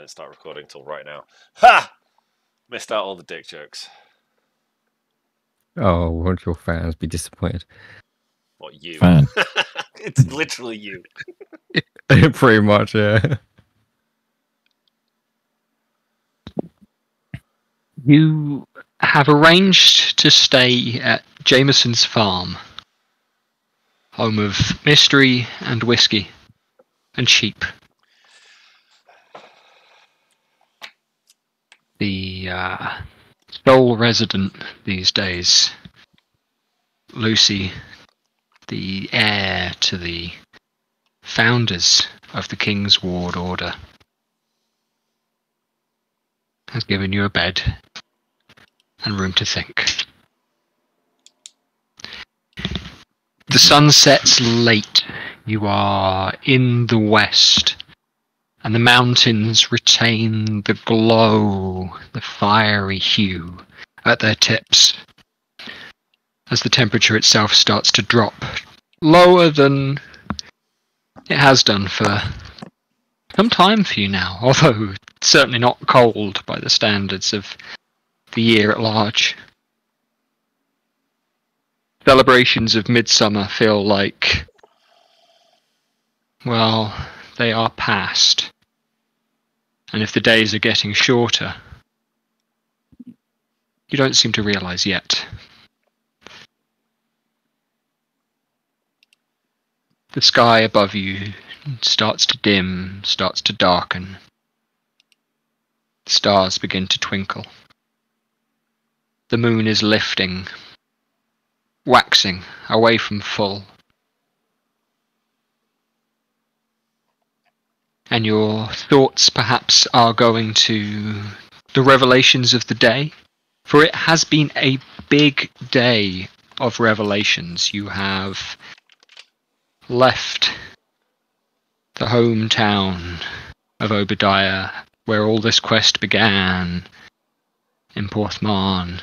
I didn't start recording till right now. Ha! Missed out all the dick jokes. Oh, won't your fans be disappointed? What, you? Fan. It's literally you. Pretty much, yeah. You have arranged to stay at Jameson's farm, home of mystery and whiskey and sheep. The sole resident these days, Lucy, the heir to the founders of the King's Ward Order, has given you a bed and room to think. The sun sets late. You are in the west, and the mountains retain the glow, the fiery hue at their tips, as the temperature itself starts to drop lower than it has done for some time for you now, although certainly not cold by the standards of the year at large. Celebrations of midsummer feel like, well, they are past. And if the days are getting shorter, you don't seem to realise yet. The sky above you starts to dim, starts to darken. The stars begin to twinkle. The moon is lifting, waxing away from full. And your thoughts perhaps are going to the revelations of the day, for it has been a big day of revelations. You have left the hometown of Obadiah, where all this quest began, in Porthmarn,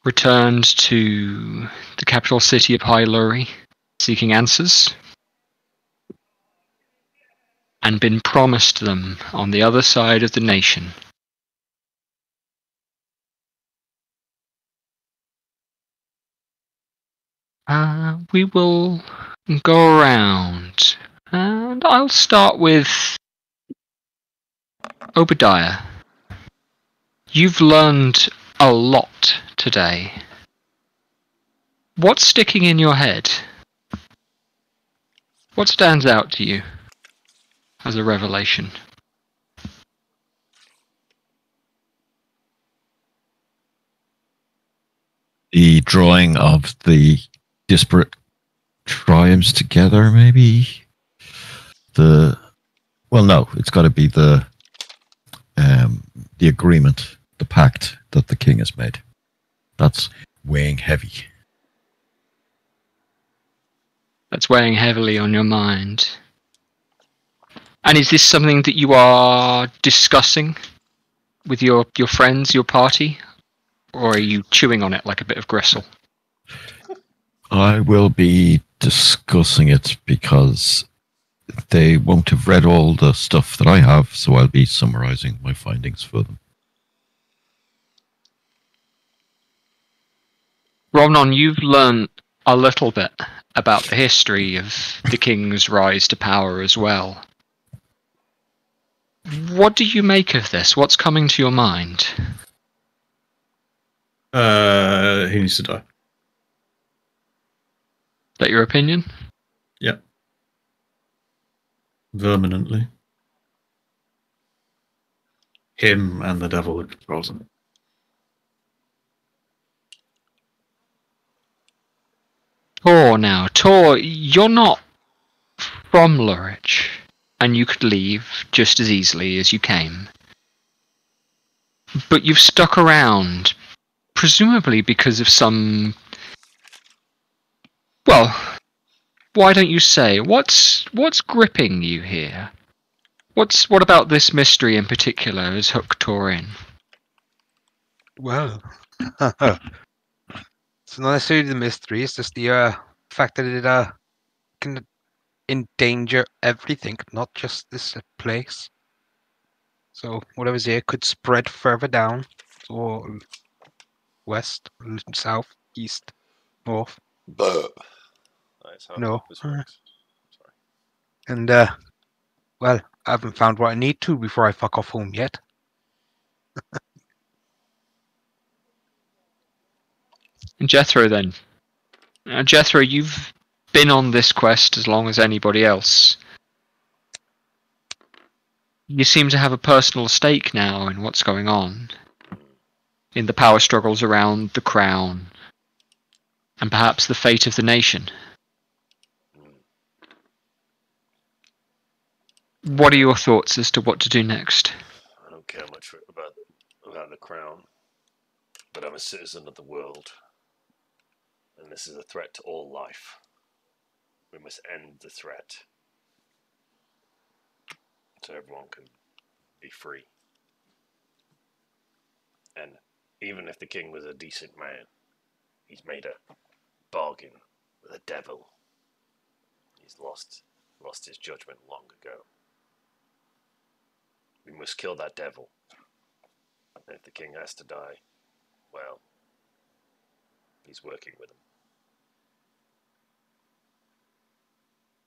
returned to the capital city of Hyluri, seeking answers, and been promised them on the other side of the nation. We will go around, and I'll start with Obadiah. You've learned a lot today. What's sticking in your head? What stands out to you as a revelation? The drawing of the disparate tribes together, maybe? Well, no, it's got to be the agreement, the pact that the king has made. That's weighing heavy. That's weighing heavily on your mind. And is this something that you are discussing with your friends, your party? Or are you chewing on it like a bit of gristle? I will be discussing it because they won't have read all the stuff that I have, so I'll be summarizing my findings for them. Romnon, you've learned a little bit about the history of the king's rise to power as well. What do you make of this? What's coming to your mind? He needs to die. Is that your opinion? Yep. Verminantly. Him and the devil that controls him. Tor, you're not from Lurich, and you could leave just as easily as you came. But you've stuck around, presumably because of some... Well, why don't you say, what's gripping you here? What about this mystery in particular has hooked Tor in? Well, it's not necessarily the mystery, it's just the fact that it can endanger everything, not just this place. So whatever's here could spread further down, or west, south, east, north. That's how No. this works. Sorry. And well, I haven't found what I need to before I fuck off home yet. And Jethro, then. Jethro, you've been on this quest as long as anybody else. You seem to have a personal stake now in what's going on, in the power struggles around the crown, and perhaps the fate of the nation. What are your thoughts as to what to do next? I don't care much about the crown, but I'm a citizen of the world, and this is a threat to all life. We must end the threat, so everyone can be free. And even if the king was a decent man, he's made a bargain with the devil. He's lost his judgment long ago. We must kill that devil. And if the king has to die, well, he's working with him.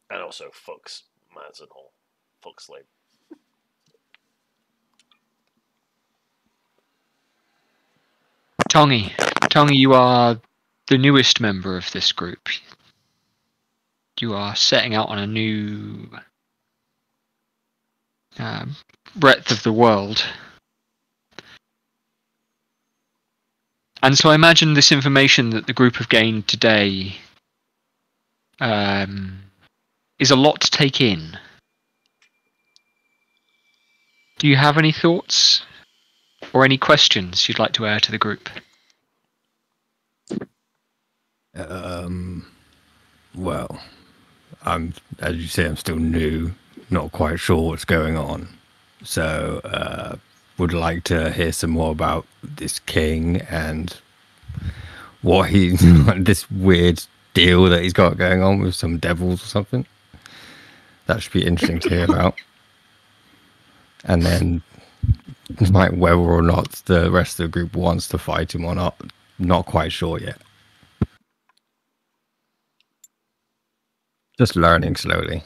And also fucks Mads and all. Fuck slave. Tongi, you are the newest member of this group. You are setting out on a new breadth of the world. And so I imagine this information that the group have gained today is a lot to take in. Do you have any thoughts or any questions you'd like to air to the group? Well, as you say, I'm still new, not quite sure what's going on. So, would like to hear some more about this king and what this weird deal that he's got going on with some devils or something. That should be interesting to hear about. And then, like, whether or not the rest of the group wants to fight him or not quite sure yet. Just learning slowly.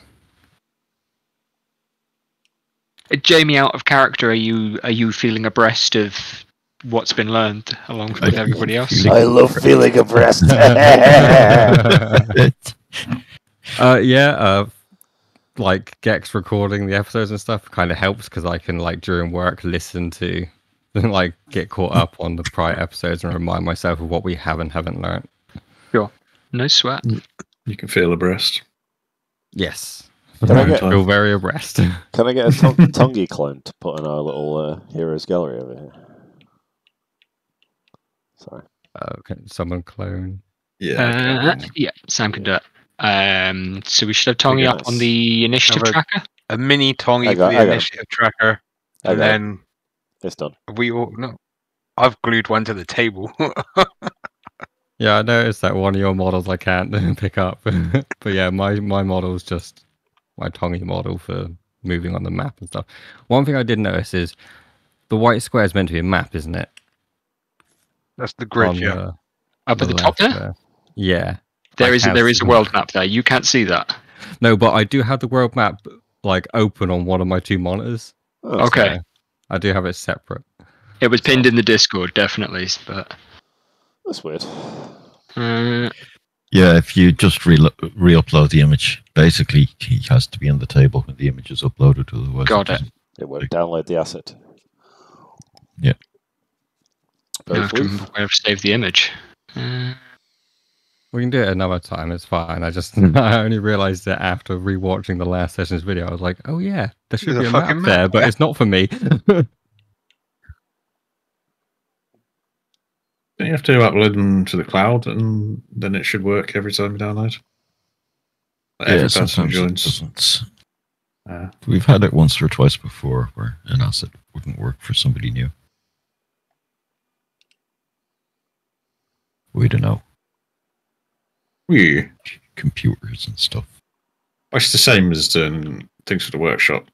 Jamie, out of character, are you feeling abreast of what's been learned along with everybody else? I love feeling abreast. Like Gex recording the episodes and stuff kind of helps because I can, like, during work listen to like get caught up on the prior episodes and remind myself of what we haven't learned. Sure, no sweat. You can feel abreast. Yes, Can I I get- feel very abreast. Can I get a Tongi clone to put in our little heroes gallery over here? Sorry. Can someone clone? Yeah. Yeah, Sam can do it. So we should have Tongi up on Nice. the initiative Alright. tracker. A mini Tongi I for got the it. initiative tracker, I and got it. then It's done. we all no. I've glued one to the table. Yeah, I noticed that one of your models I can't pick up, but yeah, my model's just my Tongi model for moving on the map and stuff. One thing I did notice is the white square is meant to be a map, isn't it? That's the grid, On yeah. Up at the top left there, Yeah. there I is can't a see- world map there. You can't see that. No, but I do have the world map like open on one of my two monitors. Oh, Okay, So I do have it separate. it was pinned in the Discord, definitely. But that's weird. Yeah, if you just re-upload the image, basically he has to be in the table when the image is uploaded. Otherwise, Got it. doesn't- It won't download the asset. Yeah. I Very have to brief. remember where I've saved the image. We can do it another time. It's fine. I only realized that after rewatching the last session's video. I was like, oh yeah, there should There's be a a map fucking there, map, but yeah. it's not for me. Don't you have to upload them to the cloud and then it should work every time you download? Every Yeah, person sometimes it joins. doesn't. Uh, We've had it once or twice before where an asset wouldn't work for somebody new. We don't know. yeah. Computers and stuff. It's the same as doing things for the workshop.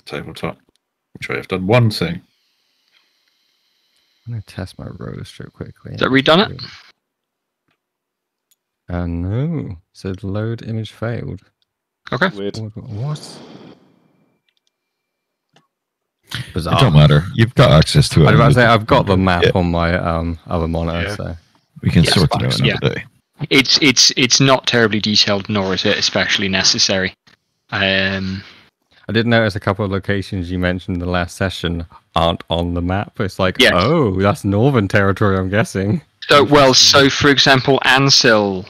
the tabletop, which I have done one thing. I'm going to test my roller strip quickly. Has that redone it? No. So the load image failed. Okay. Weird. What? It Bizarre. don't matter. You've got access to it. I was about to say, on I've got the map Yeah, on my other monitor, Yeah. so... we can Yes, sort it out fine, another day. It's not terribly detailed, nor is it especially necessary. I did notice a couple of locations you mentioned in the last session aren't on the map. It's like, Yes. oh, that's Northern territory, I'm guessing. So for example, Ansil,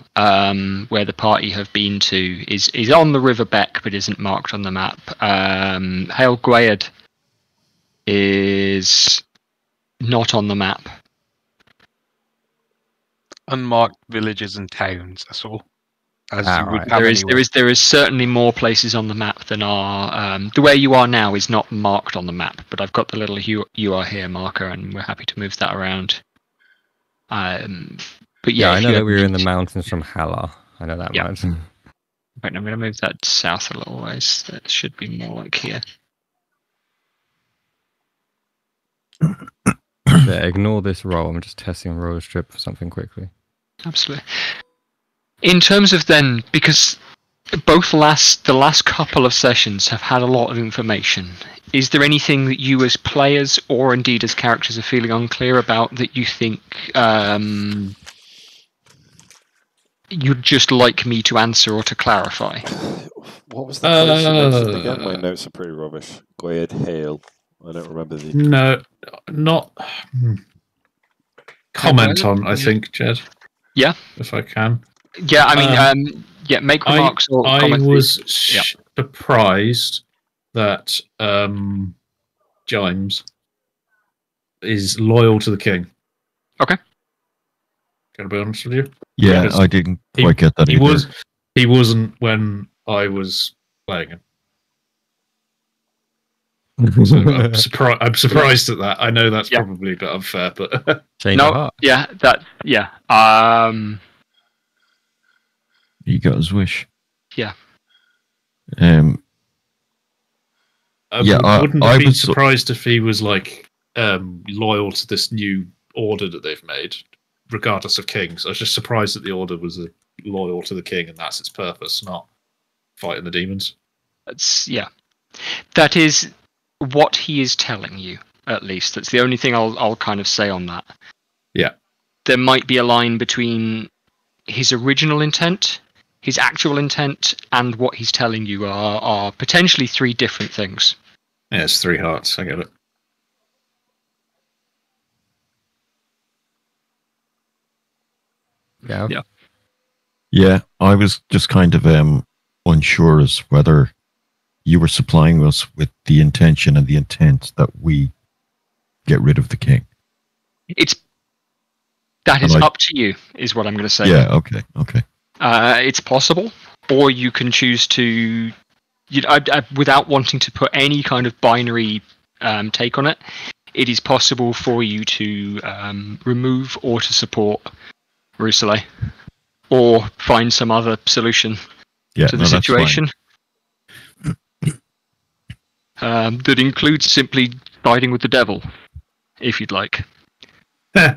where the party have been to, is on the River Beck, but isn't marked on the map. Hail Gwyad is not on the map. Unmarked villages and towns. That's all. As you would Right. have There is certainly more places on the map than are the way you are now is not marked on the map, but I've got the little you are here marker, and we're happy to move that around. But Yeah, yeah, I if know you that we were ever in the need- mountains from Halla. I know that Yeah. much. Right, I'm going to move that south a little ways. That should be more like here. Yeah, ignore this roll. I'm just testing roller strip for something quickly. Absolutely. In terms of then, because the last couple of sessions have had a lot of information, is there anything that you as players or indeed as characters are feeling unclear about that you think you'd just like me to answer or to clarify? What was the place you mentioned again? My notes are pretty rubbish. Gwyad Hale. I don't remember the. No, not. Comment on, I think, Jed. Yeah. If I can. Yeah, I mean, yeah, make remarks or I comments. was Yeah. surprised that James is loyal to the king. Okay. Can I be honest with you? Yeah, Because I didn't quite get that He either. he wasn't when I was playing him. So I'm surprised at that. I know that's Yeah. probably a bit unfair, but Change No, of heart. yeah. He got his wish. Yeah. I Yeah, wouldn't I have been was- surprised if he was like loyal to this new order that they've made, regardless of kings. I was just surprised that the order was loyal to the king, and that's its purpose, not fighting the demons. That is what he is telling you. At least that's the only thing I'll kind of say on that. Yeah. There might be a line between his original intent, his actual intent, and what he's telling you are potentially three different things. Yeah, it's 3 hearts. I get it. Yeah. Yeah. Yeah, I was just kind of unsure as whether you were supplying us with the intention and the intent that we get rid of the king. That is And up to you, is what I'm going to say. Yeah, okay. It's possible, or you can choose to, without wanting to put any kind of binary take on it. It is possible for you to remove or to support Rousselet, or find some other solution Yeah, to the no, that's situation. That includes simply siding with the devil, if you'd like. I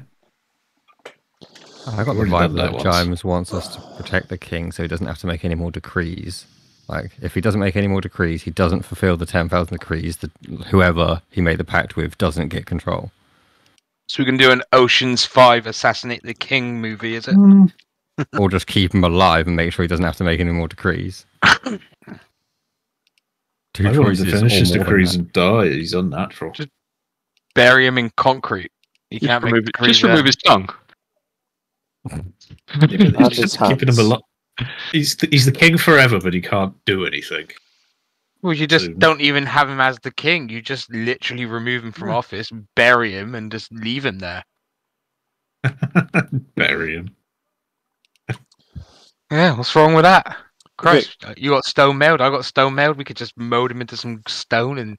got the Already vibe done that that once. James wants us to protect the king so he doesn't have to make any more decrees. Like, if he doesn't make any more decrees, he doesn't fulfill the 10,000 decrees, whoever he made the pact with doesn't get control. So we can do an Ocean's 5 Assassinate the King movie, is it? Or just keep him alive and make sure he doesn't have to make any more decrees. Two I want him choices. to finish or his more than decrees that. and die. He's unnatural. Bury him in concrete. He can't make decrees Just remove his tongue. Yeah, but And it's his just keeping him hands. alive. He's the king forever, but he can't do anything. Well, you just So- don't even have him as the king. You just literally remove him from office, bury him, and just leave him there. Bury him. Yeah, what's wrong with that? Christ, you got stone mailed. I got stone mailed. We could just mold him into some stone, and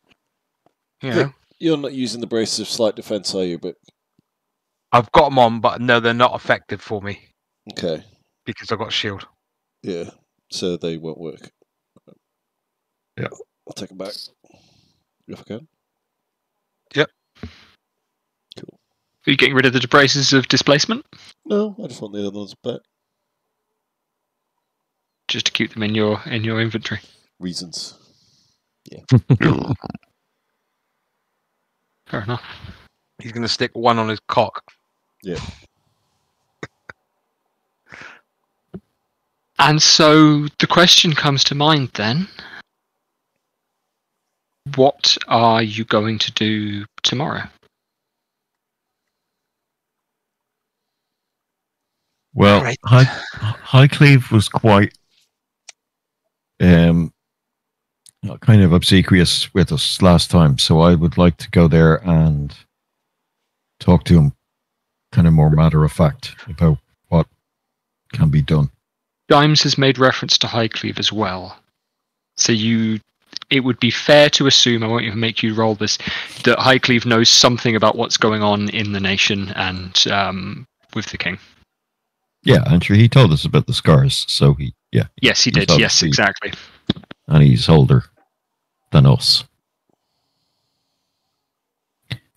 you know, Vic, you're not using the braces of slight defense, are you? But I've got them on, but no, they're not effective for me okay, because I've got shield. yeah, so they won't work. Yeah. I'll take them back. If I can. Yep. Cool. Are you getting rid of the braces of displacement? No, I just want the other ones back. Just to keep them in your inventory. Reasons. Fair enough. He's going to stick one on his cock. Yeah. And so the question comes to mind then. What are you going to do tomorrow? Well, Right. Highcleve was quite kind of obsequious with us last time, so I would like to go there and talk to him kind of more matter of fact about what can be done. Dimes has made reference to Highcleve as well. So it would be fair to assume, I won't even make you roll this, that Highcleve knows something about what's going on in the nation and with the king. Yeah, I'm sure he told us about the scars, so Yes, he did. Yes, exactly. And he's older than us.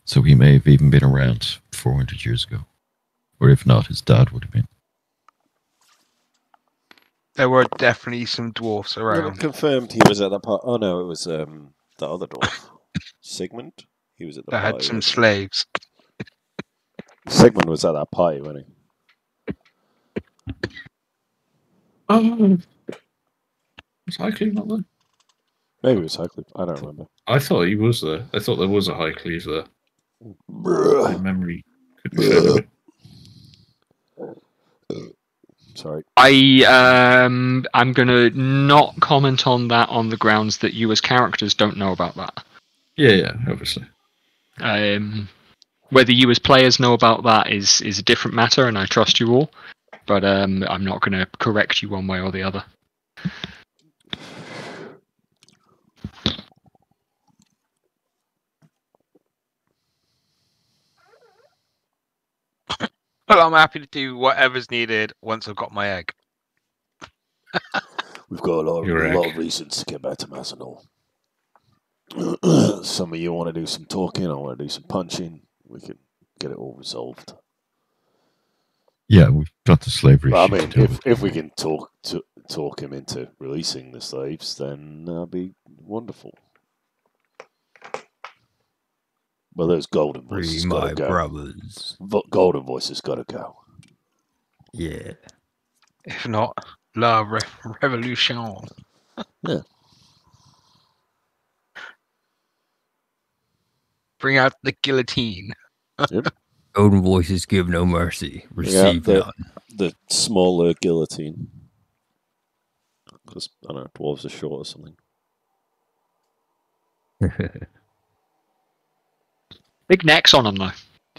So he may have even been around 400 years ago. Or if not, his dad would have been. There were definitely some dwarfs Yeah, around. confirmed he was at that part. Oh no, it was the other dwarf. Sigmund? He was at the That party. had some wasn't he? slaves. Sigmund was at that party, wasn't he? Oh, was Highcleve not there? Maybe it was Highcliffe. I don't remember. I thought he was there. I thought there was a Highcleve there. My Bruh. memory could be failing me. Sorry. I'm gonna not comment on that on the grounds that you as characters don't know about that. Yeah, obviously. Whether you as players know about that is a different matter, and I trust you all. But I'm not going to correct you one way or the other. Well, I'm happy to do whatever's needed once I've got my egg. We've got a lot Your of egg. reasons to get back to Mazenol. Some of you want to do some talking, I want to do some punching. We can get it all resolved. Yeah, we've got the slavery. But, I issue mean, to deal if with. we can talk him into releasing the slaves, then that'd be wonderful. Well, those golden Free voices my gotta go. brothers. Golden voices gotta go. Yeah. If not, La Revolution. Yeah. Bring out the guillotine. Golden voices give no mercy. Receive none. The smaller guillotine. Because, I don't know, dwarves are short or something. Big necks on them, though.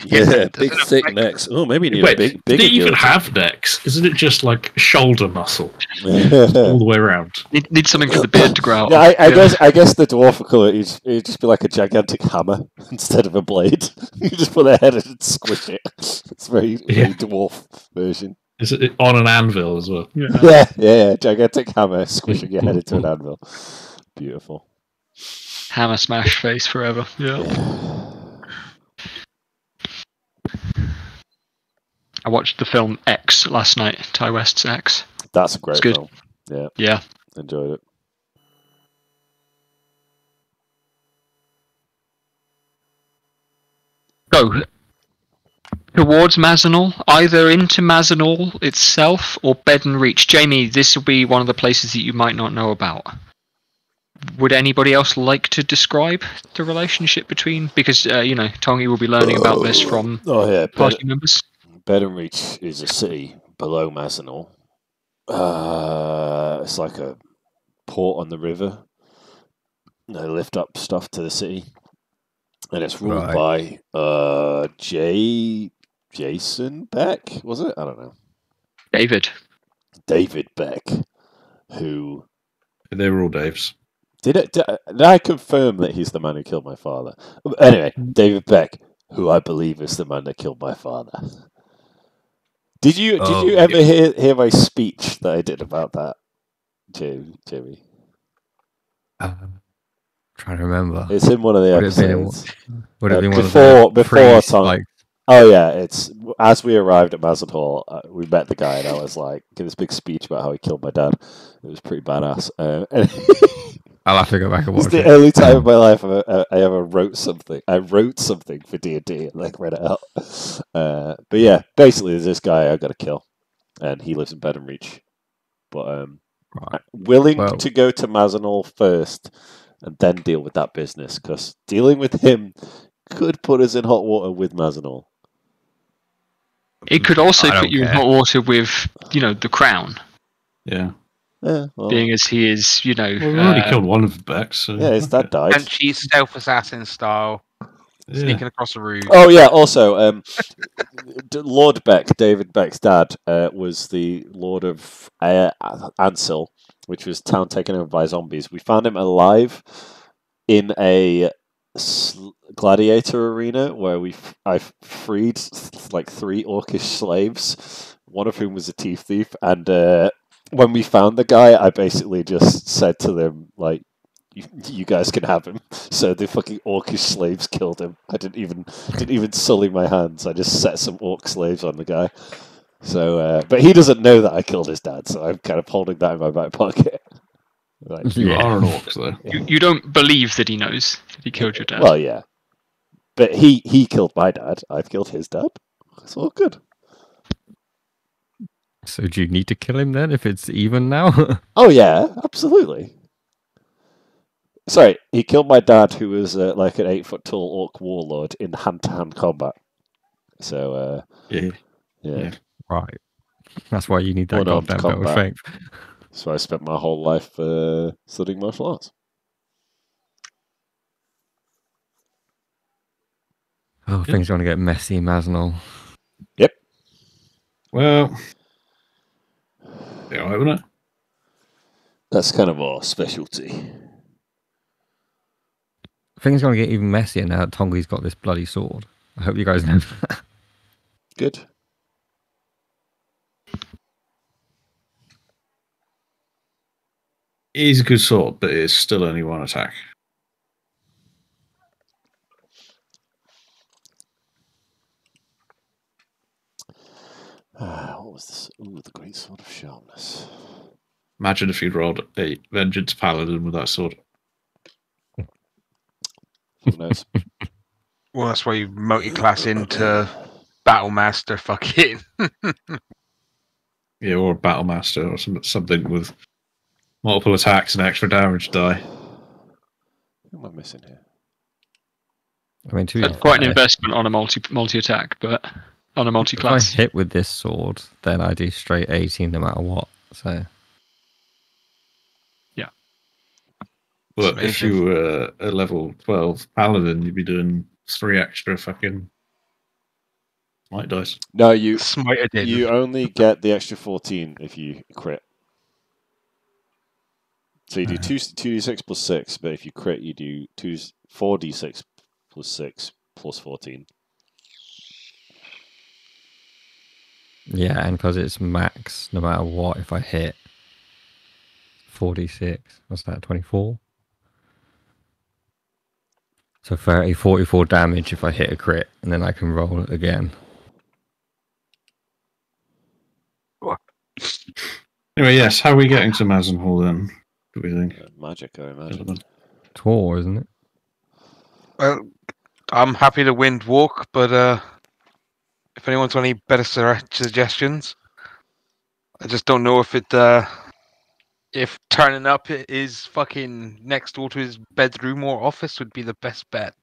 Yeah, Does big it thick affect- necks. Oh, maybe you need Wait, a big, do bigger they even guillotine. have necks? Isn't it just like shoulder muscle all the way around? Need something for the beard to grow out. Yeah, I guess the dwarf would call it. It'd just be like a gigantic hammer instead of a blade. You just put their head in and squish it. It's very dwarf version. Is it on an anvil as well? Yeah. Gigantic hammer squishing your head into an anvil. Beautiful. Hammer smash face forever. Yeah. I watched the film X last night. Ty West's X. That's a great It's good. film. Yeah, Yeah. enjoyed it. So, towards Mazenol, either into Mazenol itself or Bedden Reach. Jamie, this will be one of the places that you might not know about. Would anybody else like to describe the relationship between? Because, Tongi will be learning about this from party members. Bedden Reach is a city below Mazenol. It's like a port on the river. They lift up stuff to the city. And it's ruled by Jason Beck, was it? I don't know. David Beck, who... They were all Daves. Did I confirm that he's the man who killed my father? Anyway, David Beck, who I believe is the man that killed my father. Did you ever hear my speech that I did about that, Jamie? trying to remember. It's in one of the Would it have been in- episodes. Would it have been one of before the priests, Tom. like Oh yeah, it's as we arrived at Mazin Hall, we met the guy, and I was like, give this big speech about how he killed my dad. It was pretty badass. And I'll have to go back and it's watch the it. only time in my life I ever wrote something. I wrote something for D&D and like read it out. But yeah, basically, there's this guy I got to kill, and he lives in Bed and Reach. But Right. willing Well- to go to Mazin Hall first, and then deal with that business, because dealing with him could put us in hot water with Mazin Hall. It could also I don't put you in care. hot water with, the crown, Yeah. Yeah, well, being as he is, Well, we've already killed one of the Becks. So yeah, his dad died. Punchy stealth assassin style, Yeah. sneaking across the roof. Oh yeah. Also, Lord Beck, David Beck's dad, was the Lord of Ansil, which was town taken over by zombies. We found him alive in a gladiator arena where I freed like 3 orcish slaves, one of whom was a thief, and when we found the guy, I basically just said to them like, you guys can have him. So the fucking orcish slaves killed him. I didn't even sully my hands. I just set some orc slaves on the guy. So, but he doesn't know that I killed his dad. So I'm kind of holding that in my back pocket. Like, You Yeah. are an orc, though. You don't believe that he knows that he killed your dad. well, yeah, but he killed my dad. I've killed his dad. It's all good. So do you need to kill him then if it's even now? Oh yeah, absolutely. Sorry, he killed my dad, who was like an 8 foot tall orc warlord in hand-to-hand combat. So Yeah. yeah. Right. That's why you need that Unarmed goddamn belt of combat. strength. So I spent my whole life studying martial arts. Oh, things are going to get messy in Mazenol. Well, yeah, wouldn't it? That's kind of our specialty. Things are going to get even messier now that Tongi's got this bloody sword. I hope you guys know that. Good. It is a good sword, but it's still only one attack. What was this? Ooh, the great sword of sharpness. Imagine if you'd rolled a Vengeance Paladin with that sword. Who knows? Well, that's why you multi-class into Battle Master. Fucking. Yeah, or a Battle Master or something with multiple attacks and extra damage die. Who am I missing here? I mean, to be That's quite an fair, investment on a multi attack, but on a multi if I class. hit with this sword, then I do straight 18 no matter what. So But Amazing. if you were a level 12 Paladin, you'd be doing 3 extra fucking smite dice. No, you Smite did. you only get the extra 14 if you crit. So you do 2d6 plus 6, but if you crit, you do 4d6 plus 6 plus 14. yeah, and because it's max no matter what, if I hit 46, what's that, 24? So 30, 44 damage if I hit a crit, and then I can roll it again. Anyway, yes, how are we getting to Mazin Hall then? Do we think? Magic, I imagine. Gentlemen? Tour, isn't it? Well, I'm happy to wind walk, but if anyone's got any better suggestions, I just don't know if turning up is fucking next door to his bedroom or office would be the best bet.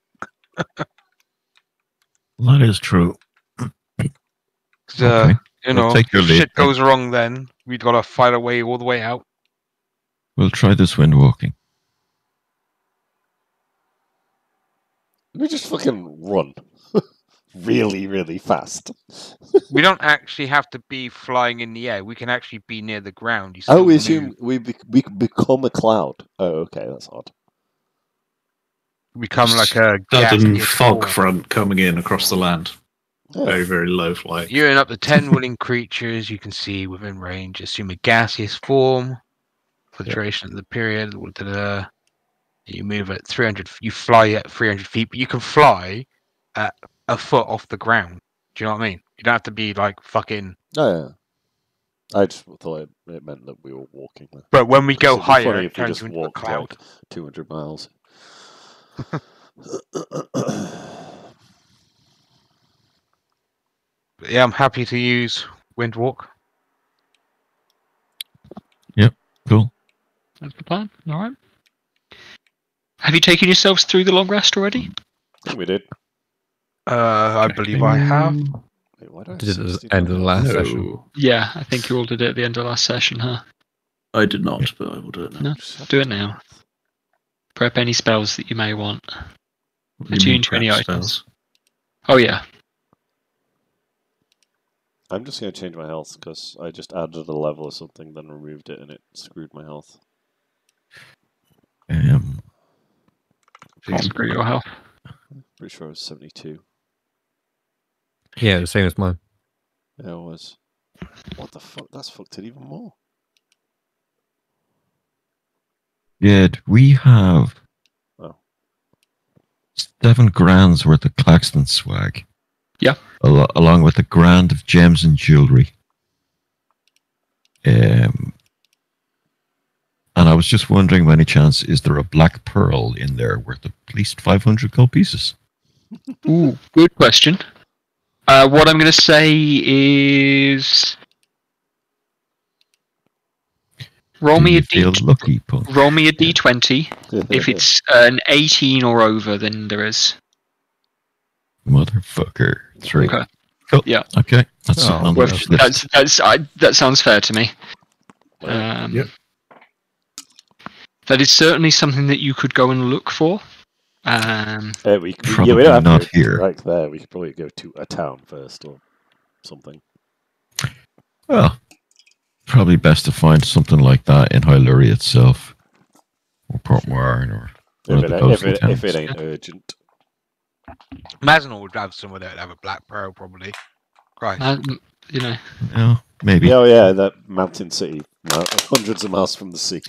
That is true. 'Cause, Okay. you We'll know, take your if lead, shit then. goes wrong, then we'd gotta fight our way all the way out. We'll try this wind walking. We just fucking run. Really, really fast. We don't actually have to be flying in the air. We can actually be near the ground. You Oh, still we move. assume we become a cloud. Oh, okay, that's odd. become like a Sudden gaseous fog ball. front coming in across the land. Yeah. Very, very low flying. You and up to 10 willing creatures you can see within range. Assume a gaseous form. For the Yep. duration of the period. You move at 300. You fly at 300 feet, but you can fly at a foot off the ground. Do you know what I mean? You don't have to be like fucking. Oh yeah. I just thought it meant that we were walking there. But when we go It'd be funny higher, if it we turns just you into a walked cloud. like 200 miles. But yeah, I'm happy to use Windwalk. Cool. That's the plan. All right. Have you taken yourselves through the long rest already? I think we did. I believe I have. Wait, why do I have Did it at the 69 end of the health? last session. No, Yeah, I think you all did it at the end of last session, huh? I did not, but I will do it now. No, Just have do it to- now. Prep any spells that you may want. What do you Attune mean to any prep items. spells? Oh yeah. I'm just going to change my health because I just added a level or something, then removed it, and it screwed my health. Screw your health. Pretty sure it was 72. Yeah, the same as mine. Yeah, it was. What the fuck? That's fucked it even more. Yeah, we have Oh. 7 grand's worth of Claxton swag. Yeah. Along with a grand of gems and jewelry. And I was just wondering, by any chance, is there a black pearl in there worth at least 500 gold pieces? Ooh, good question. What I'm going to say is roll Do me you a feel d lucky, punk? roll me a d20. If it's an 18 or over, then there is. Motherfucker. 3. Okay. Cool. Yeah. Okay. That's something on the Well, wish list. that sounds fair to me. Yep. That is certainly something that you could go and look for. We Probably don't have not to go here. right there. We could probably go to a town first or something. Well, probably best to find something like that in Hyluri itself. Or Port Warren or one of the coastal If towns. it ain't urgent. Mazenor would have somewhere that would have a black pearl, probably. Right. You know, Yeah, maybe. Yeah, yeah, that mountain city, hundreds of miles from the sea.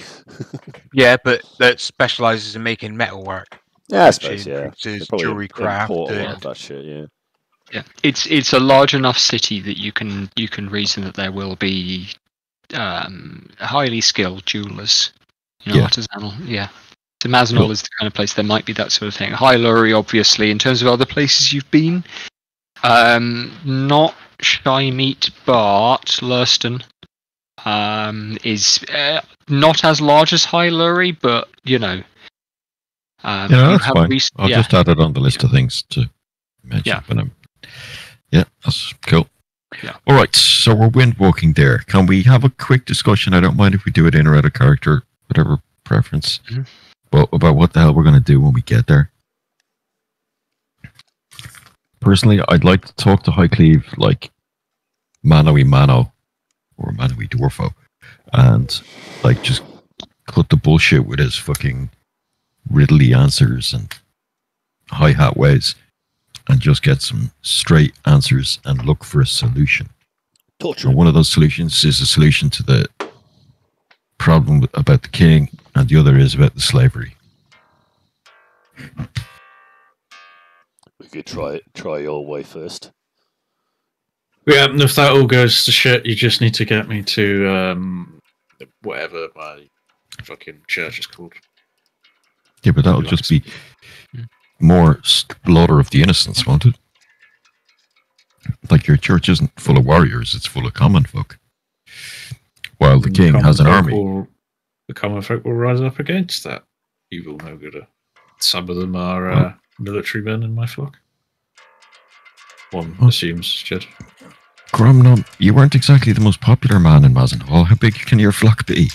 Yeah, but that specializes in making metalwork. Yeah, I suppose, yeah. Which is They probably jewelry craft. import a lot and- of that shit, yeah. yeah, it's a large enough city that you can reason that there will be highly skilled jewelers. You know, Yeah. artisanal. Yeah. So Mazenol is the kind of place there might be that sort of thing. Hyluri, obviously, in terms of other places you've been, not Shymeet, but Lurston is not as large as Hyluri, but you know. Yeah, you that's have fine. I'll just add it on the list of things to mention. Yeah. When yeah, that's cool. Yeah. All right, so we're windwalking there. Can we have a quick discussion? I don't mind if we do it in or out of character, whatever preference. Mhm. But about what the hell we're going to do when we get there. Personally, I'd like to talk to Highcleve like mano-y mano or mano-y dwarfo and like just cut the bullshit with his fucking riddly answers and hi-hat ways and just get some straight answers and look for a solution. Torture. And one of those solutions is a solution to the problem about the king, and the other is about the slavery. We could try your way first. Yeah, and if that all goes to shit, you just need to get me to whatever my fucking church is called. Yeah, but that'll just be more slaughter of the innocents, won't it? Like your church isn't full of warriors, it's full of common folk. While the king has an army. The common folk will rise up against that evil no-gooder. Some of them are military men in my flock. One assumes, Jed. Gromnum, you weren't exactly the most popular man in Mazenhall. How big can your flock be?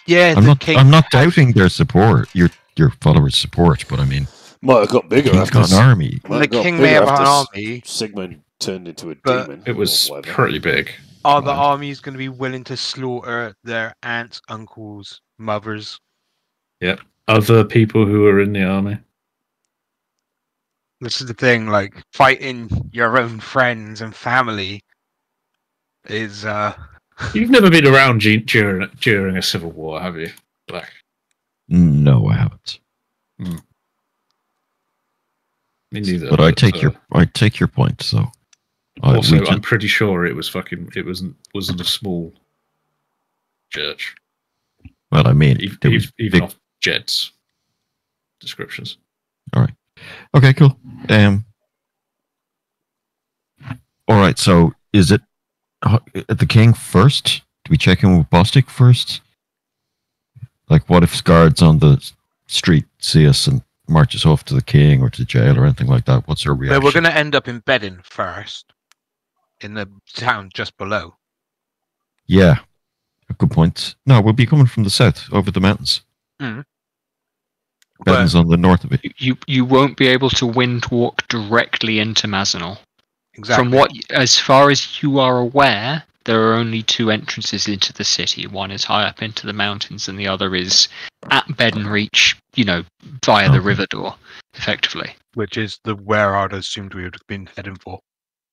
Yeah, I'm not doubting their support, your followers' support, but I mean, Might have got bigger he's after got an army. might the got king bigger may have an after army. Sigmund turned into a But demon. It was or whatever. pretty big. Are the Right. armies going to be willing to slaughter their aunts, uncles, mothers? Other people who are in the army. This is the thing, like, fighting your own friends and family is, You've never been around during a civil war, have you? Black. No, I haven't. Me neither. But I take your point. So also, I'm pretty sure it wasn't a small church. Well, I mean, even off Jed's descriptions. All right. Okay. Cool. All right. So, is it the king first? Do we check in with Bostic first? Like, what if guards on the street see us and march us off to the king or to jail or anything like that? What's their reaction? We're going to end up in Bedding first, in the town just below. Yeah, good point. No, we'll be coming from the south, over the mountains. Mm. Bedding's on the north of it. You won't be able to wind walk directly into Mazenol. Exactly. As far as you are aware, there are only two entrances into the city. One is high up into the mountains, and the other is at Bedenreach, via the river door, effectively. Which is where I'd assumed we would have been heading for.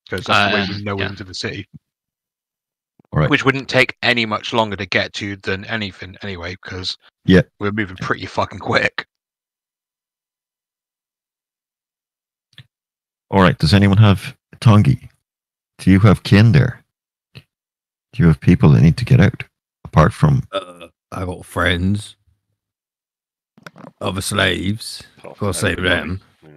Because that's the way we know into the city. All right. Which wouldn't take any much longer to get to than anything anyway, because we're moving pretty fucking quick. All right. Does anyone have Tongi? Do you have kin there? Do you have people that need to get out? Apart from... I got friends. Other slaves. Gotta save them. Yeah.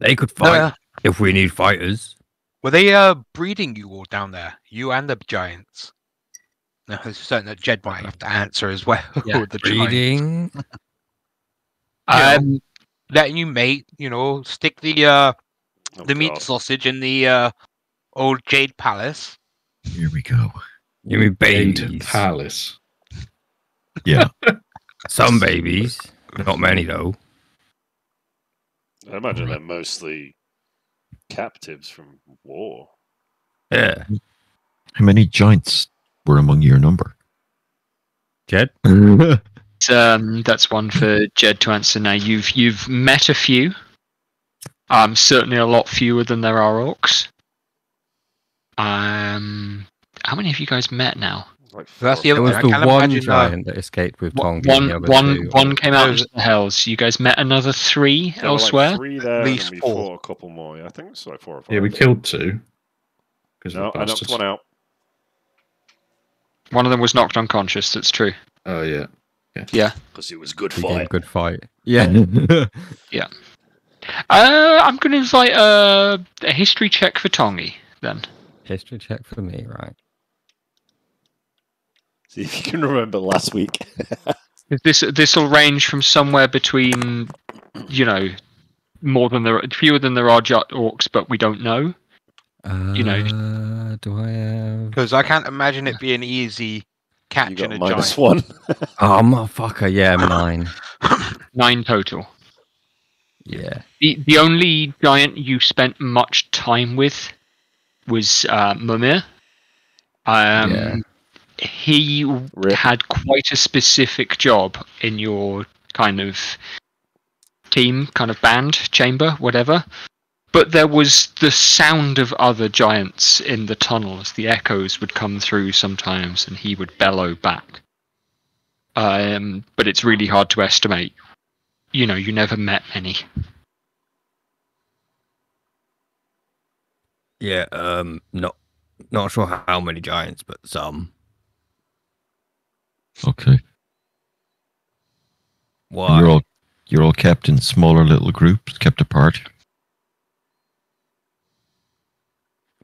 They could fight if we need fighters. Were they breeding you all down there? You and the giants? No, it's certain that Jed might have to answer as well. Yeah. With the Breeding? Letting you mate, stick the meat sausage in the old Jade Palace. Here we go. You mean Jade babies? Palace. Yeah. Some babies. Not many, though. I imagine they're mostly captives from war. Yeah. How many giants were among your number? Jed? That's one for Jed to answer now. You've met a few. Certainly a lot fewer than there are orcs. How many have you guys met now? Like That's the There other was thing. I the can't one imagine giant that escaped with Tongi. One came out into the hills. You guys met another three there were elsewhere? like 3 there, At least and then we 4. fought a couple more. I think it's like 4 or 5. Yeah, we killed 2. No, I knocked one out. One of them was knocked unconscious, that's true. Oh, yeah. Yeah. Because it was a good He gave a fight. good fight. Yeah. I'm going to invite a history check for Tongi, then. History check for me, right? See if you can remember last week. This will range from somewhere between, fewer than there are orcs, but we don't know. Do I have... Because I can't imagine it being easy You catching got a giant. -1. Oh, motherfucker. Yeah, 9. 9 total. Yeah. The only giant you spent much time with was Mumir. He had quite a specific job in your kind of team, kind of band, chamber, whatever. But there was the sound of other giants in the tunnels. The echoes would come through sometimes, and he would bellow back. But it's really hard to estimate. You never met any. Yeah, not sure how many giants, but some. Okay. Why? You're all kept in smaller little groups, kept apart.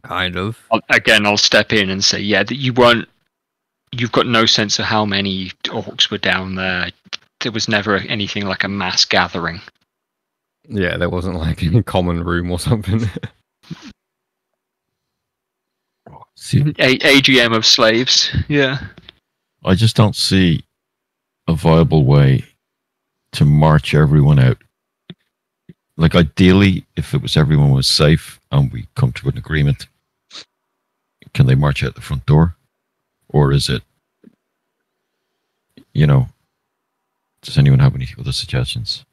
Kind of. I'll step in and say, that you've got no sense of how many orcs were down there. There was never anything like a mass gathering. Yeah, there wasn't like a common room or something. See, AGM of slaves, yeah. I just don't see a viable way to march everyone out. Like, ideally, if it was everyone was safe and we come to an agreement, can they march out the front door? Or is it, does anyone have any other suggestions?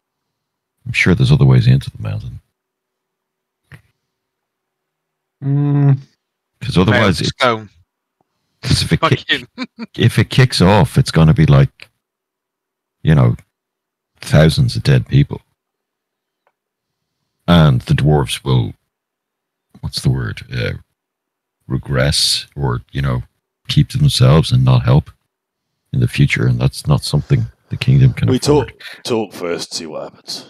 I'm sure there's other ways into the mountain. Because otherwise, Let's go. because if it kicks off, it's going to be like thousands of dead people. And the dwarves will, what's the word, regress or, keep to themselves and not help in the future. And that's not something the kingdom can afford. Talk first, see what happens.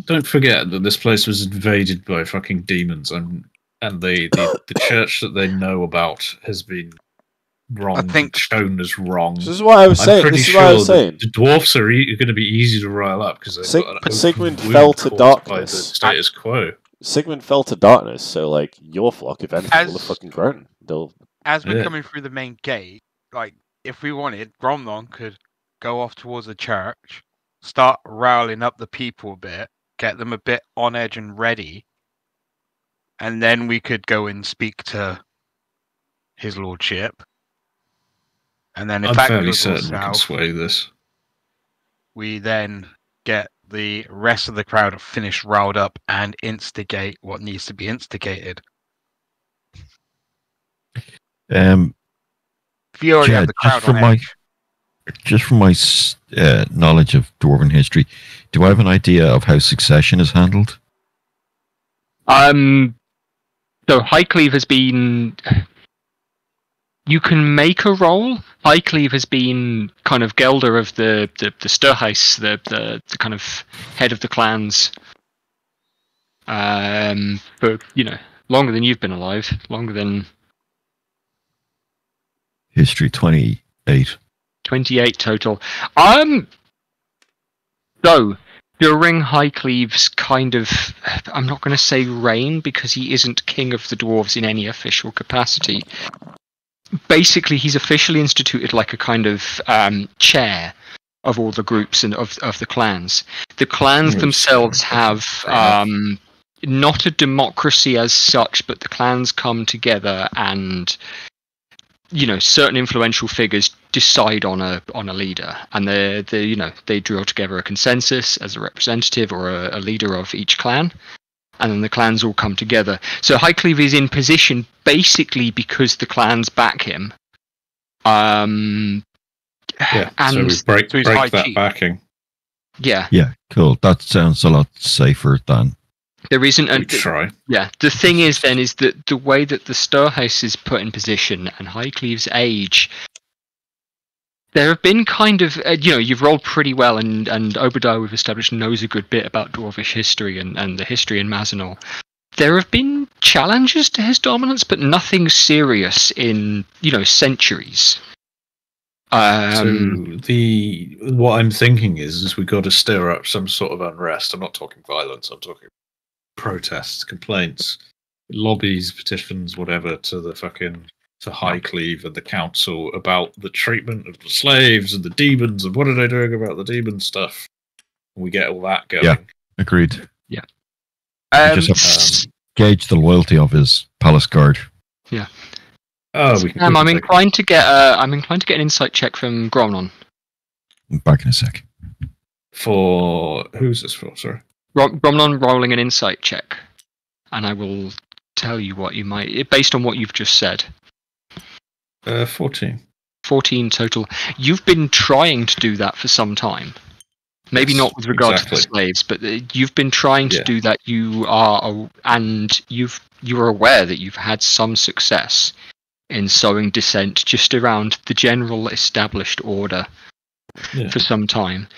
Don't forget that this place was invaded by fucking demons, and the church that they know about has been wrong. Shown as wrong. This is what I was saying. This is what I was saying. The dwarfs are going to be easy to rile up because Sigmund fell to darkness by the status quo. Sigmund fell to darkness, so like your flock, if anything, will have fucking grown. As we're coming through the main gate, like if we wanted, Gromnon could go off towards the church, start riling up the people a bit, get them a bit on edge and ready, and then we could go and speak to his lordship. And then if I'm that fairly goes certain we can south, sway this. we then get the rest of the crowd finished riled up and instigate what needs to be instigated. If you already have the crowd on edge. Just from my knowledge of Dwarven history, do I have an idea of how succession is handled? So Highcleve has been... You can make a roll. Highcleve has been kind of Gelder of the Sturheis, the kind of head of the clans. For, longer than you've been alive. Longer than... History 28. 28 total. So, during Highcleve's kind of, I'm not going to say reign because he isn't king of the dwarves in any official capacity. Basically, he's officially instituted like a kind of chair of all the groups and of the clans. The clans themselves have not a democracy as such, but the clans come together and certain influential figures decide on a leader, and they draw together a consensus as a representative or a leader of each clan, and then the clans all come together. So Highcleve is in position basically because the clans back him. And so we break that backing. Yeah. Yeah, cool. That sounds a lot safer than... There isn't a try. Yeah, the thing is then is that the way that the Sturhouse is put in position and Highcleve's age, there have been kind of you've rolled pretty well, and Obadiah we've established knows a good bit about Dwarvish history and the history in Mazenol. There have been challenges to his dominance, but nothing serious in centuries. What I'm thinking is we've got to stir up some sort of unrest. I'm not talking violence. I'm talking protests, complaints, lobbies, petitions, whatever, to Highcleve and the council about the treatment of the slaves and the demons and what are they doing about the demon stuff. And we get all that going. Yeah, agreed. Yeah. Just have to gauge the loyalty of his palace guard. Yeah. I'm inclined to get an insight check from Gromnon. Back in a sec. For who's this for? Sorry. Gromnon rolling an insight check, and I will tell you what you might, based on what you've just said. 14. 14 total. You've been trying to do that for some time. Maybe not with regard to the slaves, but you've been trying to do that. You are aware that you've had some success in sowing dissent just around the general established order for some time.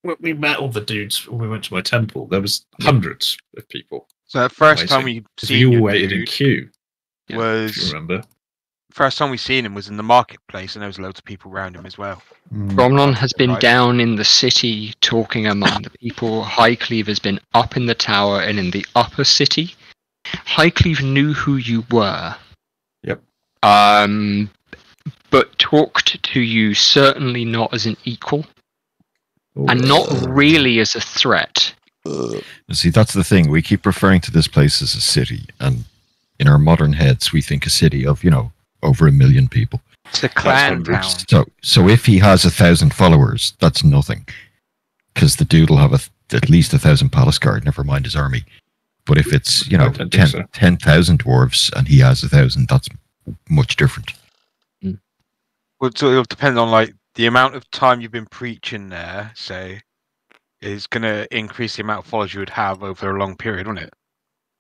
When we met all the dudes when we went to my temple, there was hundreds of people. So the first time we seen you waited in queue was, if you remember. First time we seen him was in the marketplace, and there was loads of people around him as well. Gromnon has been down in the city talking among the people. Highcleve has been up in the tower and in the upper city. Highcleve knew who you were. Yep. But talked to you certainly not as an equal. And not really as a threat. See, that's the thing. We keep referring to this place as a city, and in our modern heads, we think a city of, over 1 million people. It's a clan town. So if he has 1,000 followers, that's nothing. Because the dude will have at least 1,000 palace guard, never mind his army. But if it's, 10,000 dwarves and he has 1,000, that's much different. Well, so it'll depend on like the amount of time you've been preaching there. Say, is going to increase the amount of followers you would have over a long period, wouldn't it?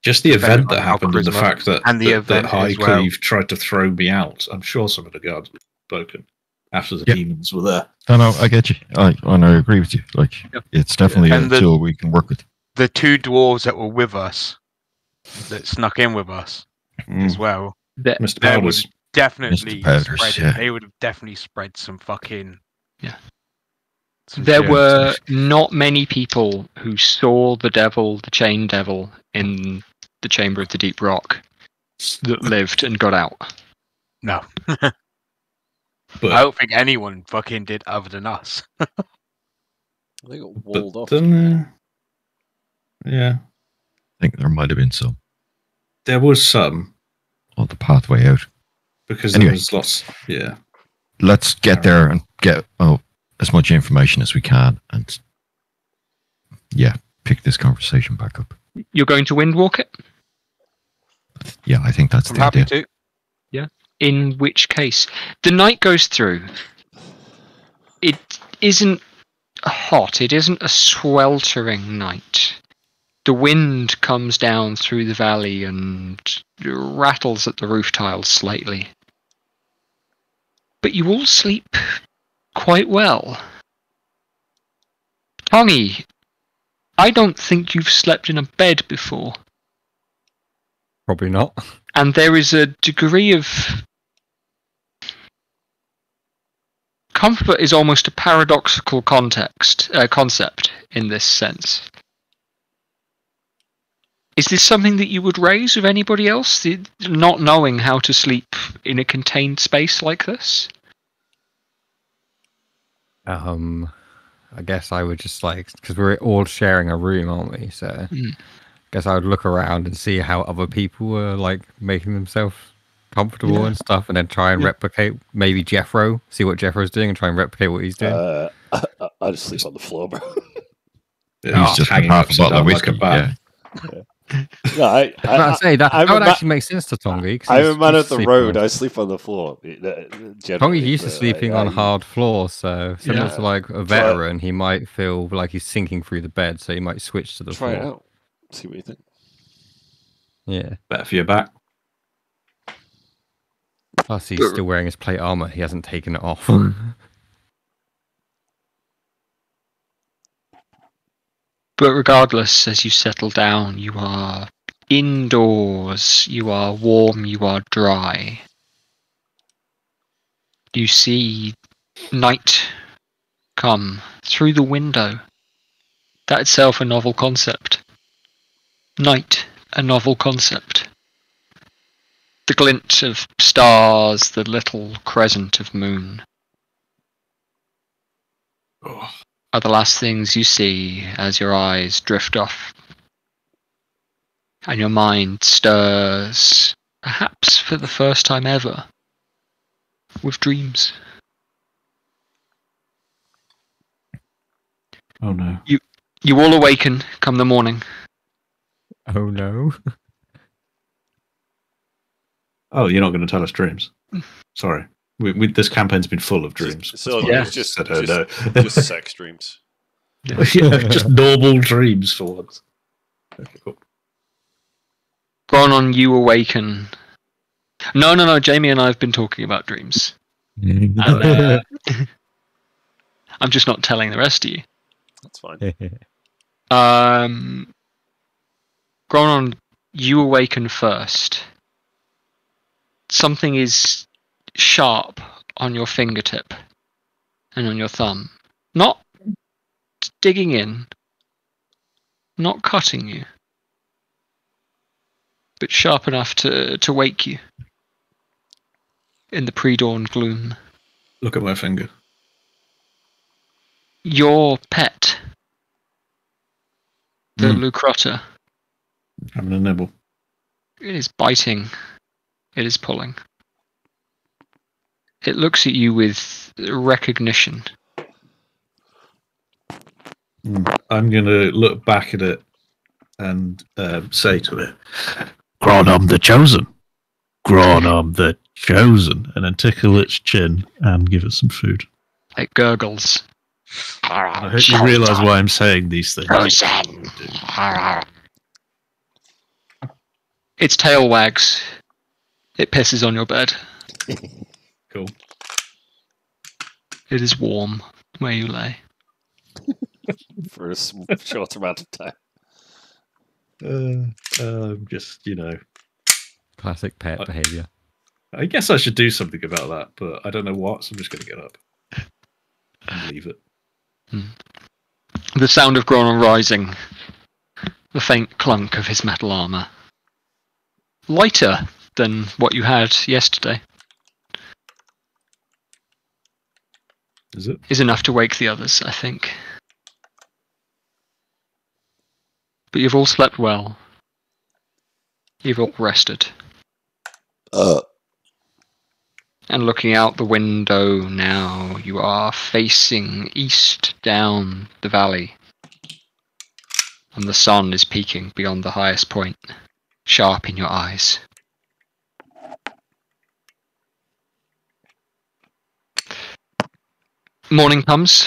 Just the Depending event that on how happened and the charisma- fact that and the that event High as well. Cleave tried to throw me out. I'm sure some of the guards were broken after the Yep. demons were there. No, I get you. I agree with you. Like, it's definitely And a tool we can work with. The 2 dwarves that were with us, that snuck in with us as well, Mr. they would Powders. definitely Mr. Powders, spread. yeah. They would have definitely spread some fucking. Yeah. some There shit. were not many people who saw the devil, the chain devil, in the Chamber of the Deep Rock that lived and got out. No. But, I don't think anyone fucking did other than us. They got walled off. Yeah, I think there might have been some there was some on the pathway out. because Anyway. there was lots. Yeah, Let's get there and get as much information as we can, and pick this conversation back up. You're going to windwalk it? Yeah, I think that's I'm the happy idea. to. In which case, the night goes through. It isn't hot. It isn't a sweltering night. The wind comes down through the valley and rattles at the roof tiles slightly. But you all sleep quite well. Tommy, I don't think you've slept in a bed before. Probably not. And there is a degree of... Comfort is almost a paradoxical concept in this sense. Is this something that you would raise with anybody else? Not knowing how to sleep in a contained space like this? I guess I would just because we're all sharing a room, aren't we? So I guess I would look around and see how other people were making themselves comfortable and stuff, and then try and replicate maybe Jeffro, see what Jeffro's doing and try and replicate what he's doing. I just sleep on the floor, bro. He's just had hanging half a upside bottle of down like a whiskey. bat. No, I say that I'm would a actually make sense to Tongi. I'm a man of the road. I sleep on the floor. Tongi used to sleeping on hard floors, so similar to a veteran, he might feel like he's sinking through the bed, so he might switch to the Try floor. it out. See what you think. Yeah. Better for your back. Plus, he's still wearing his plate armor. He hasn't taken it off. But regardless, as you settle down, you are indoors, you are warm, you are dry. You see night come through the window. That itself a novel concept. Night, a novel concept. The glint of stars, the little crescent of moon are the last things you see as your eyes drift off and your mind stirs, perhaps for the first time ever, with dreams. Oh no. You all awaken come the morning. Oh no. Oh, you're not going to tell us dreams? Sorry. This campaign's been full of dreams. So Yeah. just sex dreams. Just normal dreams for once. Okay, cool. Gronon, you awaken. No, Jamie and I have been talking about dreams. And, I'm just not telling the rest of you. That's fine. Gronon, you awaken first. Something is sharp on your fingertip and on your thumb. Not digging in, not cutting you, but sharp enough to wake you in the pre-dawn gloom. Look at my finger. Your pet, the Lucrota, Having a nibble. it is biting. It is pulling. It looks at you with recognition. I'm going to look back at it and say to it, Gronom the Chosen. Gronom the chosen, and then tickle its chin and give it some food. It gurgles. And I hope you realise why I'm saying these things. Chosen. Its tail wags. It pisses on your bed. Cool. It is warm where you lay. For a short amount of time. Just, Classic pet behaviour. I guess I should do something about that, but I don't know what, so I'm just going to get up and leave it. The sound of Gronon rising. The faint clunk of his metal armour. Lighter than what you had yesterday. Is it? Is enough to wake the others, I think. But you've all slept well. You've all rested. And looking out the window now, you are facing east down the valley. And the sun is peaking beyond the highest point, sharp in your eyes. Morning comes.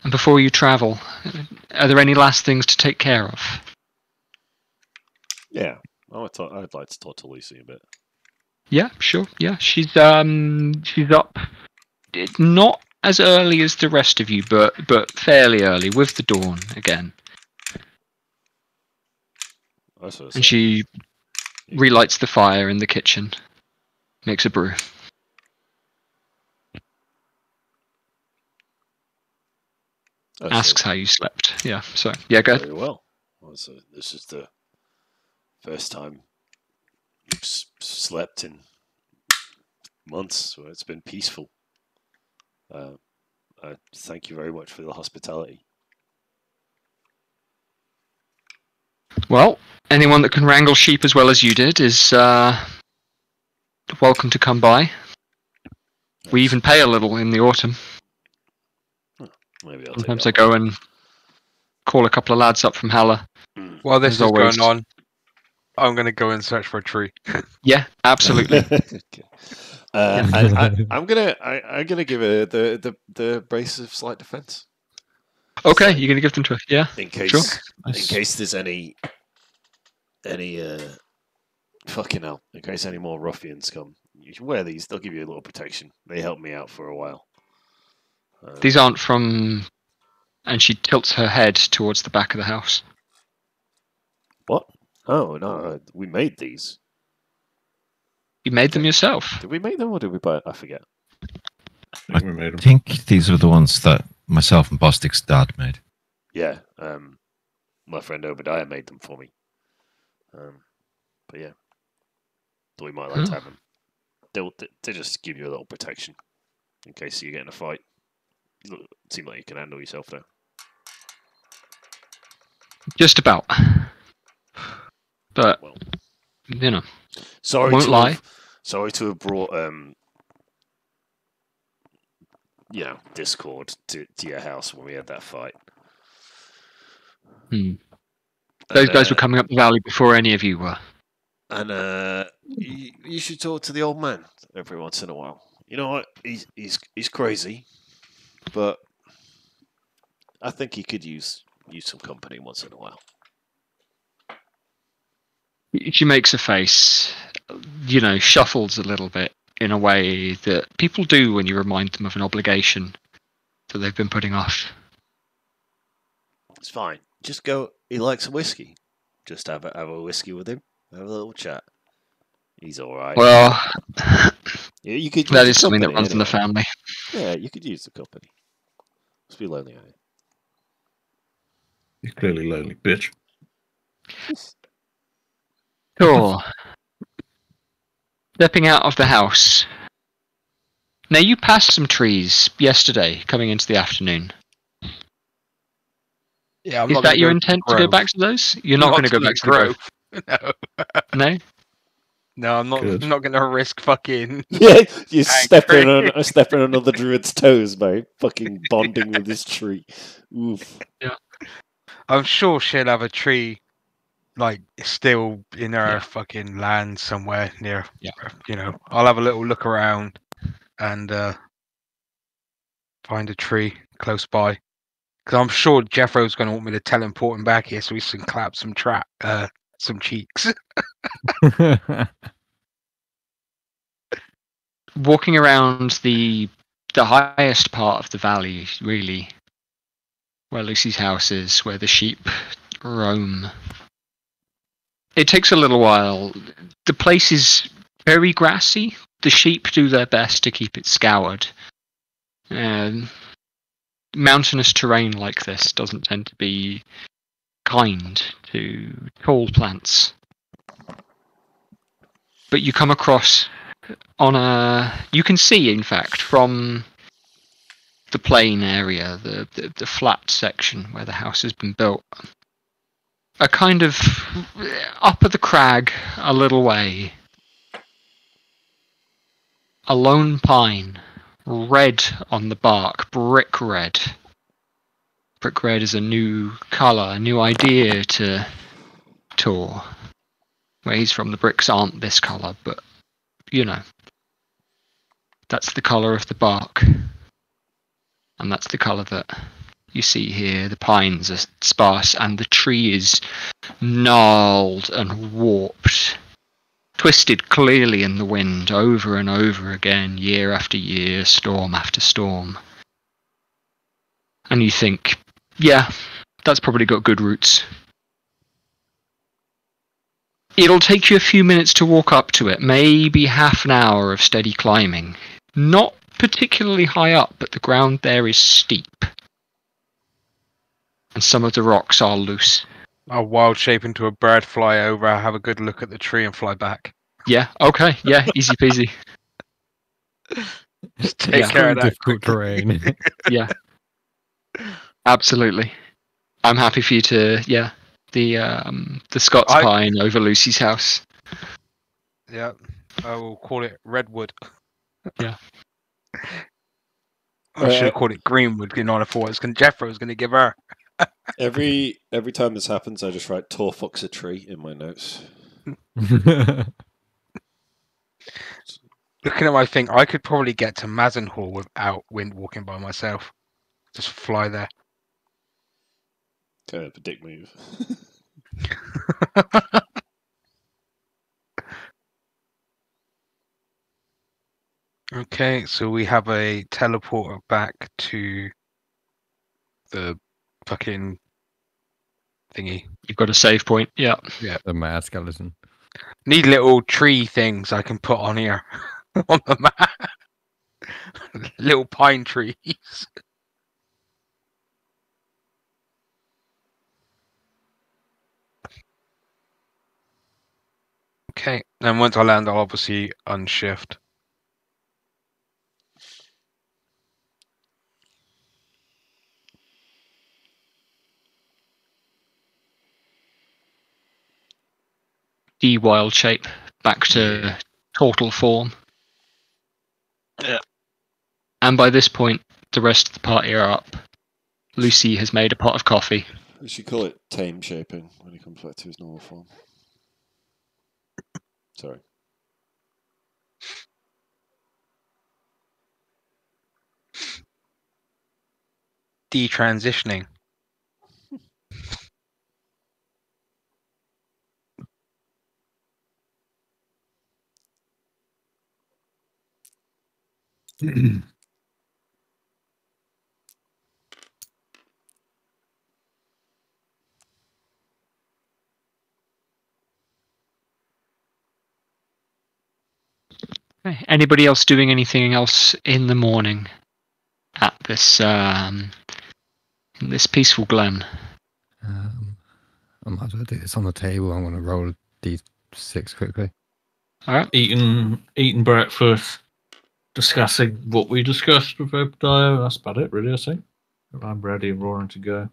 And before you travel, are there any last things to take care of? Yeah, I'd like to talk to Lucy a bit. Yeah, sure. Yeah, she's up. Not as early as the rest of you, but fairly early with the dawn again. And she relights the fire in the kitchen, makes a brew. Asks how you slept. Yeah, so yeah, go ahead. Very well. So this is the first time you've slept in months, so it's been peaceful. Thank you very much for the hospitality. Well, anyone that can wrangle sheep as well as you did is welcome to come by. We even pay a little in the autumn. Maybe Sometimes I go and call a couple of lads up from Haller. While this As is always. going on, I'm going to go and search for a tree. Yeah, absolutely. Okay. I'm gonna give the brace of slight defense. Okay, you're gonna give them to her. Yeah, in case sure. in case there's any fucking hell, in case any more ruffians come. You should wear these. They'll give you a little protection. They helped me out for a while. These aren't from. And she tilts her head towards the back of the house. What? Oh no, we made these. You made them yourself. Did we make them or did we buy? I forget. I think we made them. I think these are the ones that myself and Bostic's dad made. Yeah, my friend Obadiah made them for me. But yeah, thought we might like to have them. They just give you a little protection in case you get in a fight. It seems like you can handle yourself there. Just about. But Well, sorry won't lie. Sorry to have brought discord to your house when we had that fight. Those guys were coming up the valley before any of you were. And you should talk to the old man every once in a while. You know what? He's crazy, but I think he could use some company once in a while. She makes a face, shuffles a little bit in a way that people do when you remind them of an obligation that they've been putting off. It's fine. Just go. He likes whiskey. Just have a whiskey with him. Have a little chat. He's all right. Well, yeah, you could. That is something that runs in the family. Yeah, you could use the company. Must be lonely, aren't you? You're clearly lonely, bitch. Sure. Stepping out of the house. Now, you passed some trees yesterday, coming into the afternoon. Yeah, Is that your intent to go back to those? You're not going to go back to the grove? No? No, I'm not. Good. I'm not going to risk fucking. Yeah, you're stepping on another druid's toes by fucking bonding with this tree. Oof. I'm sure she'll have a tree like still in our Yeah. fucking land somewhere near. Yeah. I'll have a little look around and find a tree close by. Because I'm sure Jeffro's going to want me to teleport him back here so we can clap some some cheeks. Walking around the highest part of the valley, really, where Lucy's house is, where the sheep roam. It takes a little while. The place is very grassy. The sheep do their best to keep it scoured. Mountainous terrain like this doesn't tend to be kind to tall plants. But you come across you can see, in fact, from the plain area, the flat section where the house has been built, a kind of up of the crag a little way, a lone pine, red on the bark, brick red. Brick red is a new colour, a new idea to Tor. Where he's from, the bricks aren't this colour, but that's the colour of the bark. And that's the colour that you see here. The pines are sparse and the tree is gnarled and warped. Twisted clearly in the wind over and over again, year after year, storm after storm. And you think, yeah, that's probably got good roots. It'll take you a few minutes to walk up to it, maybe half an hour of steady climbing. Not particularly high up, but the ground there is steep. And some of the rocks are loose. I'll wild shape into a bird, fly over, have a good look at the tree and fly back. Yeah, okay, yeah, easy peasy. Just take care of that. Difficult terrain. Yeah. Absolutely. I'm happy for you to, the Scots pine over Lucy's house. Yeah, I will call it Redwood. Yeah. I should have called it Greenwood in honor for what Jeffro was going to give her. Every time this happens, I just write "Tor fucks a tree" in my notes. Looking at my thing, I could probably get to Mazenhall without wind walking by myself. Just fly there. Kind of a dick move. Okay, so we have a teleporter back to the fucking thingy. You've got a save point, yeah. The mad skeleton. Need little tree things I can put on here on the map. Little pine trees. Okay, and once I land, I'll obviously unshift. De-wild shape back to total form. Yeah. And by this point, the rest of the party are up. Lucy has made a pot of coffee. We should call it tame shaping when he comes back to his normal form. Sorry. Detransitioning. Okay. Anybody else doing anything else in the morning at this this peaceful glen? I might as well do this on the table. I'm going to roll a d6 quickly. All right. Eating breakfast, discussing what we discussed with Obadiah. That's about it, really, I think. I'm ready and roaring to go.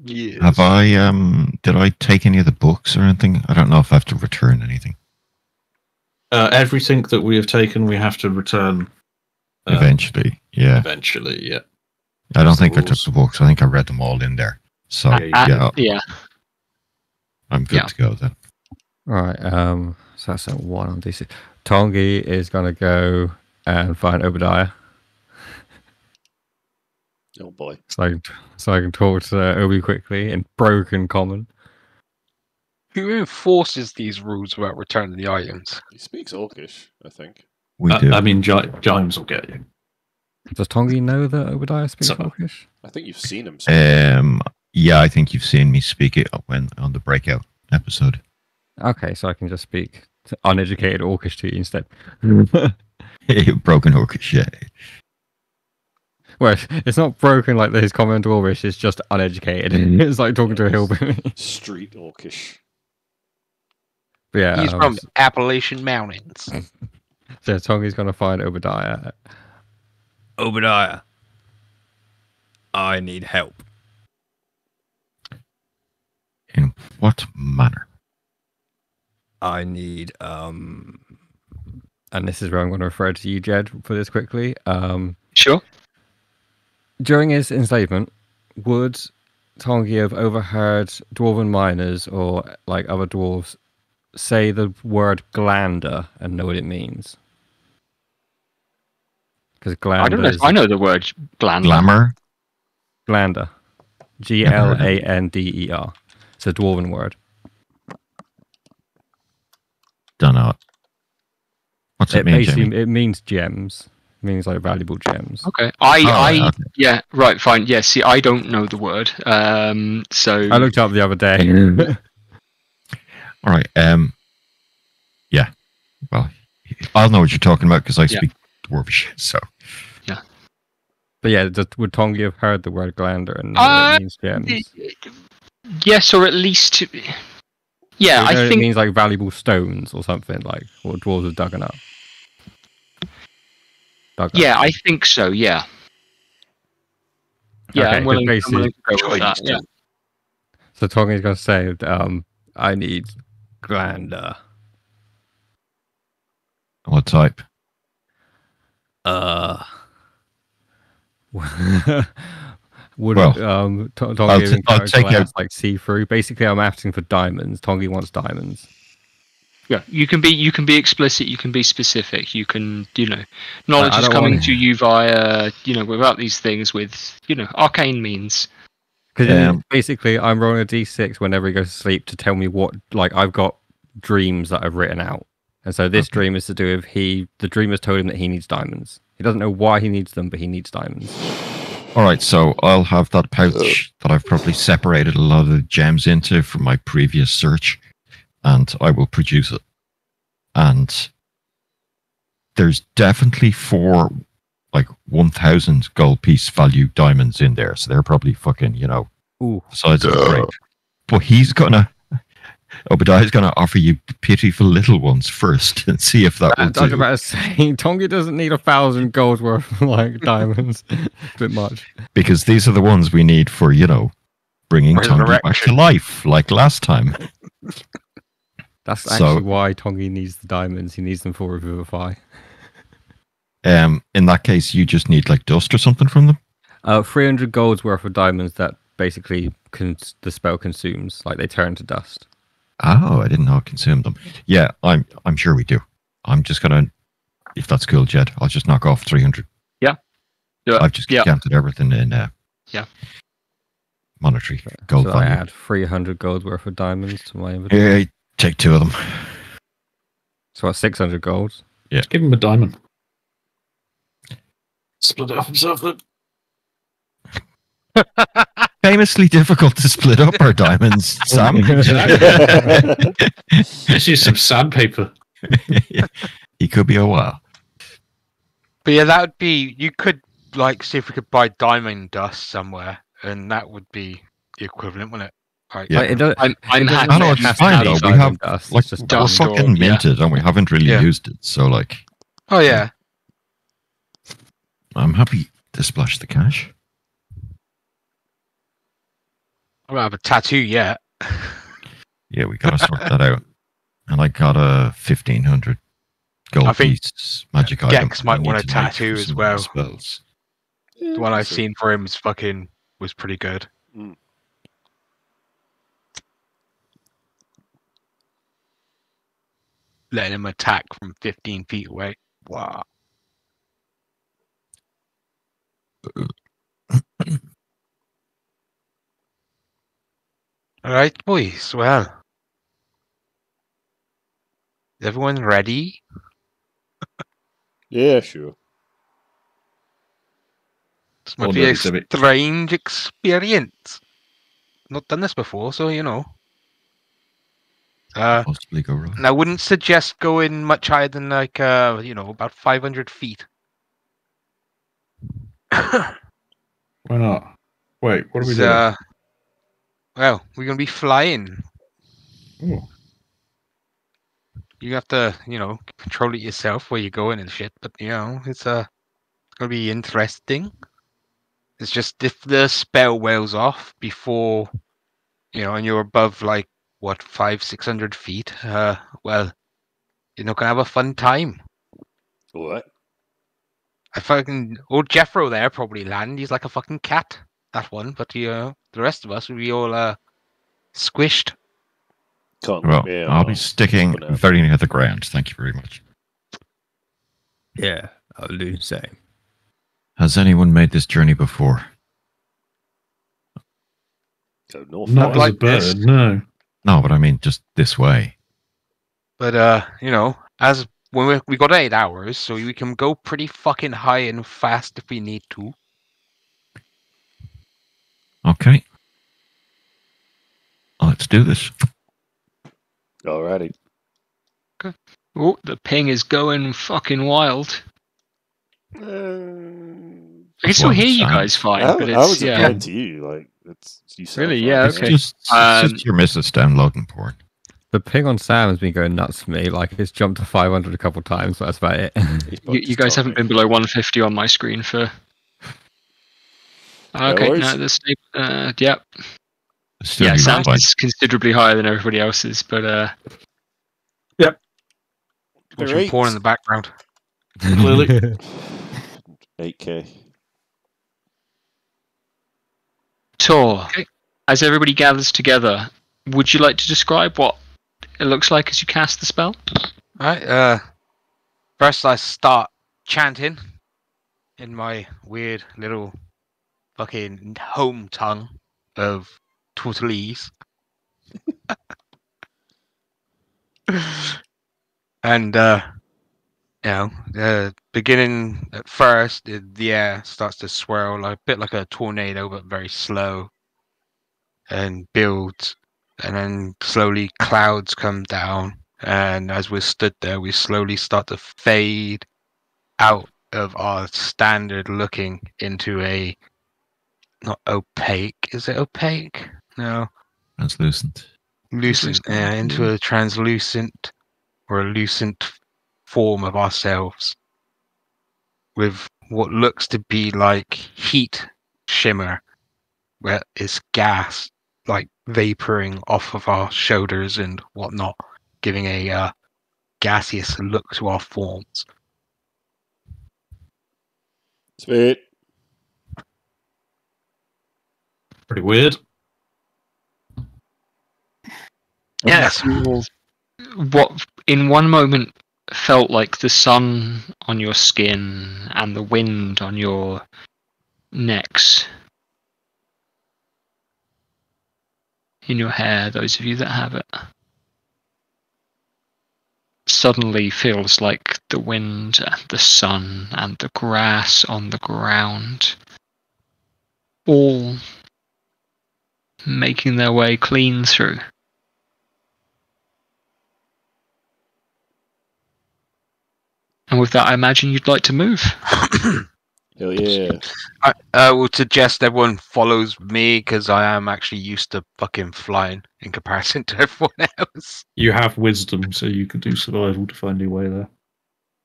Yes. Have I, did I take any of the books or anything? I don't know if I have to return anything. Everything that we have taken, we have to return. Eventually, yeah. Eventually, yeah. I don't think I rules. took the books. I think I read them all in there. So, Yeah. I'm good to go then. All right. So that's a 1 on DC. Tongi is gonna go and find Obadiah. Oh boy. So I can talk to Obi quickly in broken common. Who enforces these rules about returning the items? He speaks Orcish, I think. We do. I mean, James will get you. Does Tongi know that Obadiah speaks So- Orcish? I think you've seen him. speak. Yeah, I think you've seen me speak it when on the breakout episode. Okay, so I can just speak to uneducated Orcish to you instead. Broken Orcish, yeah. Well, it's not broken like his common Dwarvish, it's just uneducated. It's like talking to a hillbilly. Street Orcish. But yeah, He's from Appalachian Mountains. so Tongi's going to find Obadiah. Obadiah, I need help. In what manner? I need, and this is where I'm going to refer to you, Jed, for this quickly. Sure. During his enslavement, would Tongi have overheard dwarven miners or like other dwarves say the word glander and know what it means? Because I don't know. glander I know the word glander. Glamour? glander, Glander. It's a dwarven word. Don't know. What's it mean, Jamie? It means gems. It means like valuable gems. Okay. okay. Yeah. Right. Fine. Yeah. See, I don't know the word. So I looked up the other day. All right. Yeah. Well, I'll know what you're talking about because I speak Dwarvish. So. But yeah, would Tongi have heard the word glander and know what it means gems? yes, or at least. Yeah, I I it think. means like valuable stones or something like what dwarves have dug up. Yeah, I think so. Yeah. Yeah, Okay, I'm willing to basically- go with that. Yeah. So Tongi's going to say, I need glander. What type? Would Well, Tongi I'll take out like see through? Basically, I'm asking for diamonds. Tongi wants diamonds. Yeah, you can be explicit. You can be specific. You can, knowledge I is don't coming want- to you via, without these things with, arcane means. Because basically, I'm rolling a d6 whenever he goes to sleep to tell me what, like, I've got dreams that I've written out. And so this dream is to do with the dream has told him that he needs diamonds. He doesn't know why he needs them, but he needs diamonds. All right, so I'll have that pouch that I've probably separated a lot of the gems into from my previous search, and I will produce it. And there's definitely 4, 1,000 gold piece value diamonds in there, so they're probably fucking, the size of a grape. But Obadiah's gonna offer you pitiful little ones first and see if that will I was do. about to say, Tongi doesn't need 1,000 gold worth of diamonds. It's a bit much. Because these are the ones we need for, bringing Tongi back to Resurrection. life, like last time. That's actually why Tongi needs the diamonds. He needs them for Revivify. In that case, you just need dust or something from them. 300 gold's worth of diamonds that basically the spell consumes. Like they turn to dust. Oh, I didn't know it consumed them. Yeah, I'm sure we do. I'm just gonna, if that's cool, Jed, I'll just knock off 300. Yeah. I've just counted everything in monetary gold So I value. add 300 gold worth of diamonds to my inventory. Yeah, take 2 of them. So that's 600 gold. Just give him a diamond. Split it up himself then. Famously difficult to split up our diamonds, Sam. Let's use some sandpaper. He could be a while. But yeah, that would be. You could see if we could buy diamond dust somewhere, and that would be the equivalent, wouldn't it? Like, Yeah. Like, it does, I'm it doesn't happy. I know have it's to fine be though. We diamond have dust, we're it's just diamond. dust or- fucking yeah. minted and we haven't really Yeah. used it. So oh yeah, I'm happy to splash the cash. I don't have a tattoo yet. Yeah, we gotta sort that out. And I got a 1,500 gold I think piece magic Gex item. might I need want a to make tattoo for as some of well. my Spells. The one I've seen for him was pretty good. letting him attack from 15 feet away. Wow. All right, boys. Well, is everyone ready? Yeah, sure. This might All be a ready, Timmy. strange experience. Not done this before, so you know. Possibly go wrong. And I wouldn't suggest going much higher than like about 500 feet. Why not? Wait, what are we doing? Well, we're gonna be flying. Ooh. You have to, control it yourself where you're going and shit. But it's gonna be interesting. It's just if the spell wears off before, and you're above like what 500-600 feet. Well, you're not gonna have a fun time. What? I fucking old Jeffro there probably land. He's like a fucking cat. That one, but the rest of us will be all squished. Can't Well, look me I'll be out. sticking For now. very near the ground. Thank you very much. Yeah, I'll do the same. Has anyone made this journey before? Go north. Not as like a bird, this. no. No, but I mean just this way. But as when we got 8 hours, so we can go pretty fucking high and fast if we need to. Okay. Let's do this. Alrighty. Oh, the ping is going fucking wild. I can still hear you guys fine, but How it's is it yeah. playing to you? Like it's you sound Really? fine. Yeah, It's okay. just your missus downloading porn. The ping on Sam has been going nuts for me. Like it's jumped to 500 a couple times, but that's about it. He's bugged You his guys haven't tummy. been below 150 on my screen for. Okay, worries. no, the stable. Yep. Still Yeah, you Sam's fine. is considerably higher than everybody else's, but Watching Great. porn in the background. Clearly. 8K. Tor, as everybody gathers together, would you like to describe what it looks like as you cast the spell? Alright, first I start chanting in my weird little fucking home tongue of Tortellese. And beginning at first, the air starts to swirl a bit like a tornado, but very slow, and builds, and then slowly clouds come down. And as we're stood there, we slowly start to fade out of our standard looking into a not opaque. Is it opaque? No, Translucent. lucent. Yeah, into a translucent or a lucent form of ourselves with what looks to be like heat shimmer, where it's gas like vaporing off of our shoulders and whatnot, giving a gaseous look to our forms. Sweet. Pretty weird. Yes. What in one moment felt like the sun on your skin and the wind on your necks, in your hair, those of you that have it, suddenly feels like the wind and the sun and the grass on the ground all making their way clean through. And with that, I imagine you'd like to move. Hell yeah. I would suggest everyone follows me because I am actually used to fucking flying in comparison to everyone else. You have wisdom, so you could do survival to find your way there.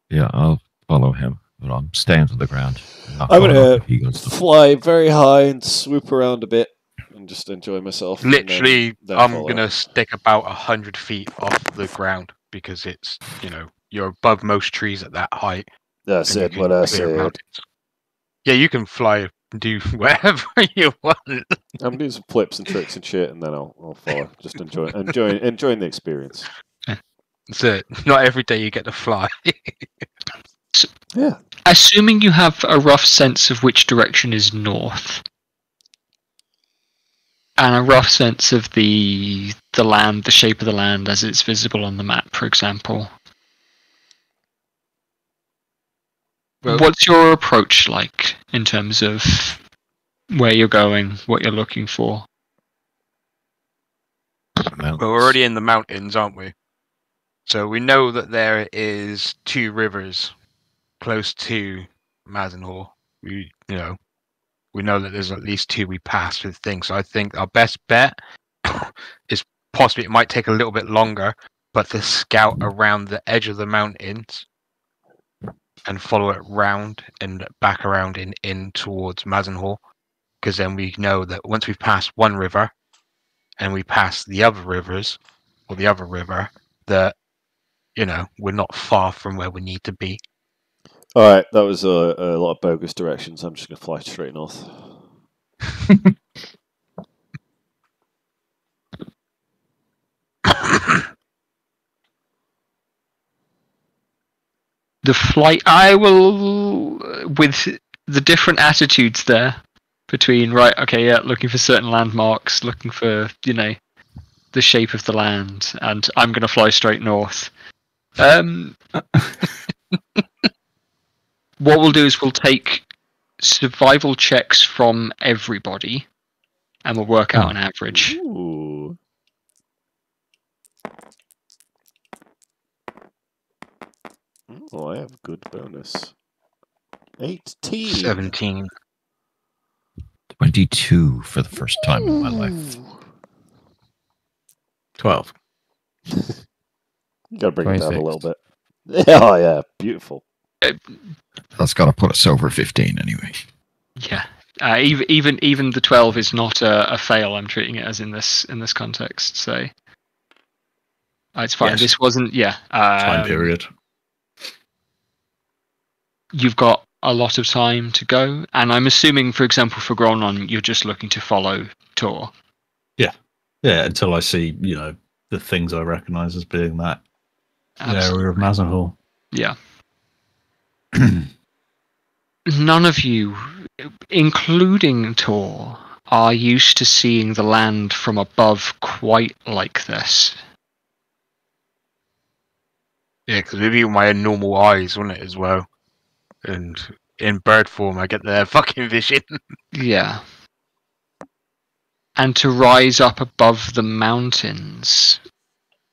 Yeah, I'll follow him, but I'm staying to the ground. Not I'm going gonna up if he goes to- fly very high and swoop around a bit and just enjoy myself. and Literally, then I'm follow. gonna stick about 100 feet off the ground because it's you're above most trees at that height. That's and you it. can What I clear said. mountains. Yeah, you can fly and do whatever you want. I'm doing some flips and tricks and shit, and then I'll follow. Just enjoying the experience. That's it. Not every day you get to fly. Yeah. Assuming you have a rough sense of which direction is north, and a rough sense of the land, the shape of the land as it's visible on the map, for example. Well- What's your approach like in terms of where you're going, what you're looking for? Well, we're already in the mountains, aren't we? So we know that there is 2 rivers close to Mazenhall. We know that there's at least 2 we passed with things. So I think our best bet is possibly, it might take a little bit longer, but to scout around the edge of the mountains and follow it round and back around in towards Mazenhall, because then we know that once we've passed one river and we pass the other rivers or the other river, that we're not far from where we need to be. All right, that was a lot of bogus directions. I'm just going to fly straight north. The flight, I will, with the different attitudes there between, right, okay, yeah, looking for certain landmarks, looking for, the shape of the land, and I'm going to fly straight north. What we'll do is we'll take survival checks from everybody, and we'll work out an average. Ooh. Oh, I have good bonus. 18. 17. 22 for the first time in my life. 12. You got to bring it down a 26. little bit. Oh, yeah. Beautiful. That's got to put us over 15 anyway. Yeah. Even the 12 is not a fail. I'm treating it as in this context. So it's fine. Yes. This wasn't. Yeah. Time period. You've got a lot of time to go, and I'm assuming, for example, for Gronon, you're just looking to follow Tor. Yeah, until I see, the things I recognise as being that area of Mazenhall. Yeah. None of you, including Tor, are used to seeing the land from above quite like this. Yeah, because with you, my normal eyes, wouldn't it, as well? And in bird form, I get the fucking vision. Yeah. And to rise up above the mountains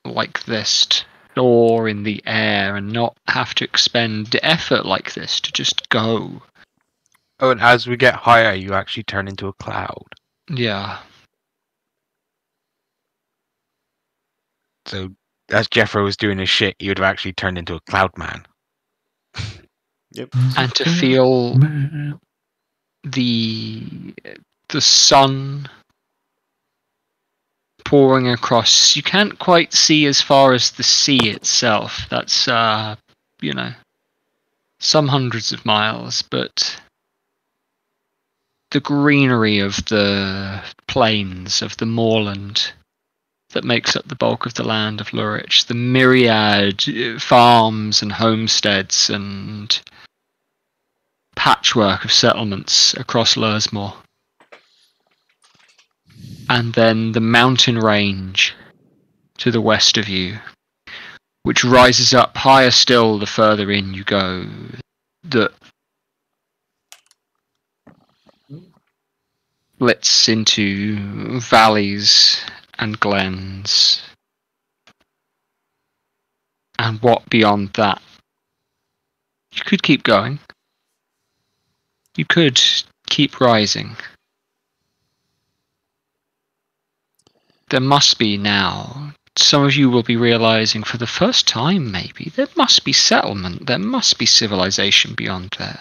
like this, to soar in the air and not have to expend effort like this to just go. Oh, and as we get higher, you actually turn into a cloud. Yeah. So as Jeffro was doing his shit, you'd have actually turned into a cloud man. Yep. And to feel the sun pouring across. You can't quite see as far as the sea itself. That's some hundreds of miles, but the greenery of the plains, of the moorland that makes up the bulk of the land of Lurich, the myriad farms and homesteads and patchwork of settlements across Lursmore. And then the mountain range to the west of you, which rises up higher still the further in you go, that splits into valleys and glens. And what beyond that? You could keep going. You could keep rising. There must be now, some of you will be realizing for the first time maybe, there must be settlement, there must be civilization beyond there.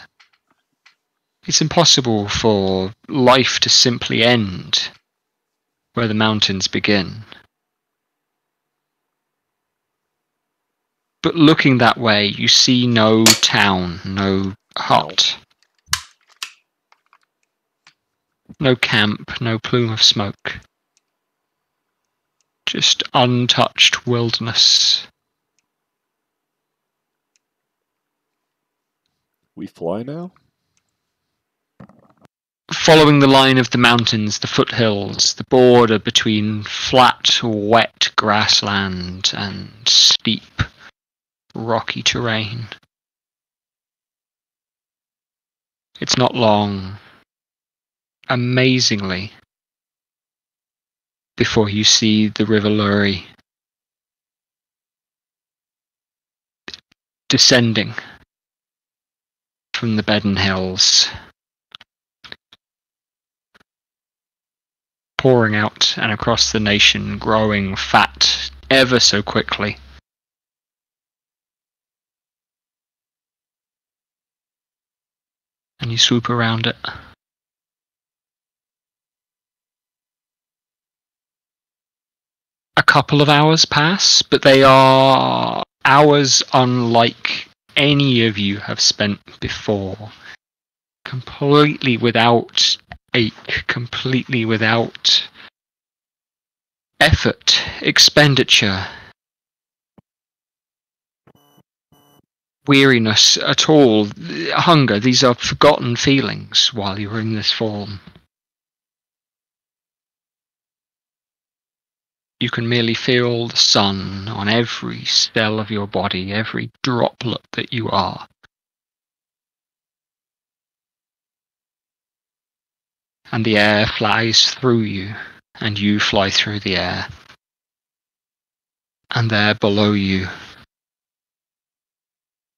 It's impossible for life to simply end where the mountains begin. But looking that way, you see no town, no hut, no camp, no plume of smoke. Just untouched wilderness We fly now? Following the line of the mountains, the foothills, the border between flat, wet grassland and steep, rocky terrain. It's not long, amazingly, before you see the River Lurry descending from the Bedden Hills, pouring out and across the nation, growing fat ever so quickly. And you swoop around it. A couple of hours pass, but they are hours unlike any of you have spent before. Completely without ache, completely without effort, expenditure, weariness at all, hunger. These are forgotten feelings while you're in this form. You can merely feel the sun on every cell of your body, every droplet that you are. And the air flies through you, and you fly through the air. And there below you,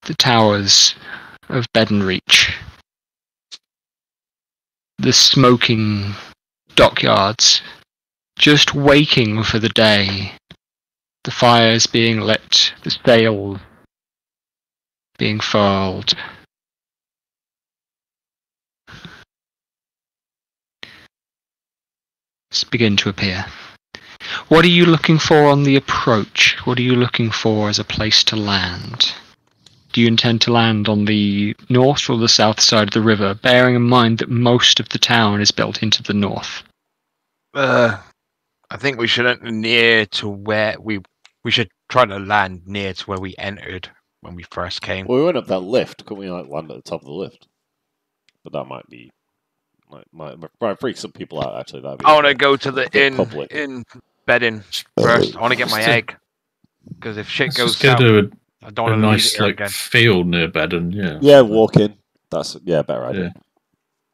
the towers of Bedenreach, the smoking dockyards, just waking for the day, the fires being lit, the sails being furled. Begin to appear. What are you looking for on the approach? What are you looking for as a place to land? Do you intend to land on the north or the south side of the river, bearing in mind that most of the town is built into the north? I think we should enter near to where we should try to land near to where we entered when we first came. Well, we went up that lift. Couldn't we like land at the top of the lift? But that might be might freak some people out. Actually, that'd be. I want to go to the inn public. in bedding first. I want to get my egg because if shit Let's goes just go south, to I don't a want to leave nice it here like again. field near Bedden. Yeah. Yeah, walk in. That's a better idea.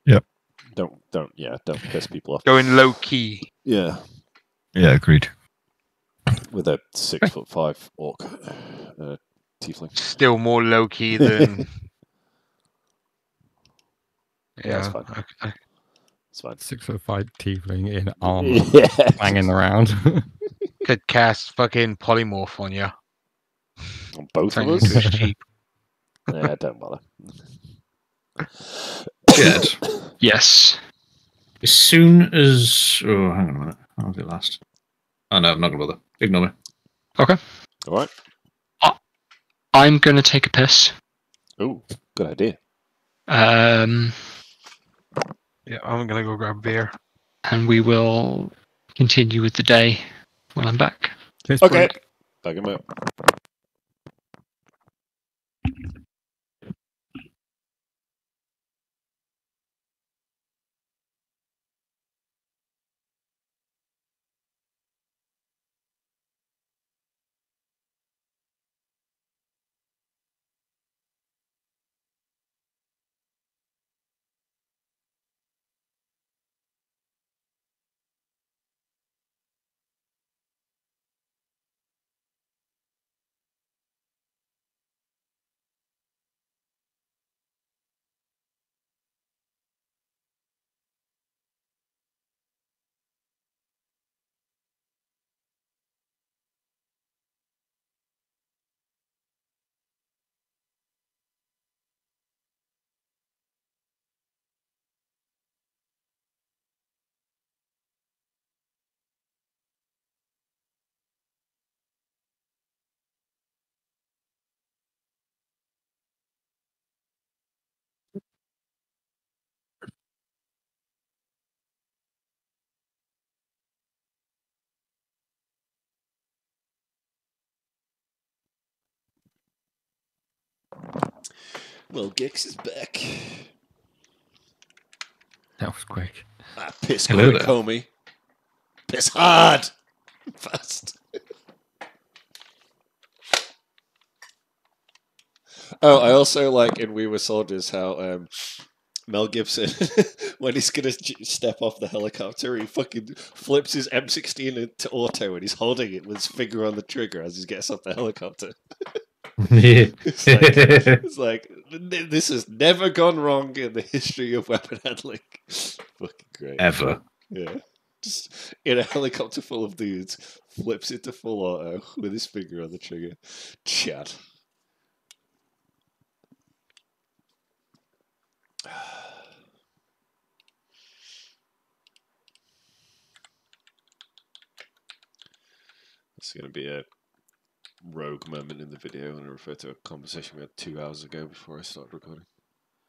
Yep. Don't piss people off. Going low key. Yeah, Yeah, agreed. with a 6'5" orc, tiefling. Still more low key than. Yeah, that's Yeah. fine. Okay. It's fine. 6'5" tiefling in armor, Yeah, hanging around. Could cast fucking polymorph on you. on both Turn of you into us. a sheep. Yeah, don't bother. Jed, Yes. as soon as hang on a minute, I'll get last. Oh no, I'm not gonna bother. Ignore me. Okay. All right. I'm going to take a piss. Oh, good idea. Yeah, I'm gonna go grab beer. And we will continue with the day when I'm back. Okay. Bag him out. Well, Gex is back. That was quick. Ah, piss Hello quick, there. homie. Piss hard. Fast. Oh, I also like in We Were Soldiers how Mel Gibson, when he's gonna step off the helicopter, he fucking flips his M16 into auto and he's holding it with his finger on the trigger as he gets off the helicopter. Yeah. It's like this has never gone wrong in the history of weapon handling. Fucking great. Ever. Yeah. Just in a helicopter full of dudes, flips it to full auto with his finger on the trigger. Chad. This is going to be a rogue moment in the video, and I refer to a conversation we had 2 hours ago before I started recording.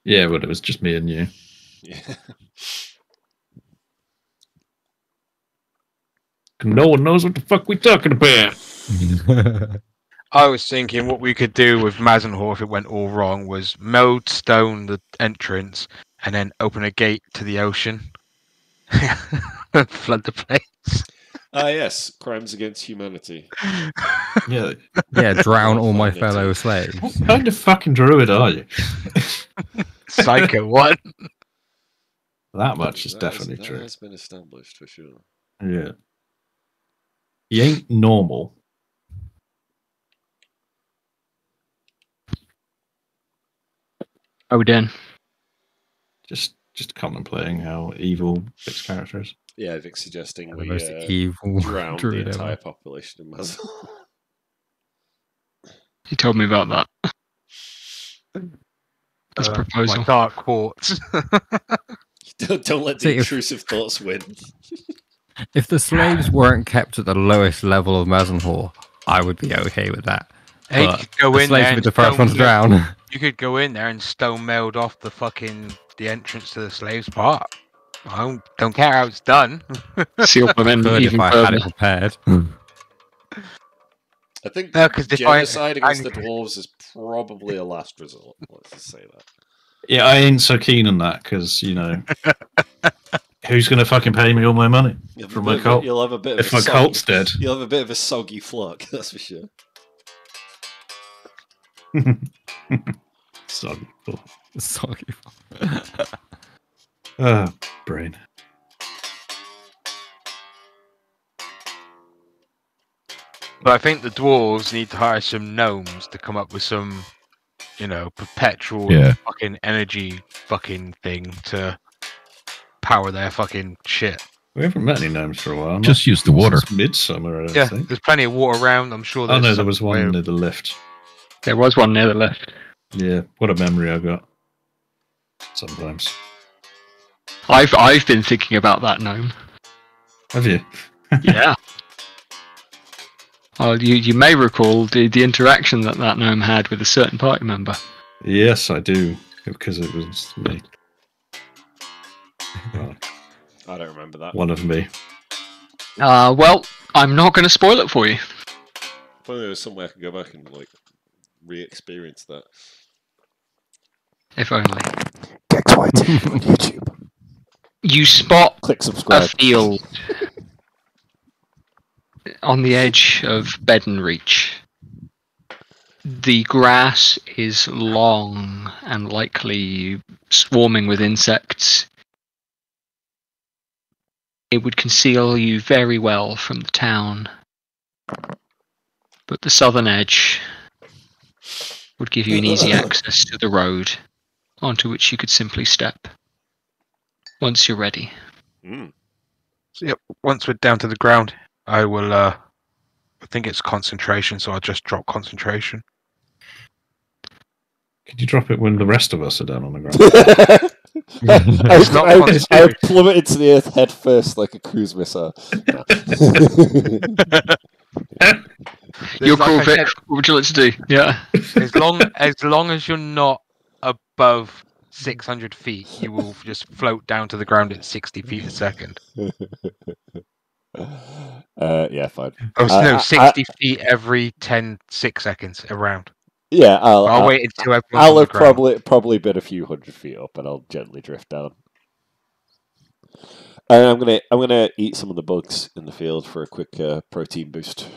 Yeah, well, it was just me and you. Yeah. No one knows what the fuck we talking about. I was thinking what we could do with Mazenhor if it went all wrong was meld stone the entrance and then open a gate to the ocean. Flood the place. Ah, yes. Crimes against humanity. Yeah. Yeah, drown all my Vanity. fellow slaves. What kind of fucking druid are you? Psycho one. That much is That definitely that true. has been established for sure. Yeah. He ain't normal. Odin. Just contemplating how evil Vic's character is. Yeah, Vic's suggesting The we most evil drown the druid entire ever. population of Mazal. He told me about that. This proposal. My dark quartz. Don't let the See, if- intrusive thoughts win. If the slaves weren't kept at the lowest level of Mazenhor, I would be okay with that. Hey, you But could go the in slaves there would be and the first stone ones to meld- drown. You could go in there and stone meld off the entrance to the slaves' part. I don't care how it's done. Seal them in Could if even I further. had it prepared. I think No, 'cause if I- genocide against the dwarves is probably a last resort. Let's just say that. Yeah, I ain't so keen on that because, you know, who's going to fucking pay me all my money You'll have from a my bit of a- cult? You'll have a bit of If a my soggy- cult's dead. You'll have a bit of a soggy flock, that's for sure. Sorry. Sorry. Ah, brain. But I think the dwarves need to hire some gnomes to come up with some, perpetual Yeah. fucking energy fucking thing to power their fucking shit. We haven't met any gnomes for a while. Just use the water. Since midsummer, I don't Yeah, think. there's plenty of water around. I'm sure Oh there's no, there some was way one of- near the lift. There was one near the left. Yeah, what a memory I got. Sometimes. I've been thinking about that gnome. Have you? Yeah. Well, you may recall the interaction that gnome had with a certain party member. Yes, I do, because it was me. Well, I don't remember that. one of me. Well, I'm not going to spoil it for you. If only there was somewhere I could go back and re-experience that. If only. GexYT on YouTube. You spot Click a subscribe. field on the edge of Bedden Reach. The grass is long and likely swarming with insects. It would conceal you very well from the town. But the southern edge would give you an easy access to the road onto which you could simply step once you're ready. Mm. So, yep, once we're down to the ground, I will. I think it's concentration, so I'll just drop concentration. Could you drop it when the rest of us are down on the ground? It's not I plummeted to the earth head first like a cruise missile. No. Your Like call, I Vic. said, What would you like to do? Yeah. as long as you're not above 600 feet, you will just float down to the ground at 60 feet a second. Yeah, fine. Oh, I- no, I- 60 feet every 6 seconds around. Yeah, I'll wait until everyone's I'll on the have ground. probably been a few hundred feet up, and I'll gently drift down. And I'm gonna eat some of the bugs in the field for a quick protein boost.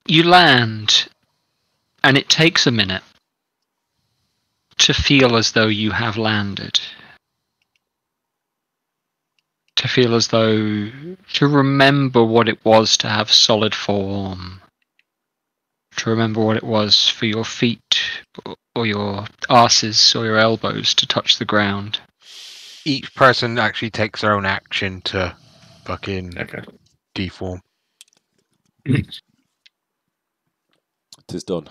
You land, and it takes a minute to feel as though you have landed. To feel as though, to remember what it was to have solid form. To remember what it was for your feet, or your arses, or your elbows to touch the ground. Each person actually takes their own action to fucking Okay. deform. It is done.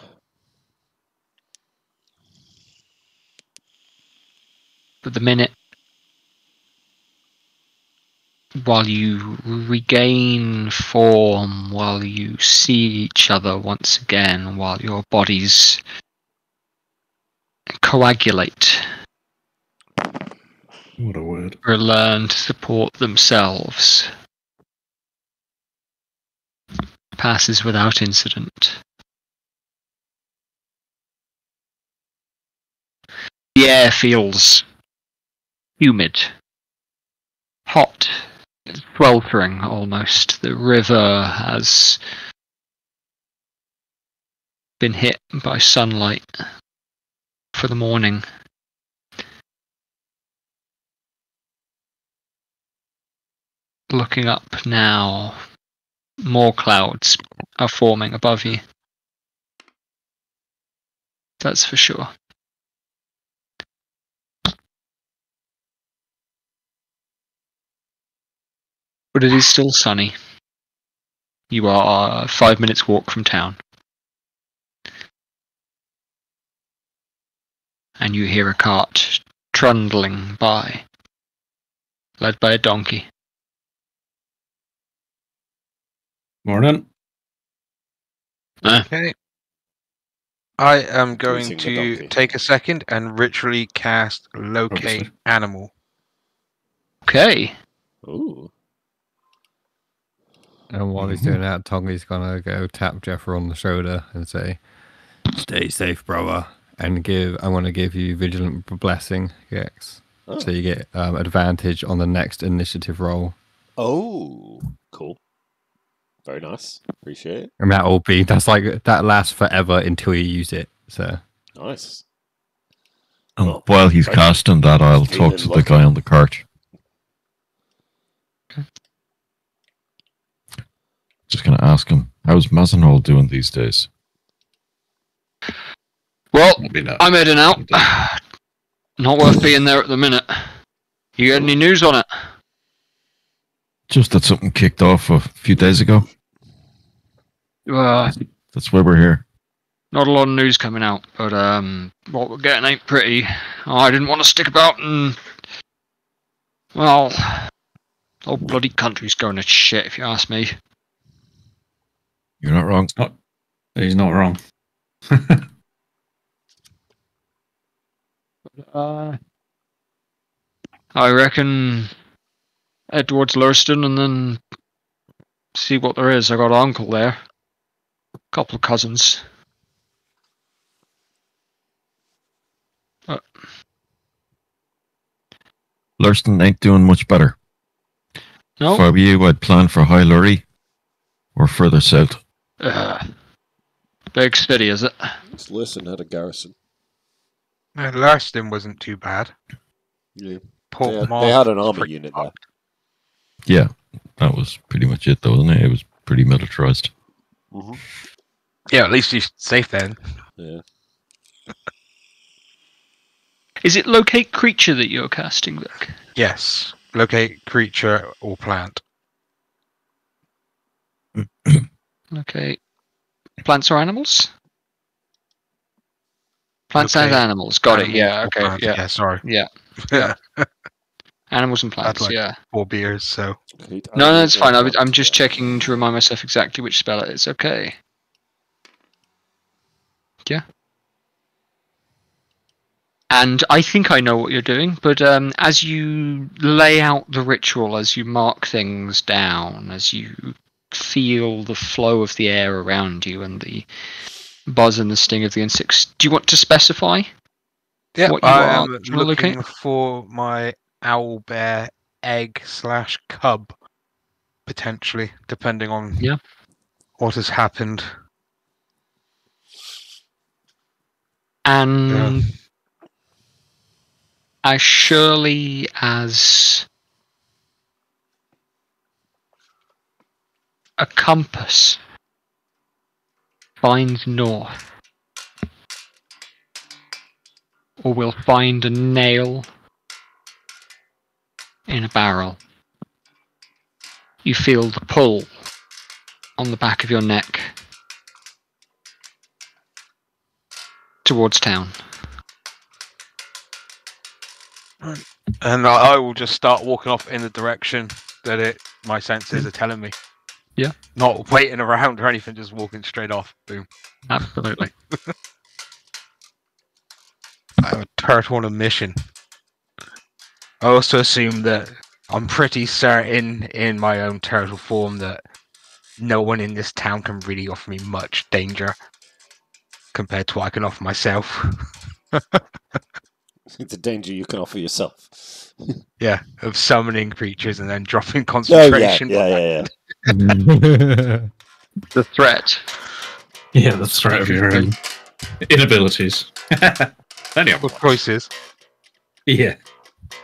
But the minute while you regain form, while you see each other once again, while your bodies coagulate What a word. or learn to support themselves, passes without incident. The air feels humid, hot, sweltering almost. The river has been hit by sunlight for the morning. Looking up now, more clouds are forming above you. That's for sure. But it is still sunny. You are 5 minutes walk from town. And you hear a cart trundling by, led by a donkey. Morning. Okay. I am going Greeting the to donkey. take a second and ritually cast Locate Obviously. Animal. Okay. Ooh. And while he's doing that, Tongi's gonna go tap Jeffrey on the shoulder and say, "Stay safe, brother." And I want to give you Vigilant Blessing, Gex. Oh. So you get advantage on the next initiative roll. Oh, cool. Very nice. Appreciate it. And that lasts forever until you use it. So Nice. And Well, while he's right. casting that, I'll Feeling talk to the lucky. guy on the cart. Just going to ask him, how's Mazenol doing these days? Well, Maybe not. I'm heading out. Not worth being there at the minute. You got any news on it? Just that something kicked off a few days ago. That's why we're here. Not a lot of news coming out, but what we're getting ain't pretty. I didn't want to stick about and... Well, the whole bloody country's going to shit, if you ask me. You're not wrong. He's not wrong. I reckon head towards Lurston and then see what there is. I got an uncle there. A couple of cousins. Lurston ain't doing much better. No? If I were you, I'd plan for High Lurie or further south. Big city, is it? Just listen, had a garrison. Larston wasn't too bad. Yeah. Port They had an was army pretty unit fucked. Yeah, that was pretty much it, though, wasn't it? It was pretty militarized. there. Mm-hmm. Yeah, at least you're safe then. Yeah. Is it locate creature that you're casting, Vic? Yes. Locate creature or plant. Okay. Plants or animals? Plants and Locate animals. Got it. Animals Yeah. or Okay. plants. Yeah. Yeah, sorry. Yeah. Yeah. Animals and plants. like- Yeah. 4 beers, so. No, it's fine. I'm just checking to remind myself exactly which spell it is. Okay. Yeah. And I think I know what you're doing, but as you lay out the ritual, as you mark things down, as you feel the flow of the air around you and the buzz and the sting of the insects. Do you want to specify? Yeah, What you I are am trying to locate? looking for my owlbear egg/cub, potentially, depending on Yeah. what has happened. And as surely as a compass finds north, or will find a nail in a barrel, you feel the pull on the back of your neck towards town. And I will just start walking off in the direction that my senses are telling me. Yeah. Not waiting around or anything, just walking straight off. Boom. Absolutely. I'm a turtle on a mission. I also assume that I'm pretty certain in my own turtle form that no one in this town can really offer me much danger compared to what I can offer myself. It's a danger you can offer yourself. Yeah, of summoning creatures and then dropping Oh yeah, concentration. yeah. The threat. Yeah, that's the threat of your own inabilities. Only What choices? Yeah.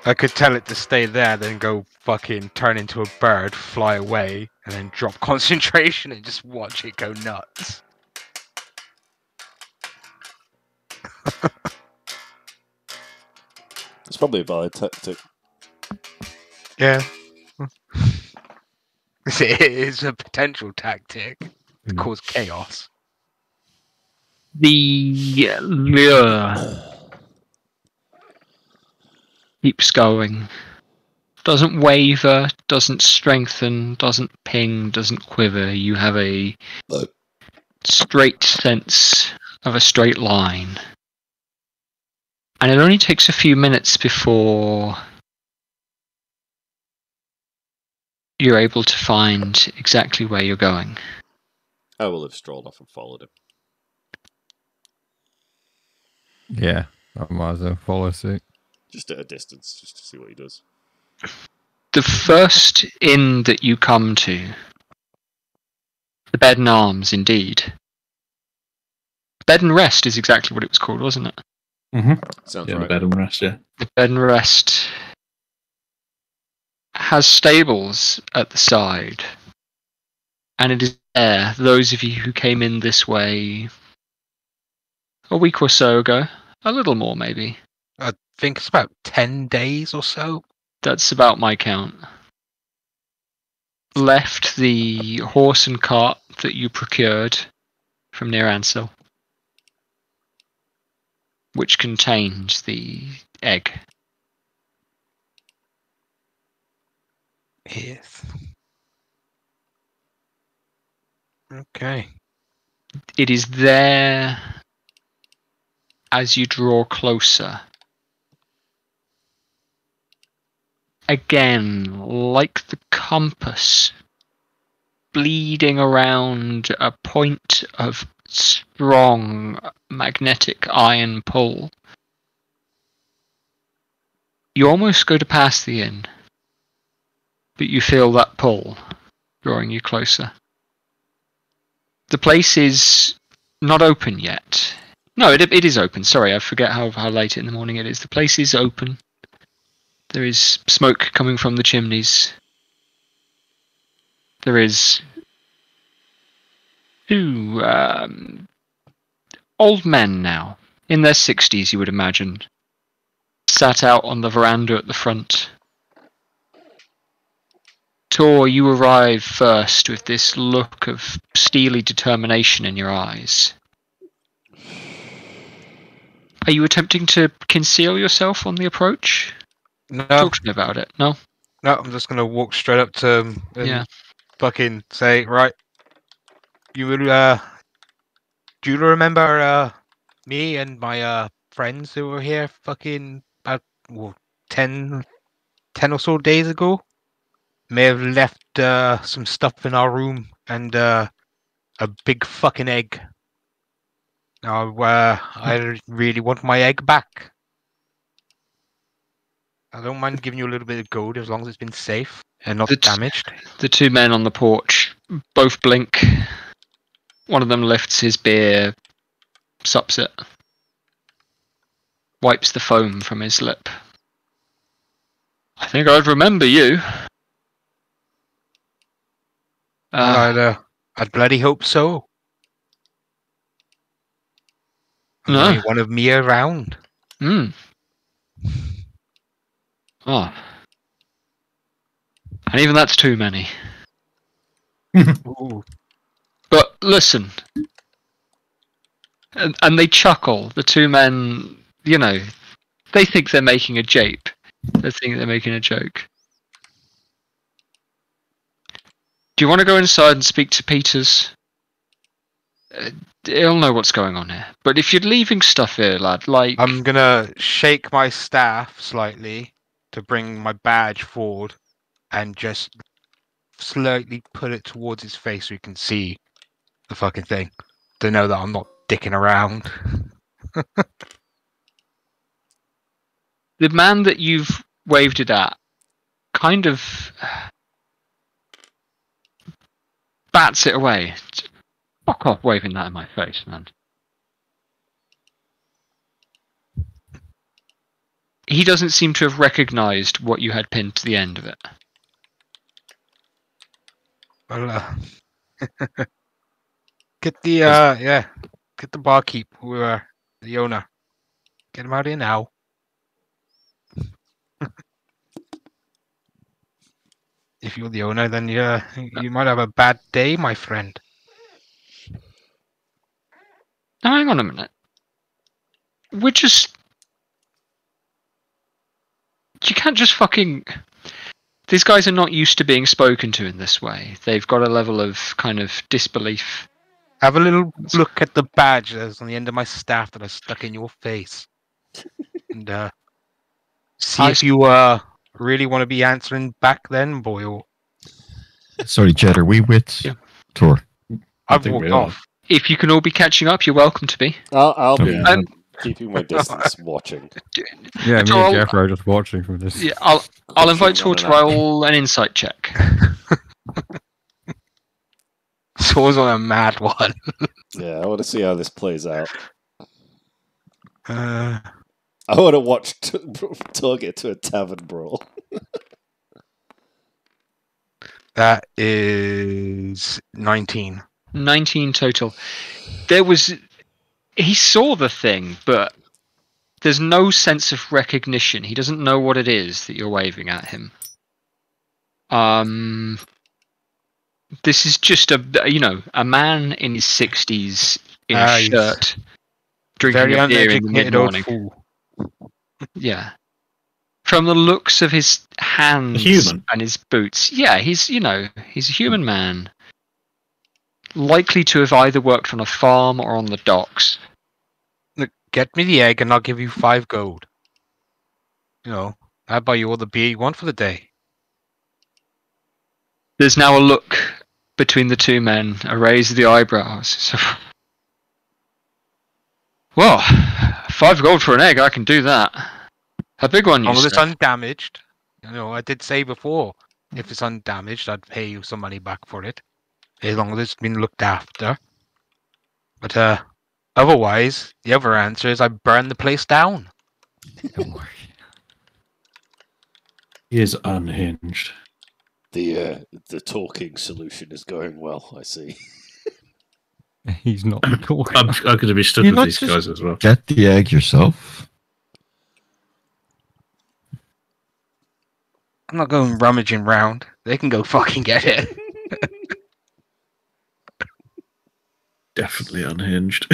I could tell it to stay there, then go fucking turn into a bird, fly away, and then drop concentration and just watch it go nuts. It's probably a valid tactic. Yeah. It is a potential tactic to cause chaos. The lure keeps going. Doesn't waver, doesn't strengthen, doesn't ping, doesn't quiver. You have a straight sense of a straight line. And it only takes a few minutes before you're able to find exactly where you're going. I will have strolled off and followed him. Yeah, I might as well follow suit. Just at a distance, just to see what he does. The first inn that you come to, the Bed and Arms, indeed. Bed and Rest is exactly what it was called, wasn't it? Mm-hmm. Sounds Yeah, right. the bed and rest, yeah. The Bed and Rest has stables at the side. And it is there, those of you who came in this way a week or so ago, a little more maybe. I think it's about 10 days or so. That's about my count. Left the horse and cart that you procured from near Ansel, which contained the egg. Yes. Okay. It is there as you draw closer. Again, like the compass, bleeding around a point of strong magnetic iron pull. You almost go to pass the inn, but you feel that pull drawing you closer. The place is not open yet. No, it is open. Sorry, I forget how late in the morning it is. The place is open. There is smoke coming from the chimneys. There is two old men now, in their 60s, you would imagine, sat out on the veranda at the front. Tor, you arrive first with this look of steely determination in your eyes. Are you attempting to conceal yourself on the approach? No, Talk to me about it. No? no, I'm just gonna walk straight up to him and Yeah. fucking say, right, you will, do you remember, me and my, friends who were here fucking about, 10 or so days ago? may have left some stuff in our room and a big fucking egg. Now, I really want my egg back. I don't mind giving you a little bit of gold as long as it's been safe and not damaged. The two men on the porch both blink. One of them lifts his beer, sups it, wipes the foam from his lip. I think I'd remember you. I'd bloody hope so. No. Only one of me around. Oh. And even that's too many. Ooh. But listen. And they chuckle. The two men, you know, they think they're making a jape. They think they're making a joke. Do you want to go inside and speak to Peters? He'll know what's going on here. But if you're leaving stuff here, lad, like... I'm gonna shake my staff slightly to bring my badge forward and just slightly put it towards his face so he can see the fucking thing. To know that I'm not dicking around. The man that you've waved it at kind of bats it away. Fuck off waving that in my face, man. He doesn't seem to have recognised what you had pinned to the end of it. Well, get the get the barkeep, the owner. Get him out here now. If you're the owner, then you might have a bad day, my friend. Now, hang on a minute. We're just... You can't just fucking... These guys are not used to being spoken to in this way. They've got a level of kind of disbelief. Have a little look at the badge that's on the end of my staff that I stuck in your face. And see if you really want to be answering back then, boy. Or... Sorry, Jed, are we with Tor? I've think walked we are. off. If you can all be catching up, you're welcome to be. I'll be Yeah. keeping my distance, watching. Yeah, me So and Jeff are just watching from this. Yeah, I'll invite Watching Tor on to an app. roll an insight check. So's on a mad one. Yeah, I want to see how this plays out. Uh, I want to watch Tor get to a tavern brawl. that is 19. 19 total. He saw the thing, but there's no sense of recognition. He doesn't know what it is that you're waving at him. This is just a man in his 60s in a he's shirt, drinking very a beer in the uneducated old mid-morning. fool. Yeah. From the looks of his hands Human. and his boots, yeah, he's a human man. Likely to have either worked on a farm or on the docks. Look, get me the egg and I'll give you 5 gold. You know, I'll buy you all the beer you want for the day. There's now a look between the two men, a raise of the eyebrows. So, well, 5 gold for an egg, I can do that. A big one, As you long as it's say. undamaged. You know, I did say before, if it's undamaged, I'd pay you some money back for it. As long as it's been looked after. But otherwise, the other answer is I burn the place down. He is unhinged. The talking solution is going well, I see. He's not the cool guy. I'm going to be stood You with not these just- guys as well. Get the egg yourself. I'm not going rummaging round. They can go fucking get it. Definitely unhinged.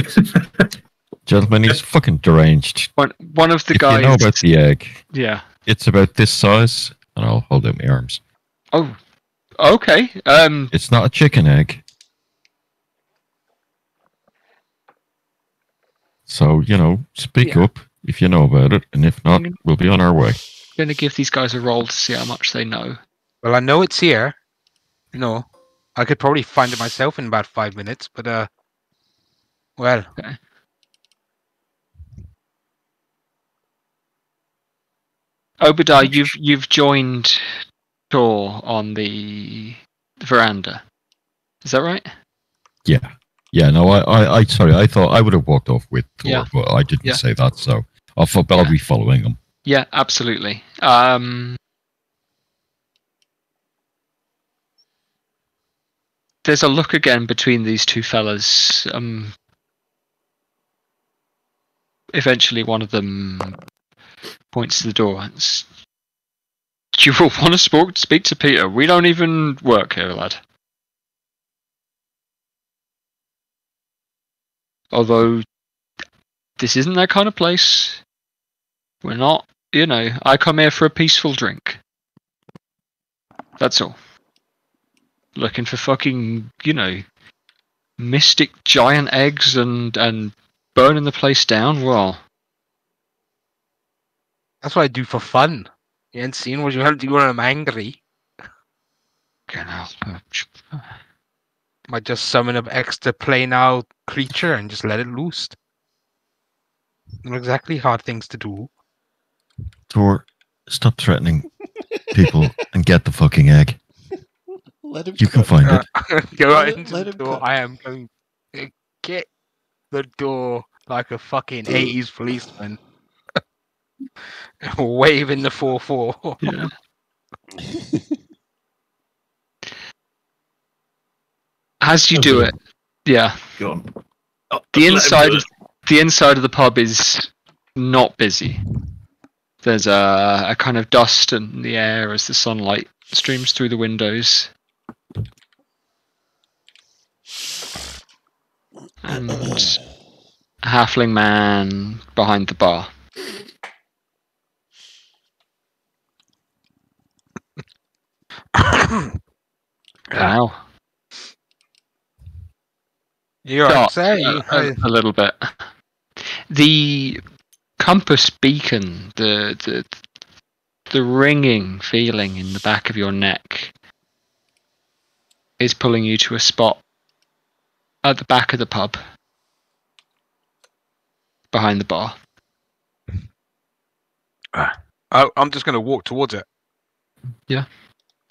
Gentlemen, he's fucking deranged. One of the If guys. you know about the egg, Yeah. it's about this size, and I'll hold out my arms. Oh. Okay. It's not a chicken egg. So, speak Yeah. up if you know about it, and if not, we'll be on our way. Going to give these guys a roll to see how much they know. Well, I know it's here. You know, I could probably find it myself in about 5 minutes, but well, Okay. Obadiah, you've joined Tor on the veranda. Is that right? Yeah, no, I sorry, I thought I would have walked off with Thor, Yeah. but I didn't Yeah. say that, so I'll be following him. Yeah, absolutely. There's a look again between these two fellas. Eventually, one of them points to the door. Do you all want to speak to Peter? We don't even work here, lad. Although, this isn't that kind of place. We're not, I come here for a peaceful drink. That's all. Looking for fucking, mystic giant eggs and burning the place down? Well, that's what I do for fun. You ain't seen what you have to do when I'm angry. Might just summon an extra plain-out creature and just let it loose. Not exactly hard things to do. Thor, stop threatening people and get the fucking egg. Let him You can find it. Go Let right him- into let the him door. cut. I am going to get the door like a fucking 80s policeman. Waving the 4-4. yeah. As you do it, yeah. Go on. The Let him inside do of the inside of the pub is not busy. There's a kind of dust in the air as the sunlight streams through the windows. And a halfling man behind the bar. Wow. You're Dark, say a little bit. The compass beacon, the ringing feeling in the back of your neck is pulling you to a spot at the back of the pub, behind the bar. I'm just going to walk towards it. Yeah.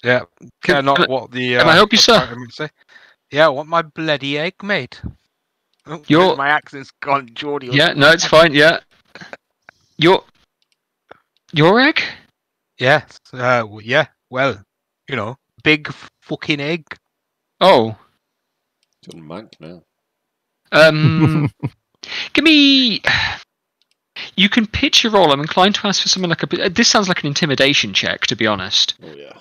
Yeah. Care Can not I- what the. can I help you, sir? I'm gonna say. Yeah, I want my bloody egg, mate. Oh, You're- my accent's gone Geordie. or Yeah, something. no, it's fine. Yeah, your egg? Yes. Yeah. Well, big fucking egg. Oh, It's on Mank now. give me. You can pitch your roll. I'm inclined to ask for something like a. This sounds like an intimidation check, to be honest. Oh yeah.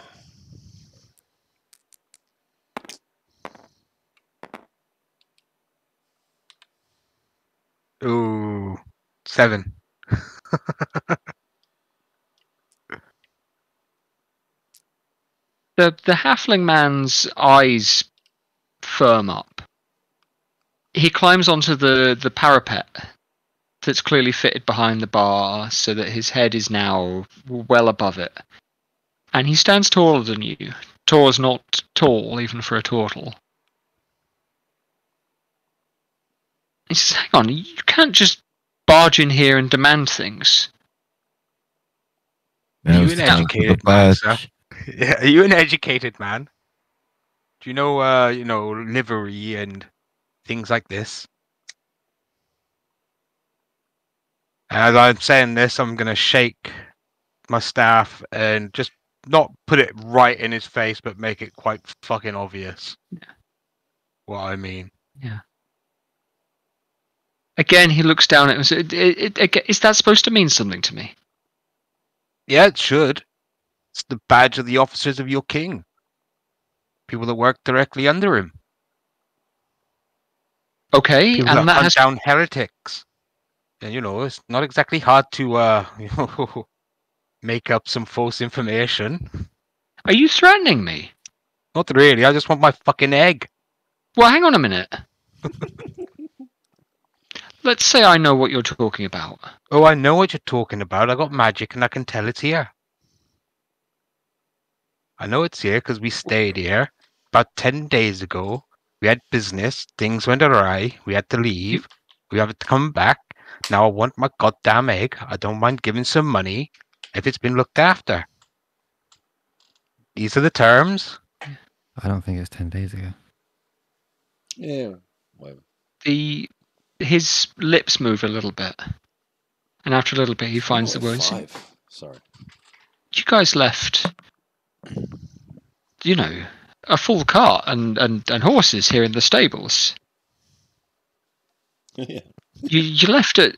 Ooh, 7. The halfling man's eyes firm up. He climbs onto the parapet that's clearly fitted behind the bar so that his head is now well above it. And he stands taller than you. Tor's not tall, even for a turtle. He says, hang on, you can't just barge in here and demand things. Now's You the an time for the educated man, badge. sir. Yeah, are you an educated man? Do you know, livery and things like this? As I'm saying this, I'm going to shake my staff and just not put it right in his face, but make it quite fucking obvious. Yeah. What I mean. Again, he looks down at him and says, is that supposed to mean something to me? Yeah, it should. It's the badge of the officers of your king. People that work directly under him. Okay, People and that that hunt has... down heretics. And, it's not exactly hard to, make up some false information. Are you threatening me? Not really. I just want my fucking egg. Well, hang on a minute. Let's say I know what you're talking about. Oh, I know what you're talking about. I got magic and I can tell it's here. I know it's here because we stayed here. About 10 days ago, we had business. Things went awry. We had to leave. We have to come back. Now I want my goddamn egg. I don't mind giving some money if it's been looked after. These are the terms. I don't think it's 10 days ago. Yeah. Whatever. His lips move a little bit, and after a little bit, he finds the words. 5. Sorry. You guys left, a full cart and horses here in the stables. Yeah. You left it.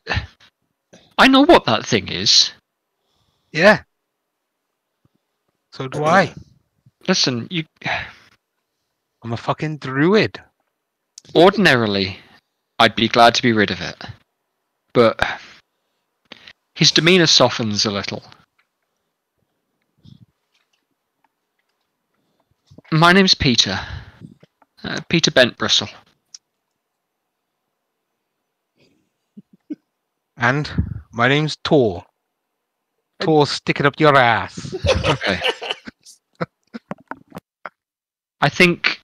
I know what that thing is. Yeah. So do I. Listen, I'm a fucking druid. Ordinarily, I'd be glad to be rid of it, but his demeanor softens a little. My name's Peter. Peter Bentbristle. And my name's Tor. Tor, stick it up your ass. Okay. I think...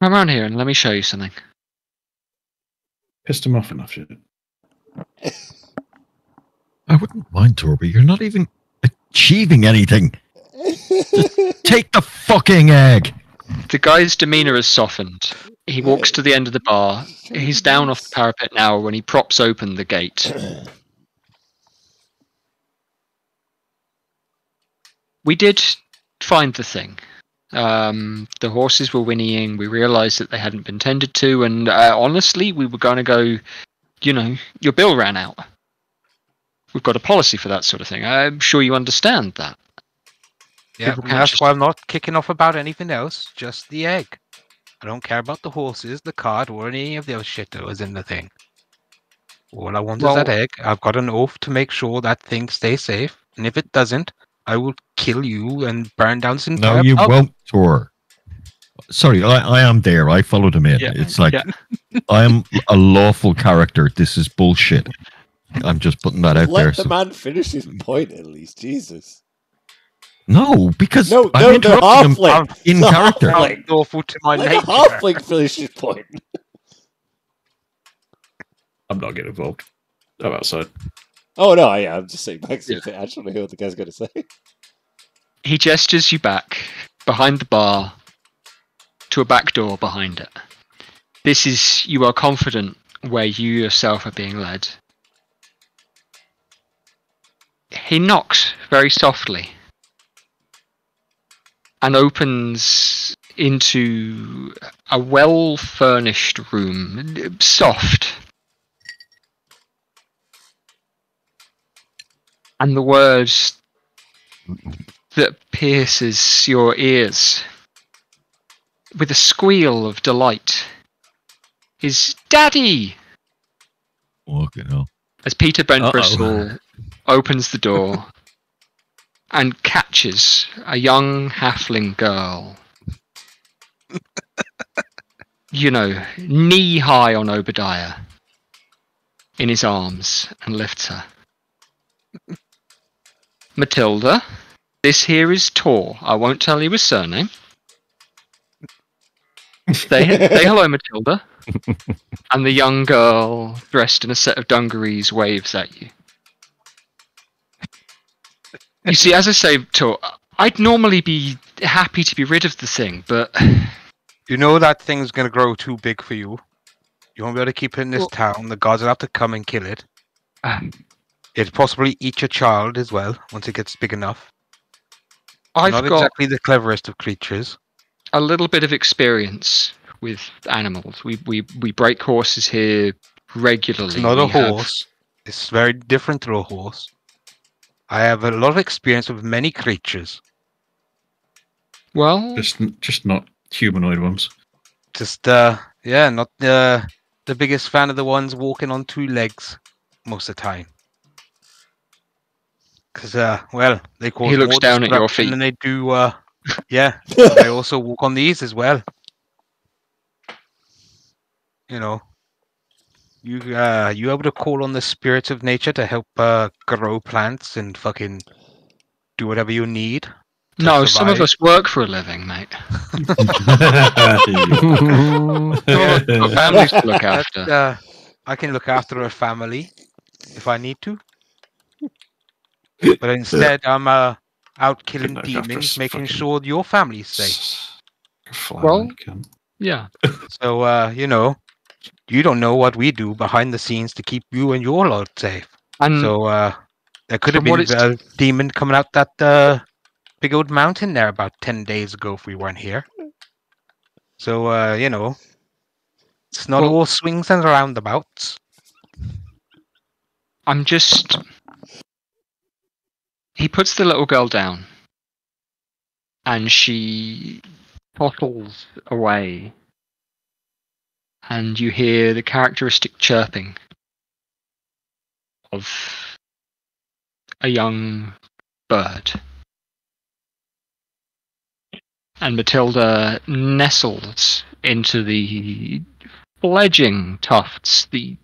Come around here and let me show you something. Pissed him off enough, shit. I wouldn't mind, Tor, but you're not even achieving anything. Just take the fucking egg. The guy's demeanor has softened. He walks to the end of the bar. He's down off the parapet now when he props open the gate. We did find the thing. The horses were whinnying. We realised that they hadn't been tended to, and honestly, we were going to go, your bill ran out. We've got a policy for that sort of thing. I'm sure you understand that. Yeah, People and can't that's just- why I'm not kicking off about anything else, just the egg. I don't care about the horses, the cart, or any of the other shit that was in the thing. All I want is that egg. I've got an oath to make sure that thing stays safe, and if it doesn't, I will kill you and burn down this entire No, you pub. won't, Tor. Sorry, I am there. I followed him in. Yeah, It's like, yeah. I am a lawful character. This is bullshit. I'm just putting that out there. Let the man finish his point at least. Jesus. No, because No, I'm the interrupting him halfling. in The character. halfling. Sounds awful to my Let nature. the halfling finish his point. I'm not getting involved. I'm outside. Oh no, I'm just saying back. I just want to hear what the guy's going to say. He gestures you back, behind the bar, to a back door behind it. You are confident where you yourself are being led. He knocks very softly and opens into a well-furnished room, soft. And the words that pierces your ears with a squeal of delight is "Daddy!" Fucking hell. As Peter Bentbristle opens the door and catches a young halfling girl, knee-high on Obadiah, in his arms and lifts her. Matilda, this here is Tor. I won't tell you his surname. Say hello, Matilda. And the young girl, dressed in a set of dungarees, waves at you. You see, as I say, Tor, I'd normally be happy to be rid of the thing, but... You know that thing's going to grow too big for you. You won't be able to keep it in this town. The gods will have to come and kill it. It'd possibly eat your child as well, once it gets big enough. I've Not got exactly the cleverest of creatures. a little bit of experience with animals. We break horses here regularly. It's not a We have- horse. It's very different to a horse. I have a lot of experience with many creatures. Well, Just not humanoid ones. Just, not the biggest fan of the ones walking on two legs most of the time. Because, they cause He looks more down at your destruction feet. than they do, they also walk on these as well. You able to call on the spirits of nature to help grow plants and fucking do whatever you need? No, some of survive. us work for a living, mate. Got families to look after. I can look after a family if I need to. But instead, I'm out killing look after demons, us making fucking- sure your family's safe. Well- Yeah. So, you don't know what we do behind the scenes to keep you and your lot safe. And So, there could have from what been a demon coming out that big old mountain there about 10 days ago if we weren't here. So, it's not Well- all swings and roundabouts. I'm just... He puts the little girl down. And she toddles away. And you hear the characteristic chirping of a young bird. And Matilda nestles into the fledging tufts, the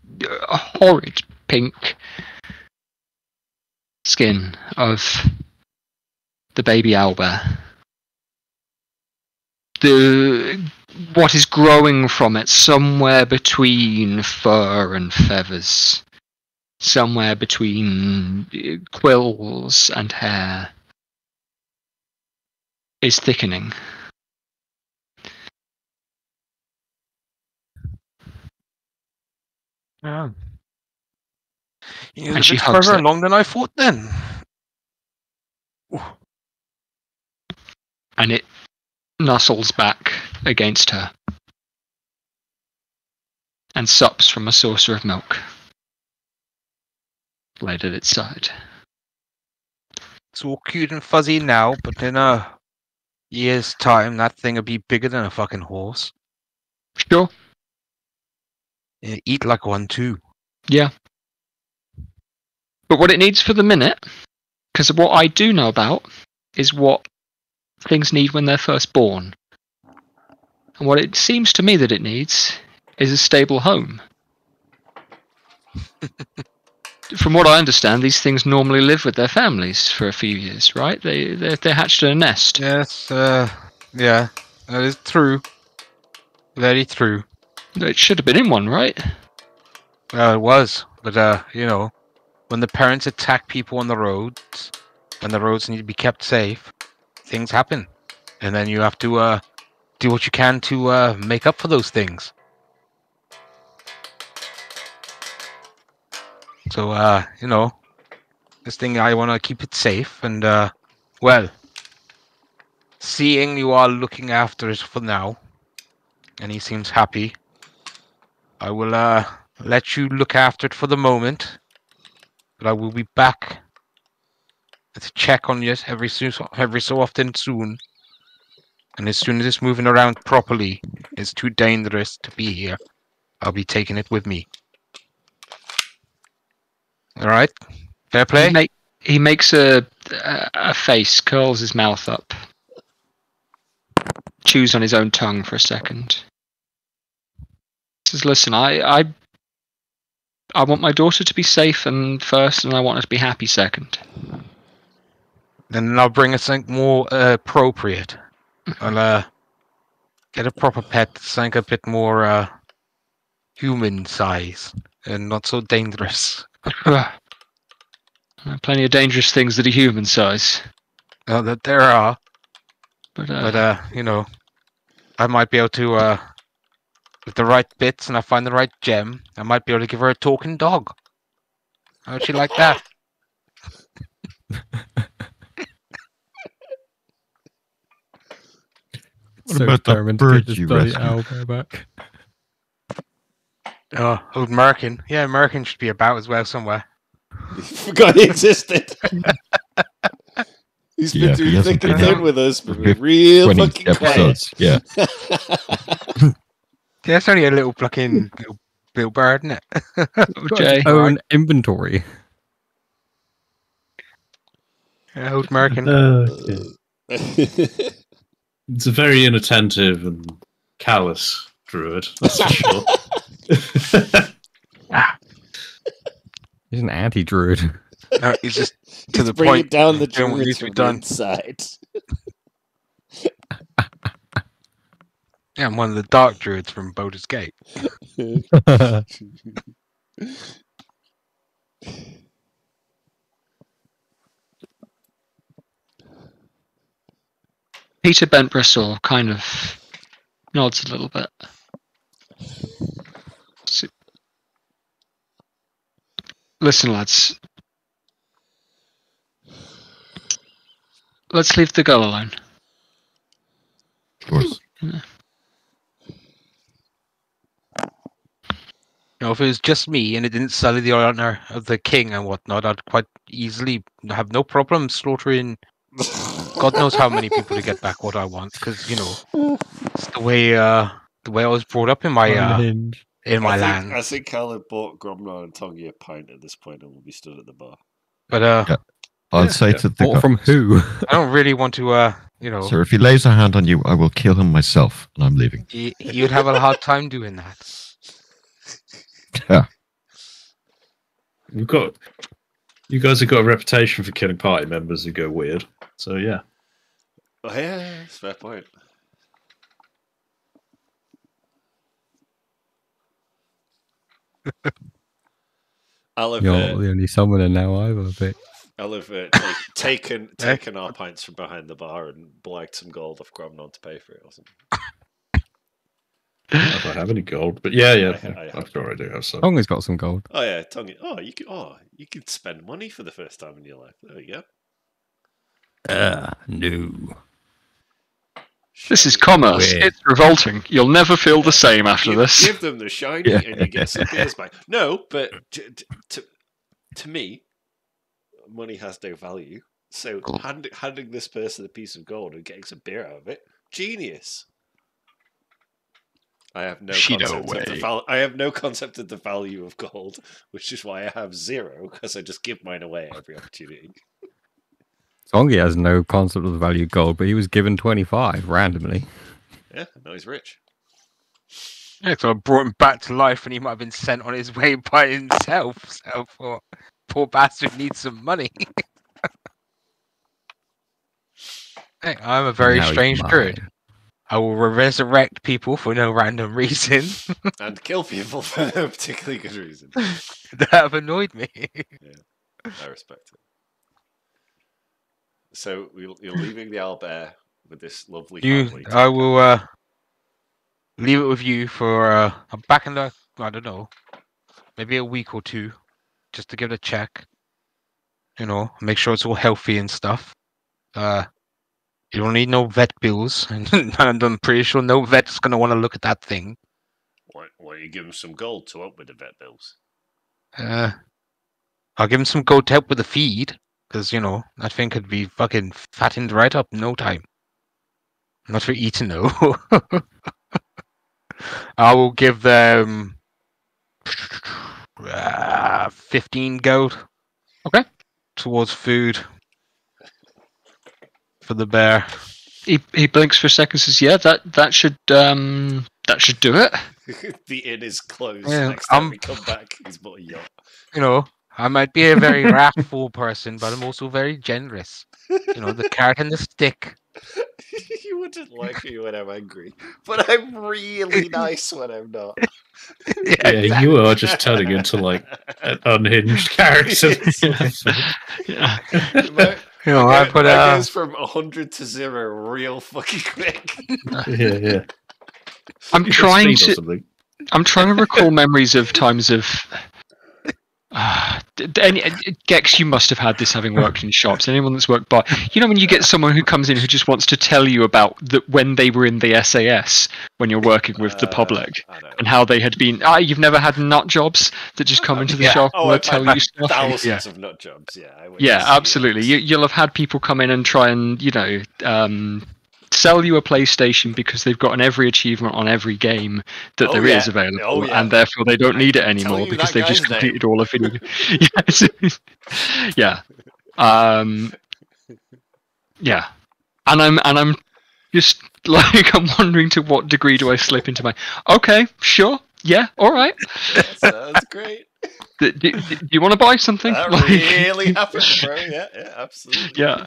horrid pink skin of the baby owlbear. What is growing from it somewhere between fur and feathers, somewhere between quills and hair, is thickening. Yeah. You're a And she bit hugs further it. along than I thought then. And it nuzzles back against her and sups from a saucer of milk laid at its side. It's all cute and fuzzy now, but in a year's time, that thing will be bigger than a fucking horse. Sure. It'll eat like one too. Yeah. But what it needs for the minute, because what I do know about is what things need when they're first born. And what it seems to me that it needs is a stable home. From what I understand, these things normally live with their families for a few years, right? They're hatched in a nest. Yes, yeah, that is true. Very true. It should have been in one, right? It was, but when the parents attack people on the roads, when the roads need to be kept safe, things happen, and then you have to do what you can to make up for those things. So, this thing, I want to keep it safe, and, well, seeing you are looking after it for now, and he seems happy, I will, let you look after it for the moment, but I will be back to check on you every so often soon. And as soon as it's moving around properly, it's too dangerous to be here. I'll be taking it with me. All right, fair play. He makes a face, curls his mouth up, chews on his own tongue for a second. Says, "Listen, I want my daughter to be safe and first, and I want her to be happy second." Then I'll bring us something more appropriate. I'll get a proper pet, something a bit more human size and not so dangerous. Plenty of dangerous things that are human size. That there are, but I might be able to, with the right bits and I find the right gem, I might be able to give her a talking dog. How'd she like that? What about that bird you rescued? Back. Oh, old Merkin. Yeah, Merkin should be about as well somewhere. Forgot he existed. He's been through hasn't thick and been thin out with us, for but we're real 20 fucking quiet. episodes. Yeah. Yeah, it's only a little fucking little bird, isn't it? Jay. Own inventory. Yeah, old Merkin. It's a very inattentive and callous druid, that's for sure. He's an anti-druid. No, he's just to the Bring point. it down the doing what truth needs to be from the done. inside. Yeah, I'm one of the dark druids from Baldur's Gate. Peter Bentbristle kind of nods a little bit. So, listen, lads. Let's leave the girl alone. Of course. You know, if it was just me and it didn't sully the honor of the king and whatnot, I'd quite easily have no problem slaughtering God knows how many people to get back what I want. Because it's the way I was brought up in my Unhinged. land. I think Cal had bought Gromnar and Tongi a pint at this point and will be stood at the bar. But Yeah. I'll say to the Or from who? I don't really want to. Sir, if he lays a hand on you, I will kill him myself, and I'm leaving. You'd have a hard time doing that. Yeah. You guys have got a reputation for killing party members who go weird. So yeah. Oh yeah, that's a fair point. I'll have, You're not the only summoner now either, but I'll have taken our pints from behind the bar and blagged some gold off Gromnar to pay for it or something. I don't have any gold, but yeah. I'm sure I do have some. Tonga's got some gold. Oh yeah, Tongi. You could spend money for the first time in your life. There we go. No. This is commerce. Weird. It's revolting. You'll never feel the same after this. Give them the shiny and you get some beers back. No, but to me, money has no value. So handing this person a piece of gold and getting some beer out of it, genius. I have no concept of the value of gold, which is why I have 0 because I just give mine away every opportunity. Tongi has no concept of the value of gold, but he was given 25 randomly. Yeah, now he's rich. Yeah, so I brought him back to life, and he might have been sent on his way by himself. So poor bastard needs some money. Hey, I'm a very Now he's strange mine. druid. I will resurrect people for no random reason And kill people for no particularly good reason. that have annoyed me. I respect it. So you're leaving the Owlbear with this lovely family. I will leave it with you for I'm back in the I don't know, maybe a week or 2, just to give it a check. Make sure it's all healthy and stuff. You don't need no vet bills, and I'm pretty sure no vet's gonna want to look at that thing. Why don't you give him some gold to help with the vet bills? I'll give him some gold to help with the feed, because that thing could be fucking fattened right up in no time. Not for eating though. I will give them 15 gold. Okay. Towards food for the bear. He blinks for a second, says, "Yeah, that should do it." The inn is closed. Yeah, Next time we come back, he's bought a yacht. I might be a very wrathful person, but I'm also very generous. The carrot and the stick. You wouldn't like me when I'm angry, but I'm really nice when I'm not. Yeah, you are just turning into like an unhinged character. Yeah. I put goes from 100 to 0 real fucking quick. Yeah. I'm trying to recall memories of times of. Gex, you must have had this having worked in shops. Anyone that's worked by, when you get someone who comes in who just wants to tell you about when they were in the SAS when you're working with the public and how they had been. You've never had nut jobs that just come into the shop and they'll tell you stuff. Thousands of nut jobs. Yeah, absolutely. You'll have had people come in and try and sell you a PlayStation because they've gotten every achievement on every game that there is available, and therefore they don't need it anymore because they've just completed all of it. Yeah. Yeah. And I'm just like, I'm wondering to what degree do I slip into my okay, sure, yeah, all right. That's great. Do you want to buy something? That really happened, bro. Yeah, absolutely. Yeah.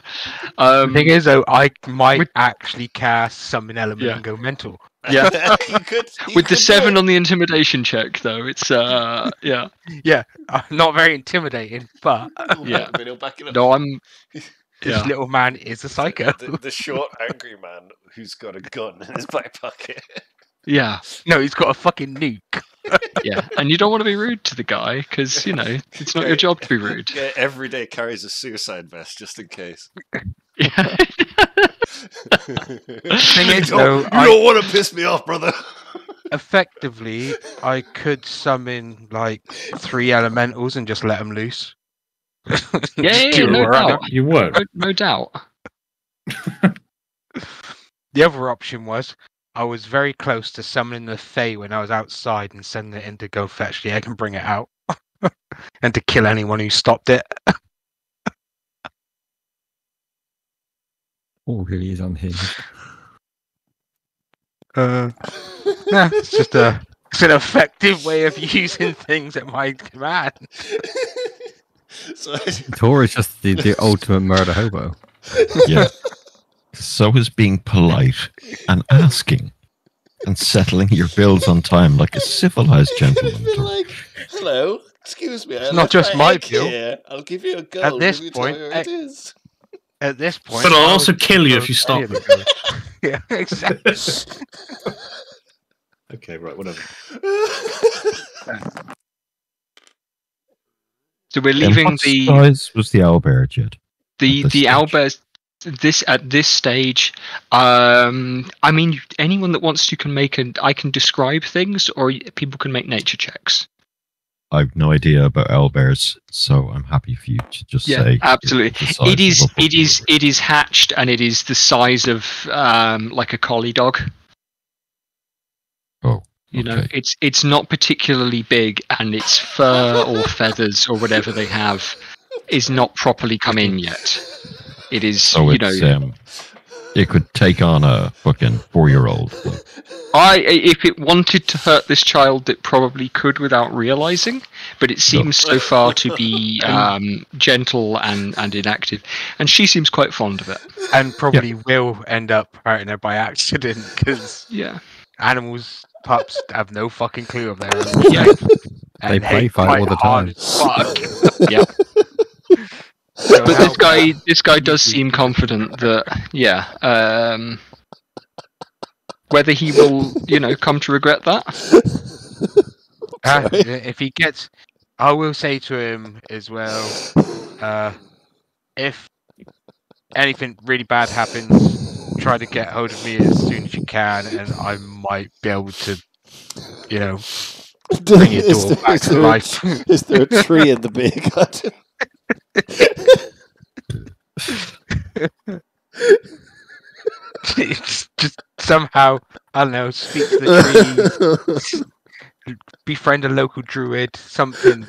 The thing is, though, I might actually cast summon element and go mental. Yeah. You could, With the 7 on the intimidation check, though, it's yeah. Yeah, not very intimidating, but Yeah. But he'll back it up. No, I'm. this Yeah. little man is a psycho. The short, angry man who's got a gun in his back pocket. Yeah. No, he's got a fucking nuke. Yeah. And you don't want to be rude to the guy because it's not your job to be rude. Yeah, every day carries a suicide vest just in case. Yeah. Thing is, you though, don't want to piss me off, brother. effectively, I could summon like 3 elementals and just let them loose. Yeah, no doubt. You won't. No doubt. The other option was I was very close to summoning the Fae when I was outside and sending it in to go fetch the egg and bring it out. And to kill anyone who stopped it. Oh, really is unhinged. Yeah, it's just it's an effective way of using things at my command. So Tor is just the ultimate murder hobo. Yeah. So is being polite and asking and settling your bills on time like a civilized gentleman. They're like, hello, excuse me. It's not just my bill. Here. I'll give you a go. At this if you point, tell me where it is. At this point, But I'll I also would kill you go if you to stop any of me. the bills. Yeah, exactly. Okay, right, whatever. So we're And leaving what the size was the owlbear, Jed? the this the stage? owlbears. At this stage, I mean, anyone that wants to can make I can describe things, or people can make nature checks. I've no idea about owlbears, so I'm happy for you to just Yeah, say. absolutely. the size It is of a it is hatched, and it is the size of like a collie dog. Oh, You know, okay. it's not particularly big, and its fur or feathers or whatever they have is not properly come in yet. It is, So you it's know, it could take on a fucking 4-year-old. if it wanted to hurt this child, it probably could without realizing. But it seems so far to be gentle and inactive, and she seems quite fond of it. And probably will end up hurting her by accident because Yeah, pups have no fucking clue of their own. yeah, They play fight all the time. Fuck. yeah. So But how- this guy does seem confident that, whether he will, come to regret that. if he gets, I will say to him as well, if anything really bad happens, try to get hold of me as soon as you can, and I might be able to, bring your door back to life. Is there a tree in the beer garden? just somehow, I don't know, speak to the trees, befriend a local druid, something.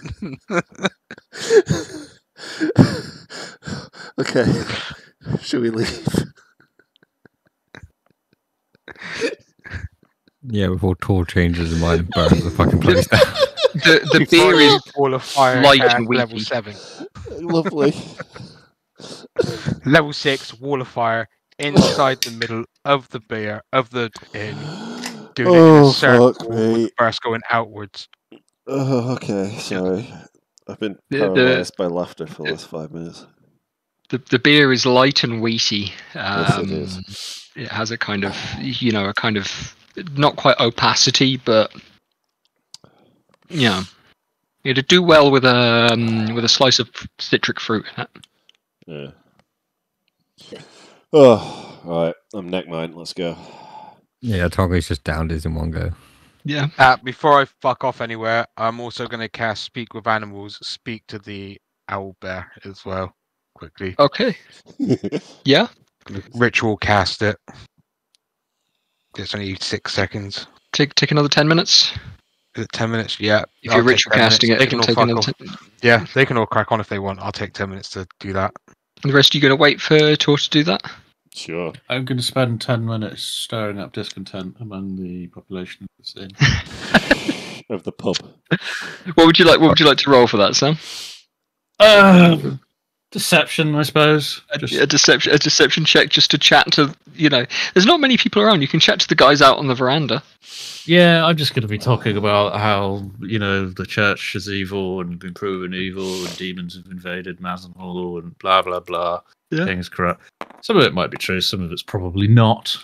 Okay. Should we leave? Yeah, before Tor changes his mind and burns the fucking place down. The beer is Wall of Fire light at and level weedy. 7. Lovely. Level 6, Wall of Fire, inside the middle of the beer, of the inn, doing it in Oh, a circle fuck with me. the burst going outwards. Oh, okay. Sorry. I've been The- paralyzed by laughter for the last 5 minutes. The beer is light and wheaty. Yes, it is. It has a kind of, a kind of not quite opacity, but yeah, it'd do well with a slice of citric fruit. Yeah. Oh, right. I'm neck mine. Let's go. Yeah, Togo's just downed his in one go. Yeah. Before I fuck off anywhere, I'm also going to cast Speak with Animals, speak to the owlbear as well, quickly. Okay. Yeah. Ritual cast it. It's only 6 seconds. Take another 10 minutes. Is it 10 minutes? Yeah. If I'll you're take ritual 10 casting minutes. it, They can it'll all take fuck another off. 10. Yeah, they can all crack on if they want. I'll take 10 minutes to do that. And the rest, you going to wait for Tor to do that? Sure. I'm going to spend 10 minutes stirring up discontent among the population of this inn. Of the pub. What would you like to roll for that, Sam? Deception, I suppose. A deception check just to chat to there's not many people around. You can chat to the guys out on the veranda. Yeah, I'm just going to be talking about how, the church is evil and been proven evil and demons have invaded Mazenhall and blah, blah, blah. Yeah. King's corrupt. Some of it might be true, some of it's probably not.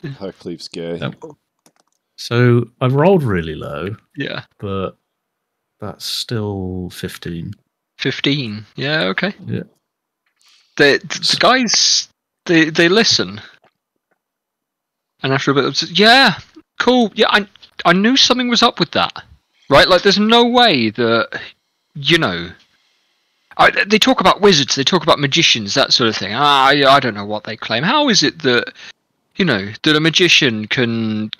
Hercleave's gay. So I've rolled really low, Yeah. but that's still 15. 15. Yeah, okay. Yeah. The guys, they listen. And after a bit, they say, yeah, cool. Yeah, I knew something was up with that. Right? Like, there's no way that, they talk about wizards, they talk about magicians, that sort of thing. I don't know what they claim. How is it that, that a magician can,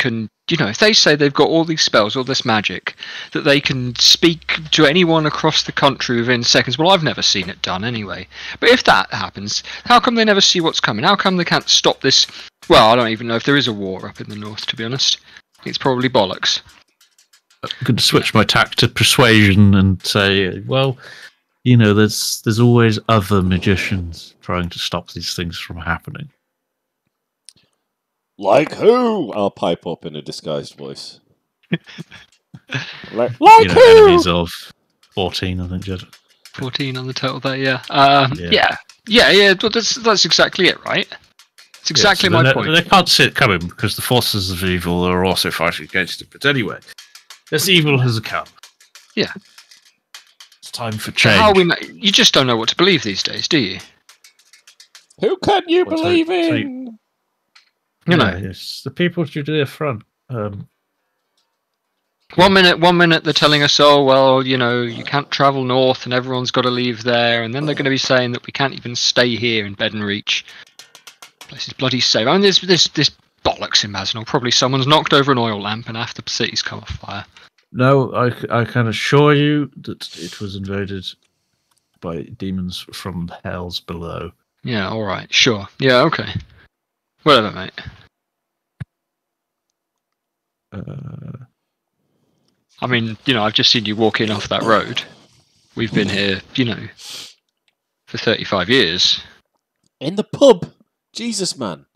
if they say they've got all these spells, all this magic, that they can speak to anyone across the country within seconds? Well, I've never seen it done anyway. But if that happens, how come they never see what's coming? How come they can't stop this? Well, I don't even know if there is a war up in the north, to be honest. It's probably bollocks. I'm going to switch my tack to persuasion and say, well, there's always other magicians trying to stop these things from happening. Like who? I'll pipe up in a disguised voice. like Who? who? Enemies of 14, I think, Jed. 14 on the total there, yeah. Yeah. Well, that's exactly it, right? It's exactly my point. They can't see it coming because the forces of evil are also fighting against it. But anyway, this evil has come. Yeah. It's time for change. How you just don't know what to believe these days, do you? Who can you believe in? It's the people to the front. One minute they're telling us, oh, well, you can't travel north and everyone's got to leave there. And then they're going to be saying that we can't even stay here in Bedenreach. Place is bloody safe. I mean, there's bollocks in Mazenhall. Probably someone's knocked over an oil lamp and half the city's come off fire. No, I can assure you that it was invaded by demons from the hells below. Yeah, all right, sure. Yeah, okay. Whatever, mate. I mean, I've just seen you walk in off that road. We've been here, for 35 years. In the pub. Jesus, man.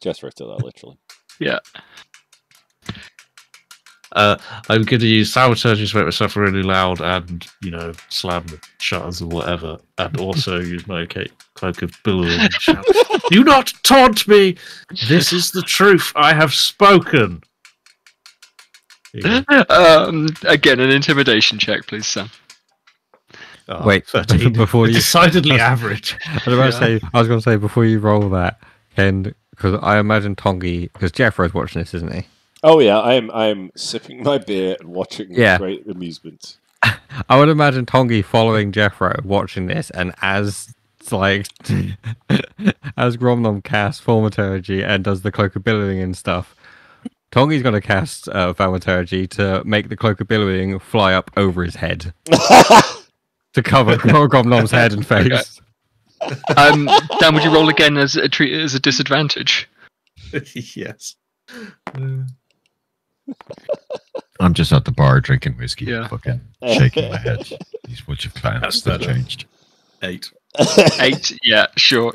Just wrote that literally. Yeah. I'm going to use sabotage to make myself really loud and, slam the shutters or whatever. And also use my cloak of billowing and shout, do not taunt me! This is the truth. I have spoken. Again, an intimidation check, please, Sam. Oh, Wait, 13. before you Decidedly average. I was going to say before you roll that, because I imagine Tongi, because Jeffro's watching this, isn't he? Oh yeah, I'm sipping my beer and watching with great amusement. I would imagine Tongi following Jeffro, watching this, and as Gromnom casts Thaumaturgy and does the Cloak of Billowing and stuff, Tongi's going to cast Thaumaturgy to make the Cloak of Billowing fly up over his head to cover Gromnom's head and face. Dan, would you roll again as a disadvantage? Yes. I'm just at the bar drinking whiskey, fucking shaking my head. These bunch of clowns that changed. 8. 8, yeah, sure.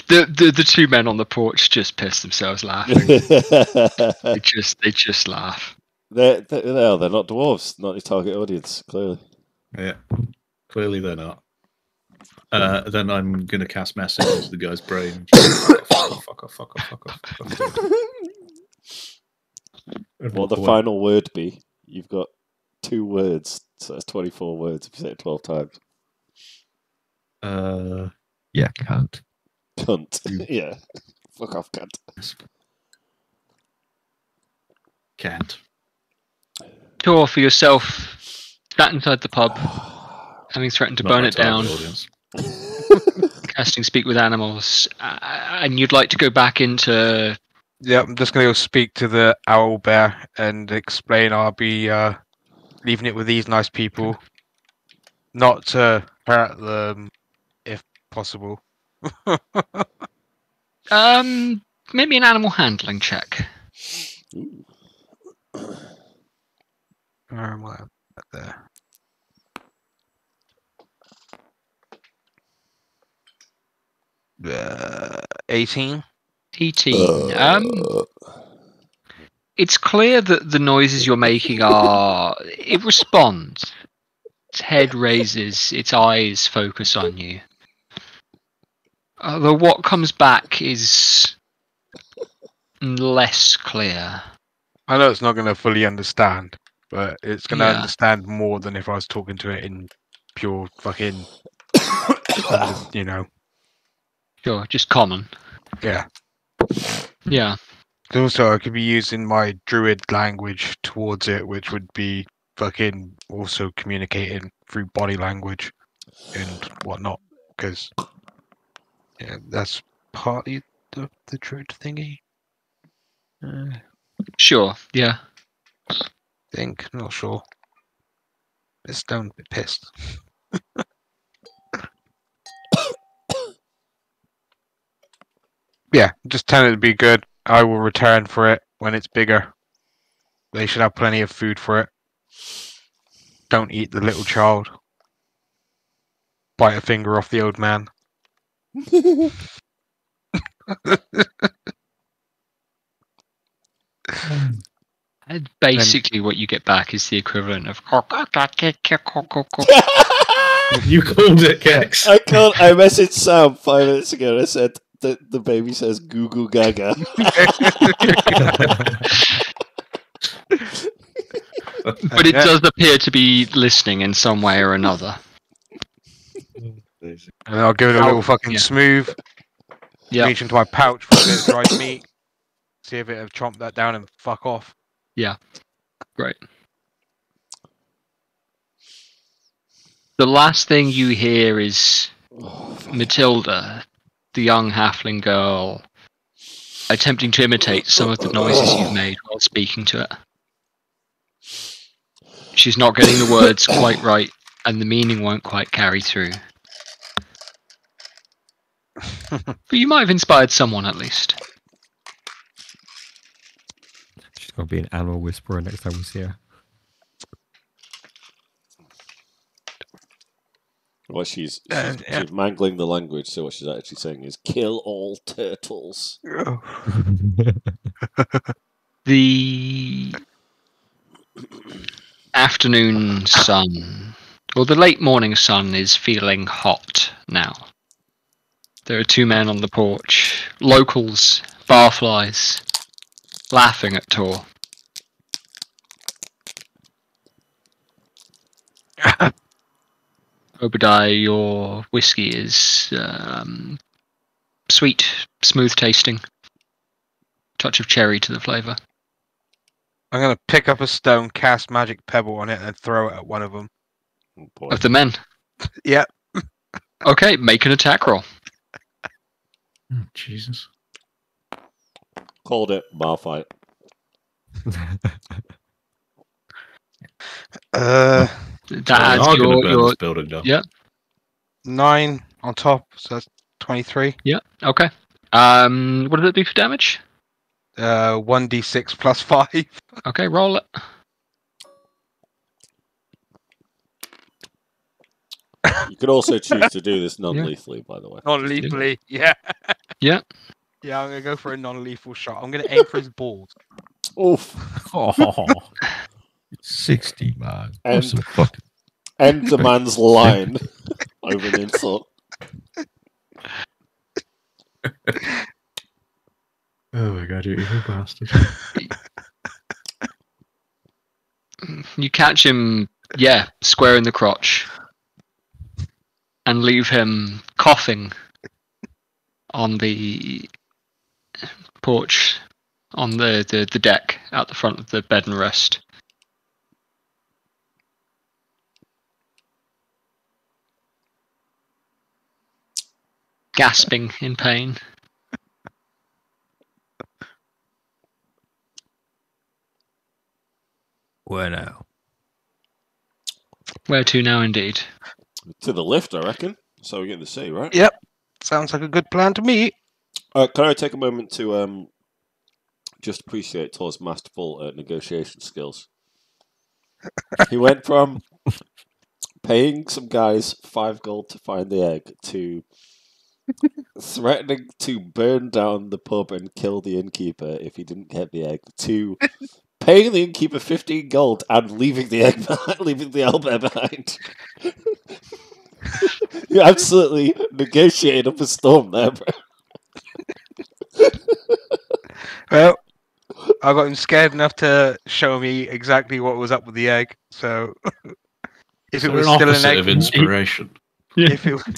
The two men on the porch just piss themselves laughing. they just laugh. They're not dwarves, not your target audience, clearly. Yeah, clearly they're not. Then I'm going to cast message into the guy's brain. Fuck off. What the final word be? You've got 2 words, so that's 24 words if you say it 12 times. Yeah, can't. Cunt. Yeah. Fuck off, cunt. Can't. Tour for yourself, sat inside the pub, having threatened to burn it down, casting Speak with Animals, and you'd like to go back into... Yeah, I'm just going to go speak to the owl bear and explain I'll be leaving it with these nice people. Not to hurt them, if possible. Maybe an animal handling check. Ooh. Where am I at there? 18. 18. It's clear that the noises you're making are... It responds. Its head raises, its eyes focus on you. Although what comes back is less clear. I know it's not going to fully understand, but it's going to Yeah. understand more than if I was talking to it in pure fucking, you know. Sure, just common. Yeah. Yeah. Also, I could be using my druid language towards it, which would be fucking also communicating through body language and whatnot, because yeah, that's partly the druid thingy. Sure, yeah. Think, not sure. Bit stoned, bit pissed. Yeah, just tell it to be good. I will return for it when it's bigger. They should have plenty of food for it. Don't eat the little child. Bite a finger off the old man. And basically, what you get back is the equivalent of. You called it, Kex. I messaged Sam 5 minutes ago and I said that the baby says goo goo gaga. But it does appear to be listening in some way or another. And I'll give it a little fucking smooth. Yeah. Reach into my pouch for a bit of dried meat. See if it'll chomp that down and fuck off. Yeah. Great. The last thing you hear is Matilda, the young halfling girl, attempting to imitate some of the noises you've made while speaking to it. She's not getting the words quite right, and the meaning won't quite carry through. But you might have inspired someone at least. She's going to be an animal whisperer next time we see her. Well, she's mangling the language, so what she's actually saying is kill all turtles. The afternoon sun, or the late morning sun, is feeling hot now. There are two men on the porch, locals, barflies, laughing at Tor. Obadiah, your whiskey is sweet, smooth tasting. Touch of cherry to the flavour. I'm going to pick up a stone, cast magic pebble on it, and throw it at one of them. Oh, boy. Of the men. Yep. Okay, make an attack roll. Oh, Jesus. Called it. Bar fight. That We adds are going to burn your this building down. yeah. 9 on top, so that's 23. Yeah, okay. What does it do for damage? 1d6 plus 5. Okay, roll it. You could also choose to do this non-lethally, by the way. Non-lethally, yeah. Yeah. Yeah, I'm going to go for a non-lethal shot. I'm going to aim for his balls. Oof. Oh, 60, man. And- Some fucking... End the man's line over an insult. Oh my god, you evil bastard. You catch him, square in the crotch. And leave him coughing on the porch, on the deck out the front of the bed and rest. Gasping in pain. Where now? Where to now, indeed? To the lift, I reckon. So we're getting to see, right? Yep. Sounds like a good plan to me. Can I take a moment to just appreciate Tor's masterful negotiation skills? He went from paying some guys 5 gold to find the egg to threatening to burn down the pub and kill the innkeeper if he didn't get the egg, to paying the innkeeper 15 gold and leaving the egg behind, leaving the owlbear behind. You absolutely negotiated up a storm there, bro. Well, I got him scared enough to show me exactly what was up with the egg. So if it was an still an opposite egg of form, inspiration. if it was an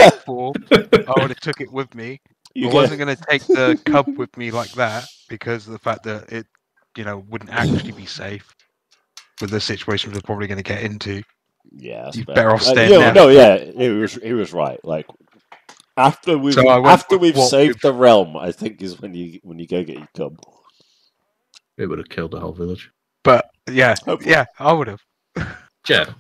egg form, I would have took it with me. You I get- wasn't going to take the cub with me like that because of the fact that it, wouldn't actually be safe with the situation we're probably going to get into. Yeah, that's You're fair. better off staying there. No, yeah, he was right. Like after we've So I went with what saved we've- the realm, I think is when you go get your cub. It would have killed the whole village. But yeah, Hopefully. yeah, I would have. Jed,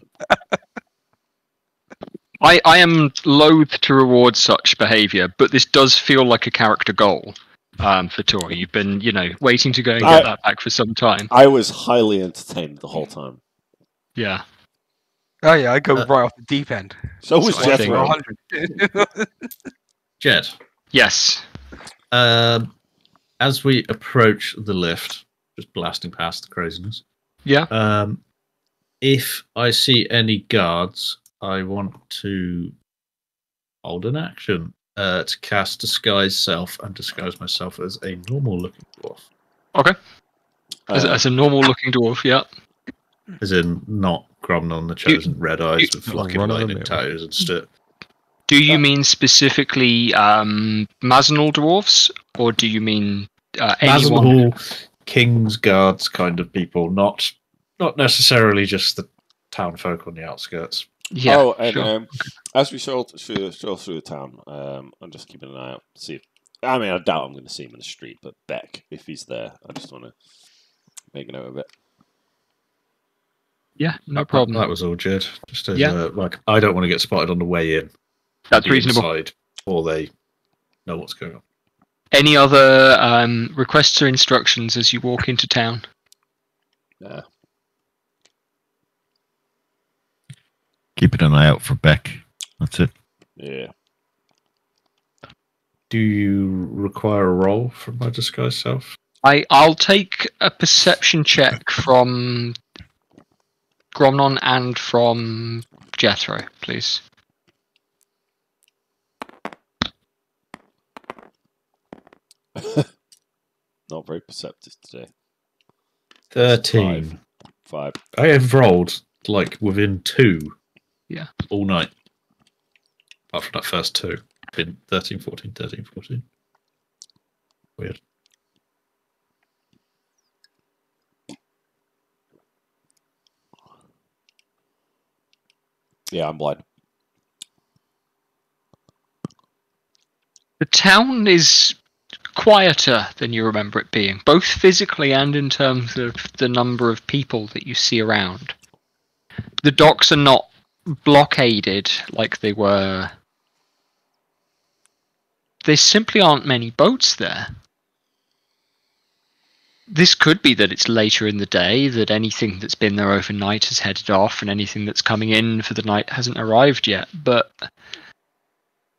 I am loath to reward such behaviour, but this does feel like a character goal for Tori. You've been, waiting to go and get that back for some time. I was highly entertained the whole time. Yeah. Oh yeah, I go right off the deep end. So was So I think- Jethro. 100. Jed. Yes. As we approach the lift, just blasting past the craziness. Yeah. If I see any guards, I want to hold an action to cast Disguise Self and disguise myself as a normal-looking dwarf. Okay. As a normal-looking dwarf, yeah. As in, not Gromnon the Chosen, red eyes with fucking lightning toes and stuff. Do you mean specifically Mazenal dwarves, or do you mean anyone? Mazenhall, King's Guards kind of people, not necessarily just the town folk on the outskirts. Yeah. and sure. as we stroll through the town, I'm just keeping an eye out. See, I doubt I'm going to see him in the street, but Beck, if he's there, I just want to make a note of it. Yeah, no problem. That was all, Jed. Just as, Yeah. I don't want to get spotted on the way in. That's Be reasonable. Inside, or they know what's going on. Any other requests or instructions as you walk into town? Nah. Keeping an eye out for Beck. That's it. Yeah. Do you require a roll from my disguise self? I'll take a perception check from Gromnon and from Jethro, please. Not very perceptive today. 13. 5. I have rolled like within 2. Yeah. All night. Apart from that first 2. Been 13, 14, 13, 14. Weird. Yeah, I'm blind. The town is quieter than you remember it being, both physically and in terms of the number of people that you see around. The docks are not blockaded like they were. There simply aren't many boats there. This could be that it's later in the day, that anything that's been there overnight has headed off and anything that's coming in for the night hasn't arrived yet, but the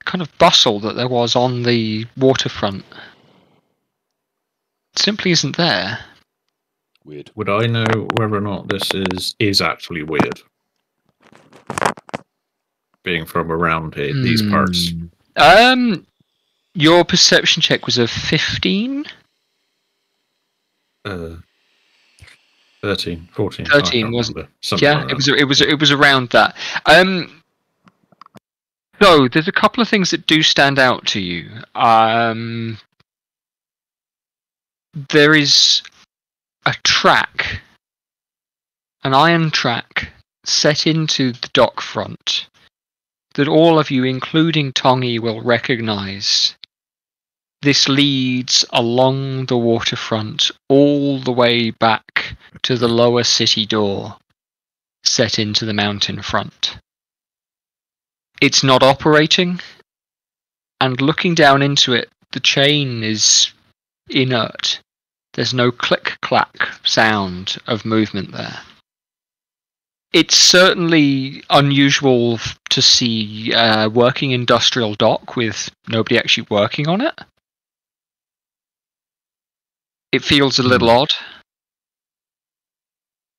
kind of bustle that there was on the waterfront simply isn't there. Weird. Would I know whether or not this is actually weird? Being from around here, these parts. Your perception check was a 15? 13, 14. 13 wasn't. Something Yeah, like it was around that. So there's a couple of things that do stand out to you. There is a track, an iron track set into the dock front that all of you, including Tongi, will recognise. This leads along the waterfront all the way back to the lower city door set into the mountain front. It's not operating, and looking down into it, the chain is inert. There's no click-clack sound of movement there. It's certainly unusual to see a working industrial dock with nobody actually working on it. It feels a little odd.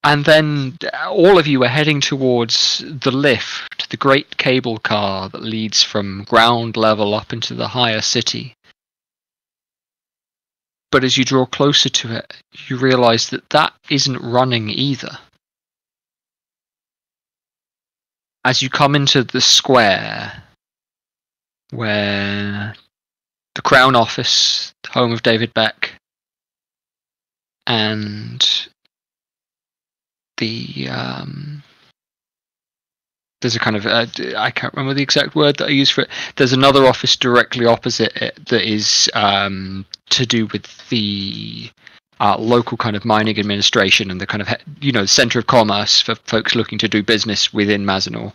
And then all of you are heading towards the lift, the great cable car that leads from ground level up into the higher city. But as you draw closer to it, you realize that that isn't running either. As you come into the square, where the Crown Office, the home of David Beck, and the there's a kind of I can't remember the exact word that I use for it. There's another office directly opposite it that is to do with the local kind of mining administration and the kind of center of commerce for folks looking to do business within Mazenor.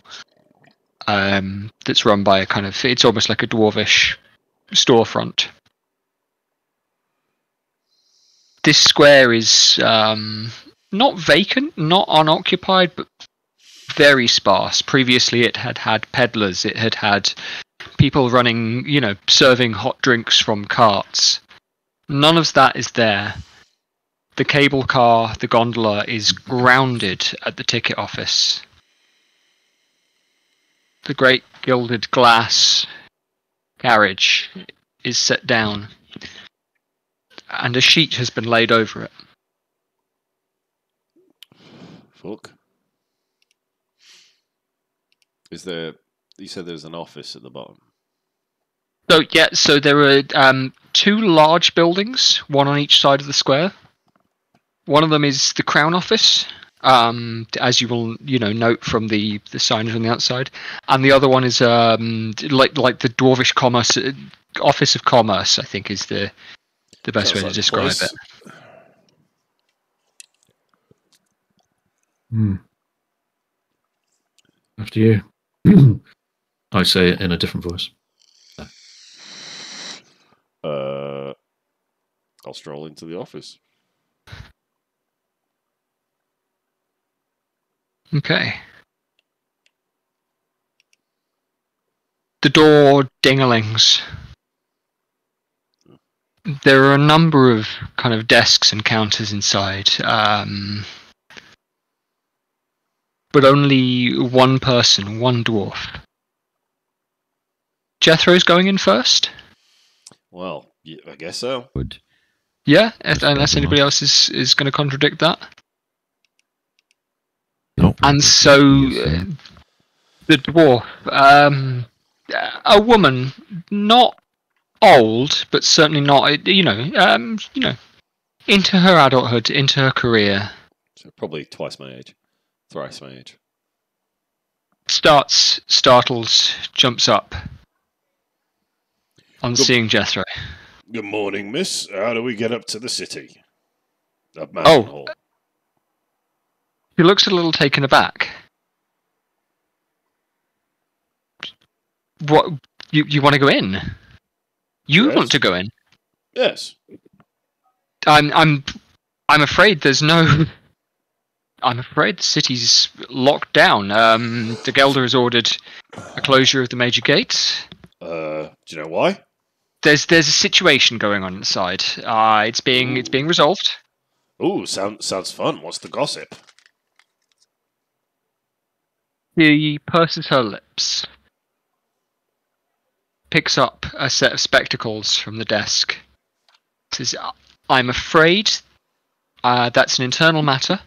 That's run by a kind of, it's almost like a dwarvish storefront. This square is not vacant, not unoccupied, but very sparse. Previously it had had peddlers, it had had people running, serving hot drinks from carts. None of that is there. The cable car, the gondola, is grounded at the ticket office. The great gilded glass carriage is set down, and a sheet has been laid over it. Fuck. Is there? You said there's an office at the bottom. So there are two large buildings, one on each side of the square. One of them is the Crown Office, as you will note from the signage on the outside, and the other one is like the Dwarvish Commerce Office of Commerce, I think is the best way to describe it. After you. I say it in a different voice. I'll stroll into the office. Okay. The door ding-a-lings. There are a number of kind of desks and counters inside, but only one person, one dwarf. Jethro's going in first? Well, yeah, I guess so. Would. Yeah, unless anybody else is going to contradict that. No. And so the dwarf, a woman, not old, but certainly not, into her adulthood, into her career. So probably twice my age, thrice my age. Starts startled, jumps up on seeing Jethro. Good morning, miss. How do we get up to the city? Up Oh. Mountain Hall. He looks a little taken aback. What? You want to go in? You Yes. want to go in? Yes. I'm afraid there's no. I'm afraid the city's locked down. The Gelder has ordered a closure of the major gates. Do you know why? There's a situation going on inside. It's being resolved. Ooh, sounds fun. What's the gossip? She purses her lips. Picks up a set of spectacles from the desk. Says, I'm afraid that's an internal matter,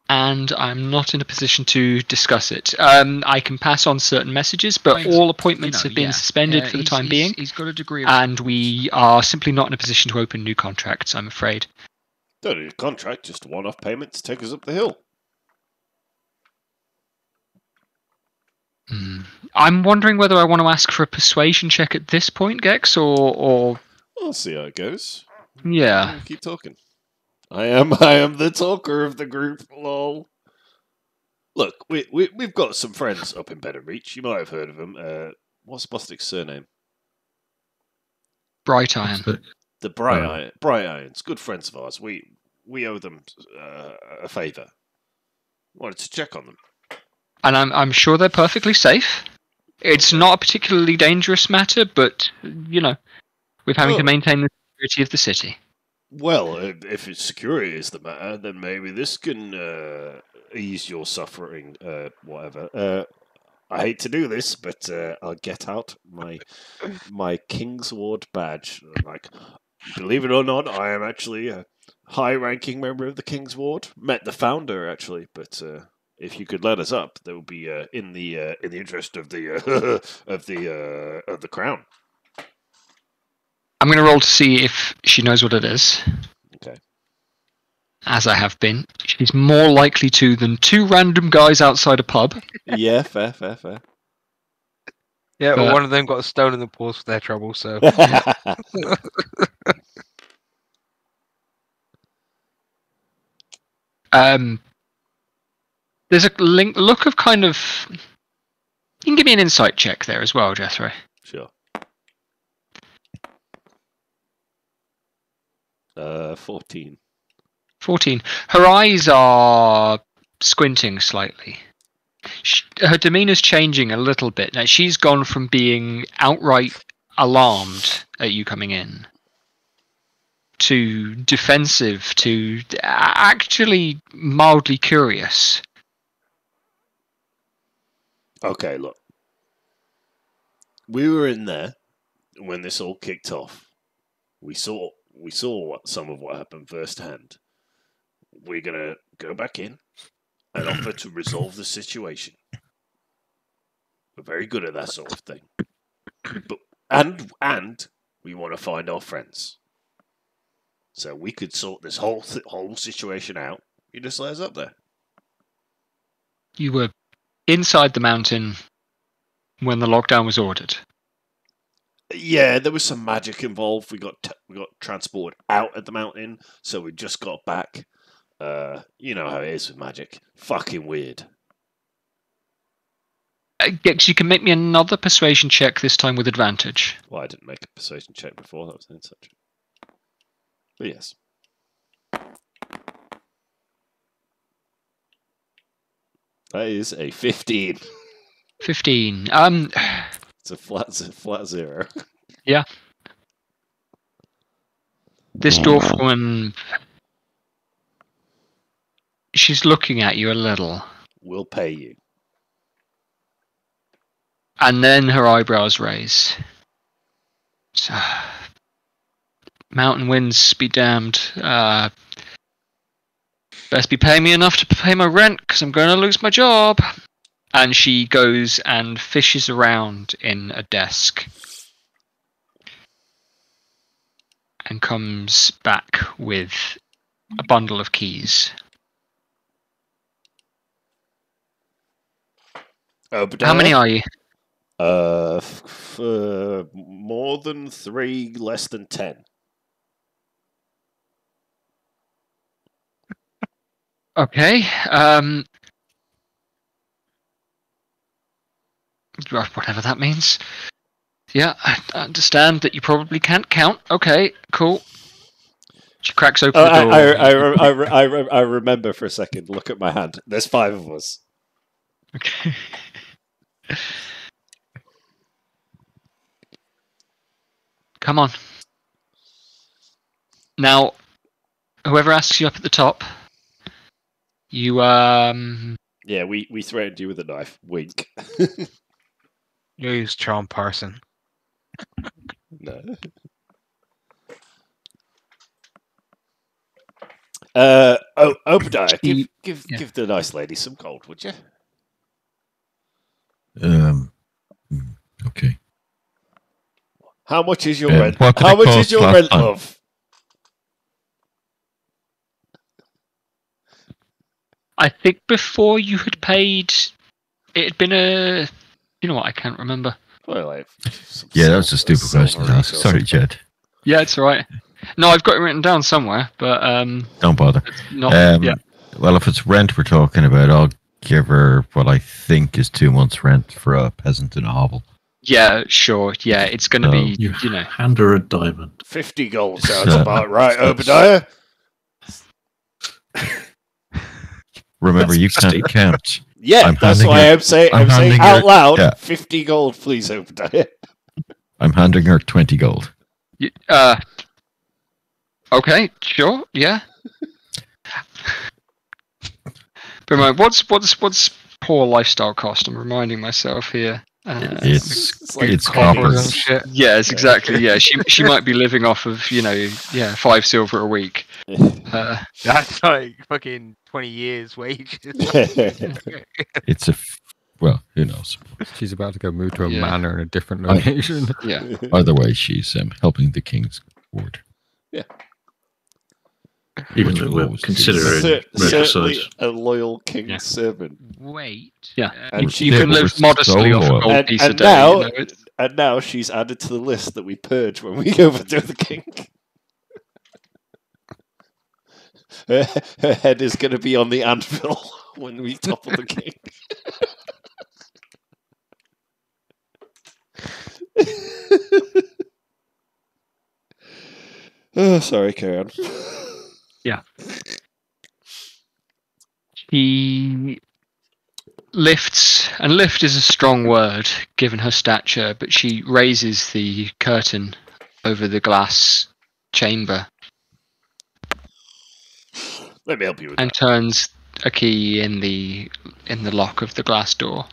and I'm not in a position to discuss it. I can pass on certain messages, but all appointments have been suspended for the time being. He's got a degree of... And we are simply not in a position to open new contracts, I'm afraid. Don't need a contract, just a one-off payment to take us up the hill. I'm wondering whether I want to ask for a persuasion check at this point, Gex, or... I'll see how it goes. Yeah. We'll keep talking. I am the talker of the group, lol. Look, we've got some friends up in Better Reach. You might have heard of them. What's Bostic's surname? Bright Iron. The Bright Irons. Good friends of ours. We owe them a favour. Wanted to check on them. And I'm sure they're perfectly safe. It's not a particularly dangerous matter, but, we're having to maintain the security of the city. Well, if it's security is the matter, then maybe this can ease your suffering, whatever. I hate to do this, but I'll get out my King's Ward badge. Like, believe it or not, I am actually a high-ranking member of the King's Ward. Met the founder, actually, but if you could let us up, that would be in the interest of the of the crown. I'm going to roll to see if she knows what it is. Okay. As I have been. She's more likely to than two random guys outside a pub. Yeah, fair. Yeah, But- one of them got a stone in the paws for their trouble, so... There's a look of kind of... You can give me an insight check there as well, Jethro. Sure. 14. 14. Her eyes are squinting slightly. Her demeanor's changing a little bit. Now, she's gone from being outright alarmed at you coming in to defensive to actually mildly curious. Okay, look. We were in there when this all kicked off. We saw some of what happened firsthand. We're gonna go back in and offer to resolve the situation. We're very good at that sort of thing. But and we want to find our friends. So we could sort this whole situation out. You just let us up there. You were inside the mountain when the lockdown was ordered. Yeah, there was some magic involved. We got transported out of the mountain, so we just got back. You know how it is with magic. Fucking weird. Gex, you can make me another persuasion check, this time with advantage. Well, I didn't make a persuasion check before. That was an insight check. But yes. That is a 15. 15. It's a flat 0. This dwarf woman, she's looking at you a little. We'll pay you. And then her eyebrows raise. So, mountain winds be damned. Best be paying me enough to pay my rent, because I'm going to lose my job. And she goes and fishes around in a desk. And comes back with a bundle of keys. How many are you? More than 3, less than 10. Okay. Whatever that means. Yeah, I understand that you probably can't count. Okay, cool. She cracks open the door. I remember for a second. Look at my hand. There's 5 of us. Okay. Come on. Now, whoever asks you up at the top, you Yeah, we threatened you with a knife. Wink. You use charm person. No. Obadiah, give the nice lady some gold, would you? Okay. How much is your rent? What did How it much cost is your last rent, time? love? I think before you had paid, it had been a... You know what, I can't remember. Well, like, Yeah, that was a stupid question to ask. Sorry, Jed. Yeah, it's alright. No, I've got it written down somewhere, but Don't bother. not... yeah. Well, if it's rent we're talking about, I'll give her what I think is 2 months' rent for a peasant in a hovel. Yeah, sure. Yeah, it's going to be, You you know... hand her a diamond. 50 gold sounds about right, Obadiah. remember, you can't count. Yeah, I'm that's handing why her- I'm saying I'm handing out her- loud. yeah. 50 gold, please, Obadiah. I'm handing her 20 gold. Okay, sure, yeah. But mind, what's poor lifestyle cost? I'm reminding myself here. It's like it's copper copper. and shit. Yes, exactly. Yeah, she might be living off of 5 silver a week. That's like fucking 20 years' wages. It's well, who knows? She's about to go move to a Yeah. manor in a different location. Yeah. Either way, she's helping the king's ward. Even Which though will we're always considering Certainly regicide. a loyal king's Yeah. servant. Wait. Yeah. And she You Yeah, can but live we're modestly so off a loyal. gold piece a And day. now, it's- and now she's added to the list that we purge when we overthrow the king. Her head is going to be on the anvil when we topple the king. Oh, sorry, Karen. She lifts, and lift is a strong word given her stature, but she raises the curtain over the glass chamber Let me help you with and that. turns a key in the lock of the glass door.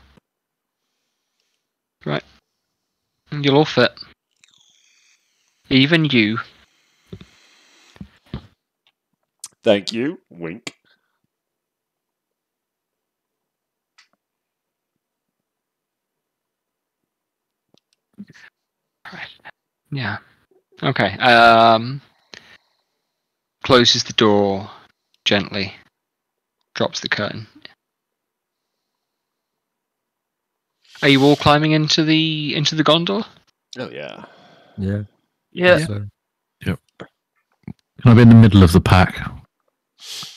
Right. And you'll all fit. Even you. Thank you. Wink. Yeah. Okay. Closes the door gently. Drops the curtain. Are you all climbing into the gondola? Oh, yeah. Yeah. Yeah. So Can I be in the middle of the pack?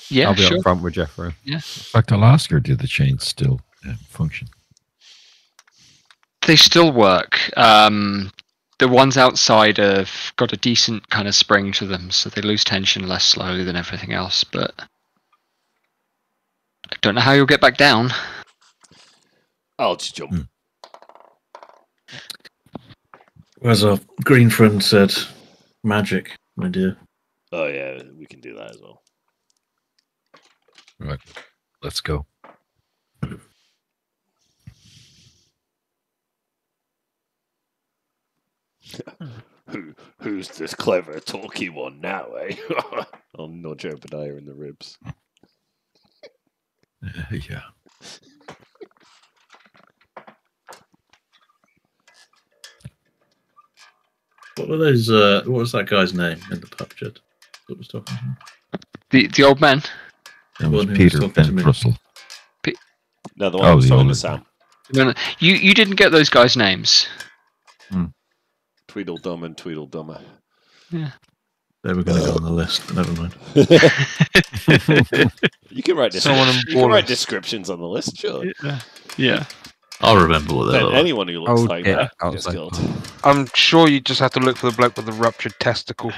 Yeah, I'll be sure. up front with Jeffrey. In fact, I'll ask her, do the chains still function? They still work. The ones outside have got a decent kind of spring to them, so they lose tension less slowly than everything else, but I don't know how you'll get back down. I'll just jump. As our green friend said, magic, my dear. Oh, yeah, we can do that as well. Right, let's go. Who's this clever, talky one now, eh? I'll nudge Obadiah in the ribs. Yeah. What were those? What was that guy's name in the pub, Jed? That was talking to him. The old man. That was One who was Peter talking to Ben me. Russell. No, the one I was the talking to other- Sam. No, you didn't get those guys' names. Tweedledum and Tweedledummer. They were going to go on the list. Never mind. You can write Someone descriptions. in You can write Wallace. descriptions on the list, sure. Yeah. I'll remember what they Then look like. anyone who looks Oh, like yeah, that gets outside. killed. I'm sure you just have to look for the bloke with the ruptured testicle.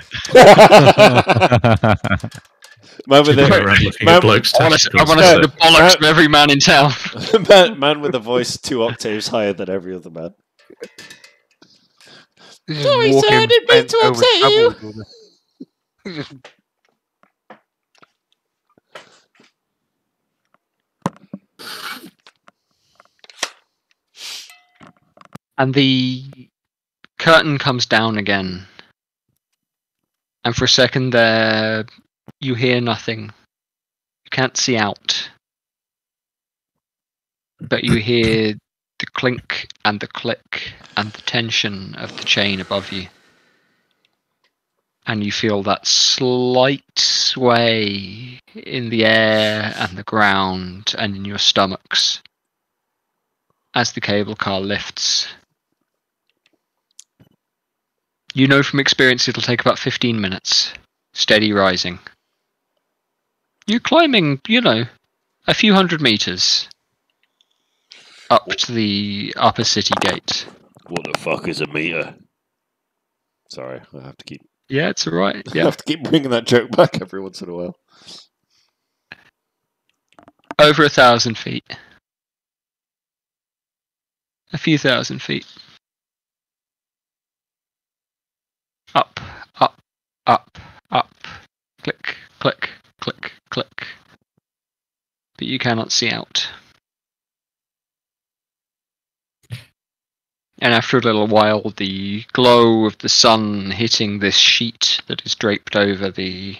Man with Go a around looking man- at blokes' I want to testicles. see the bollocks from every man in town. man with a voice 2 octaves higher than every other man. He's just Sorry, sir, walking I didn't mean bent to over upset you. double. He's just And the curtain comes down again. And for a second there, you hear nothing. You can't see out. But you hear the clink and the click and the tension of the chain above you. And you feel that slight sway in the air and the ground and in your stomachs as the cable car lifts. You know from experience it'll take about 15 minutes. Steady rising. You're climbing, a few hundred meters up to the upper city gate. What the fuck is a meter? Sorry, I have to keep. Yeah, it's alright. I Yeah. have to keep bringing that joke back every once in a while. Over 1,000 feet. A few thousand feet. Up, up, up, up. Click, click, click, click. But you cannot see out. And after a little while, the glow of the sun hitting this sheet that is draped over the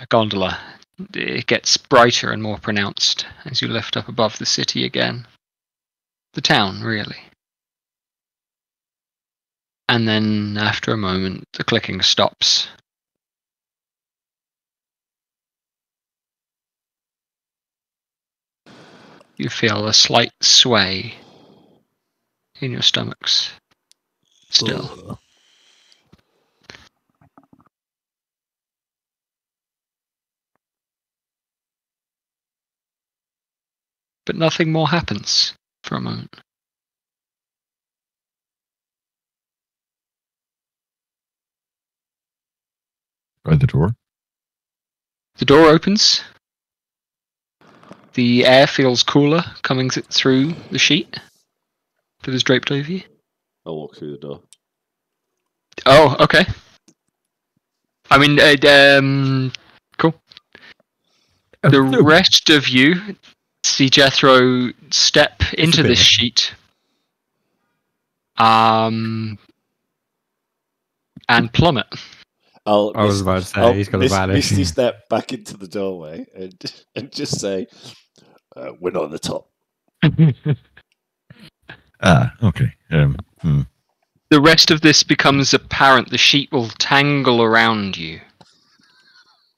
gondola, it gets brighter and more pronounced as you lift up above the city again. The town, really. And then, after a moment, the clicking stops. You feel a slight sway in your stomachs. Still. But nothing more happens for a moment. By the door. The door opens. The air feels cooler coming through the sheet that is draped over you. I'll walk through the door. Oh, okay. I mean, cool. The rest of you see Jethro step into this sheet. And plummet. I was about to say, he's got to vanish. Misty step back into the doorway and just say, we're not on the top. Okay. The rest of this becomes apparent. The sheet will tangle around you.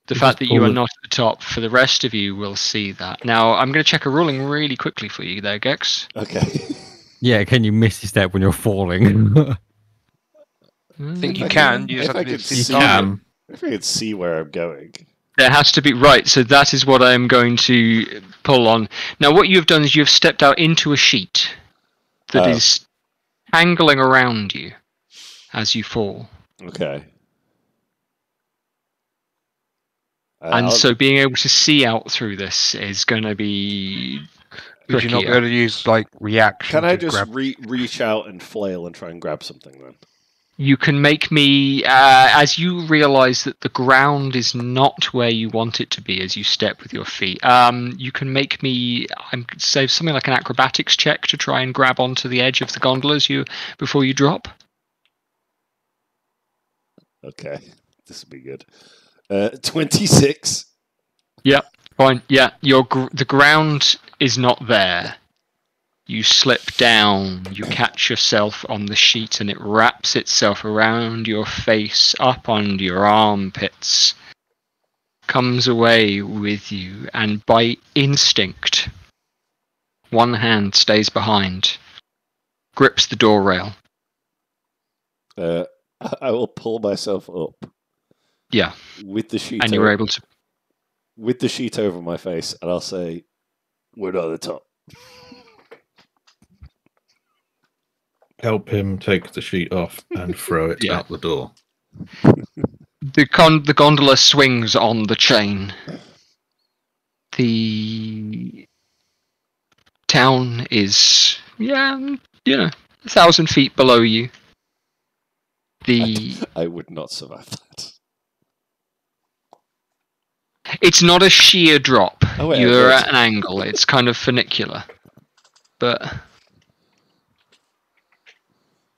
The fact that you are not at the top, for the rest of you, will see that. Now, I'm going to check a ruling really quickly for you there, Gex. Okay. Yeah, can you misty step when you're falling? I think you can. You just have to be see, if I could see where I'm going. There has to be, right, so that is what I'm going to pull on. Now, what you have done is you have stepped out into a sheet that is tangling around you as you fall. Okay. And so being able to see out through this is going to be Would you not be able to use, like, reaction? Can I just reach out and flail and try and grab something then? You can make me, as you realise that the ground is not where you want it to be as you step with your feet, you can make me, say, something like an acrobatics check to try and grab onto the edge of the gondola before you drop. Okay, this will be good. 26. Yep, fine. Yeah, the ground is not there. You slip down, you catch yourself on the sheet, and it wraps itself around your face, up under your armpits, comes away with you, and by instinct, one hand stays behind, grips the door rail. I will pull myself up. Yeah. With the sheet and you're able to... With the sheet over my face, and I'll say, we're not at the top. Help him take the sheet off and throw it out the door. The gondola swings on the chain. The town is, 1,000 feet below you. I would not survive that. It's not a sheer drop. Oh, wait, you're at an angle. It's kind of funicular. But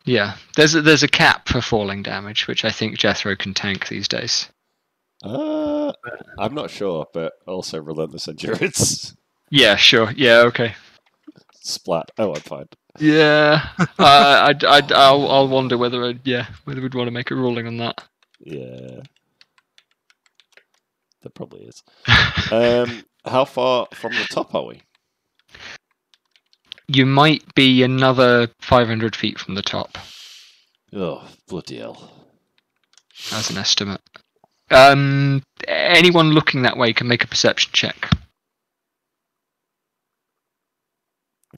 yeah, there's a cap for falling damage, which I think Jethro can tank these days. I'm not sure, but also relentless endurance. Yeah, sure. Yeah, okay. Splat. Oh, I'm fine. Yeah, I'll wonder whether we'd want to make a ruling on that. Yeah, there probably is. How far from the top are we? You might be another 500 feet from the top. Oh, bloody hell! As an estimate. Anyone looking that way can make a perception check.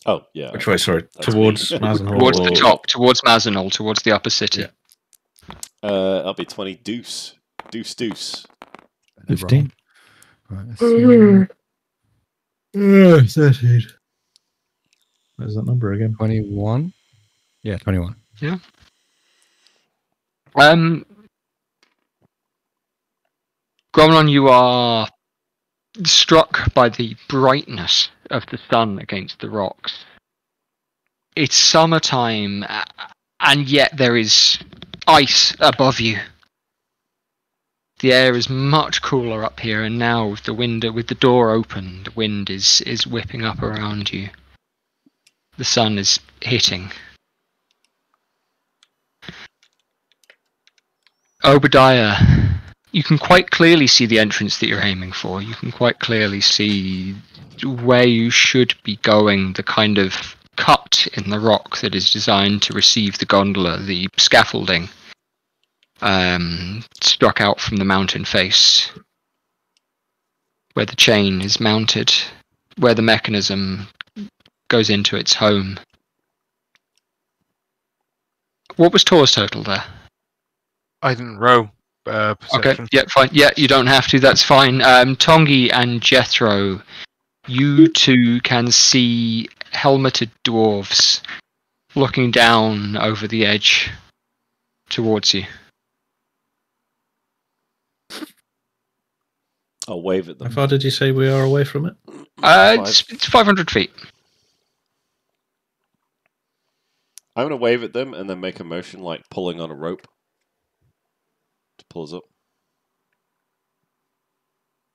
Oh, yeah. Which way, sorry? Towards Mazenhall? Towards the top, towards Mazenhall, towards the upper city. Yeah. That'll be 20 deuce. Deuce. 15. Right, let's see. 13. Where's that number again? 21. Yeah, 21. Gromlin, you are struck by the brightness of the sun against the rocks. It's summertime, and yet there is ice above you. The air is much cooler up here, and now with the door open, the wind is whipping up around you. The sun is hitting. Obadiah, you can quite clearly see the entrance that you're aiming for. You can quite clearly see where you should be going, the kind of cut in the rock that is designed to receive the gondola, the scaffolding struck out from the mountain face, where the chain is mounted, where the mechanism goes into its home. What was Tor's total there? I didn't row. Perception. Okay, yeah, fine. Yeah, you don't have to, that's fine. Tongi and Jethro, you two can see helmeted dwarves looking down over the edge towards you. I'll wave at How them. far did you say we are away from it? It's 500 feet. I'm going to wave at them and then make a motion like pulling on a rope to pull us up.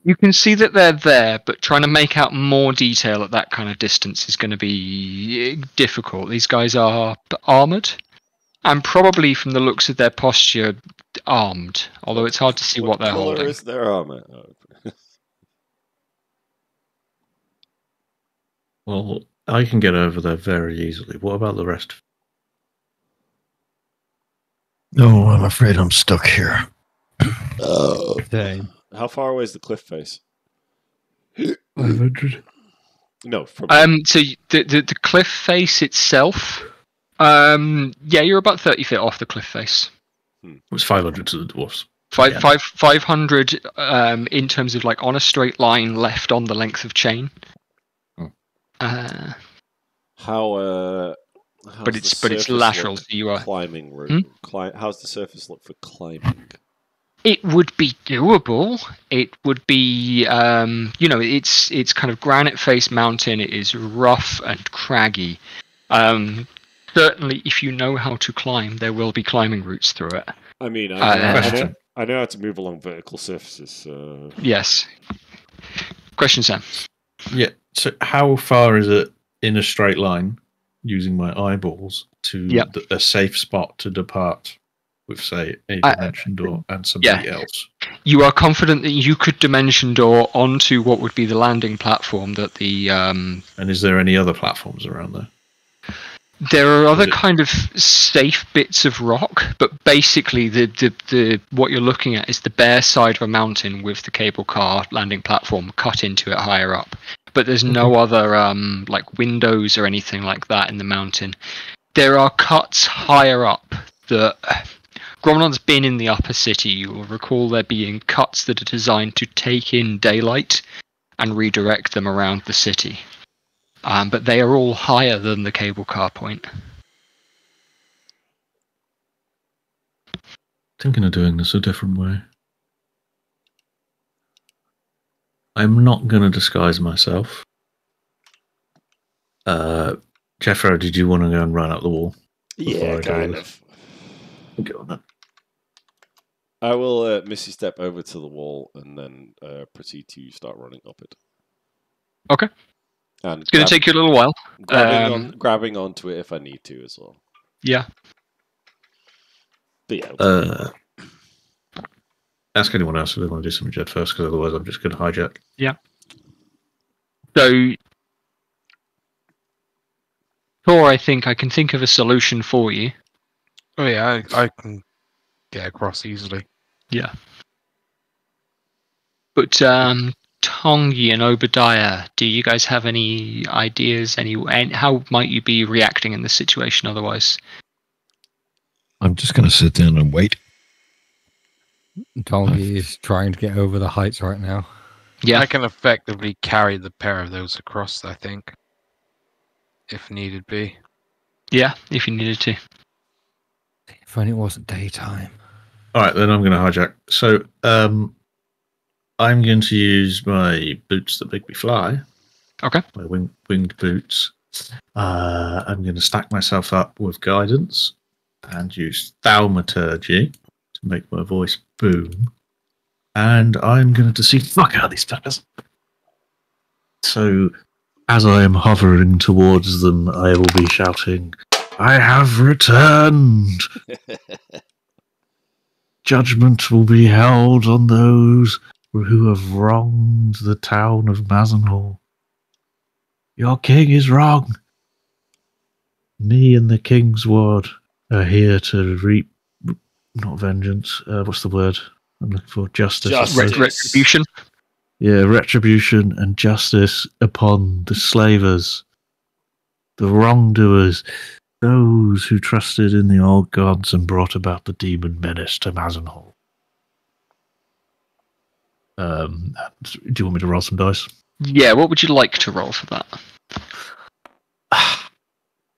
You can see that they're there, but trying to make out more detail at that kind of distance is going to be difficult. These guys are armoured, and probably from the looks of their posture, armed, although it's hard to see what they're colour holding. is their armor? Oh. Well, I can get over there very easily. What about the rest? No, I'm afraid I'm stuck here. Same. How far away is the cliff face? 500. No, from So the cliff face itself, yeah, you're about 30 feet off the cliff face. It was 500 to the dwarfs. 500 in terms of like on a straight line left on the length of chain. how But it's lateral, so you are. Climbing route. How's the surface look for climbing? It would be doable. It would be, it's kind of granite face mountain. It is rough and craggy. Certainly, if you know how to climb, there will be climbing routes through it. I mean, Question. I know how to move along vertical surfaces. Yes. Question, Sam. Yeah. So how far is it in a straight line, using my eyeballs, to a safe spot to depart with, say, a dimension door and somebody else? You are confident that you could dimension door onto what would be the landing platform that the... And is there any other platforms around there? There are other kind of safe bits of rock, but basically the what you're looking at is the bare side of a mountain with the cable car landing platform cut into it higher up. But there's no other like windows or anything like that in the mountain. There are cuts higher up that... Gromlin's been in the upper city. You will recall there being cuts that are designed to take in daylight and redirect them around the city. But they are all higher than the cable car point. Thinking of doing this a different way. I'm not going to disguise myself. Jeffro, did you want to go and run up the wall? Yeah, kind of. Go on then. I will Misty step over to the wall and then proceed to start running up it. Okay. And it's going to take you a little while. Grabbing onto it if I need to as well. Yeah. But yeah. Ask anyone else if they want to do some jet first, because otherwise I'm just going to hijack. Yeah. So, Thor, I think I can think of a solution for you. Oh yeah, I can get across easily. Yeah. But Tongi and Obadiah, do you guys have any ideas? And how might you be reacting in this situation otherwise? I'm just going to sit down and wait. Tongi is trying to get over the heights right now. Yeah. I can effectively carry the pair of those across, I think, if needed be. Yeah, if you needed to. If only it wasn't daytime. All right, then I'm going to hijack. So I'm going to use my boots that make me fly. Okay. My winged boots. I'm going to stack myself up with guidance and use thaumaturgy to make my voice boom. And I'm going to deceive the fuck out of these fuckers. So as I am hovering towards them, I will be shouting, "I have returned! Judgment will be held on those who have wronged the town of Mazenhall. Your king is wrong. Me and the king's ward are here to reap, not vengeance, what's the word I'm looking for? Justice. Retribution. Yeah, retribution and justice upon the slavers, the wrongdoers, those who trusted in the old gods and brought about the demon menace to Mazenhall. Do you want me to roll some dice? Yeah, what would you like to roll for that?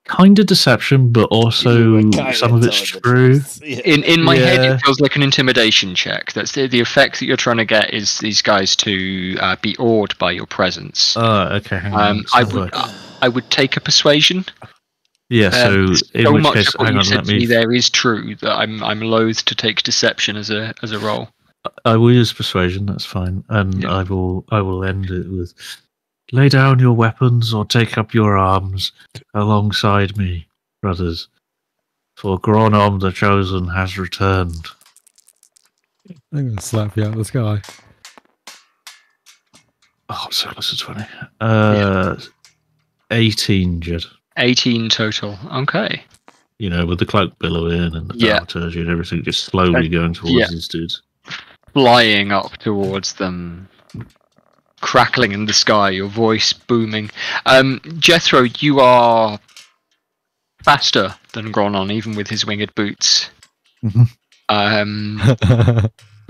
Kind of deception, but also some of it's true. In my head, it feels like an intimidation check. That's the effect that you're trying to get is these guys to be awed by your presence. Oh, okay. Hang on. I would take a persuasion. Yeah. So in which much case, of what hang you on. said Let to me me. there is true. That I'm loath to take deception as a roll. I will use persuasion. That's fine, and Yeah. I will end it with, "Lay down your weapons or take up your arms alongside me, brothers, for Gronom the Chosen has returned." I'm going to slap you out of the sky. Oh, so close to 20. 18, Jed. 18 total. Okay. You know, with the cloak billowing and the Yeah. thaumaturgy and everything, just slowly going towards these dudes. Flying up towards them, crackling in the sky, your voice booming. Jethro, you are faster than Gronon, even with his winged boots.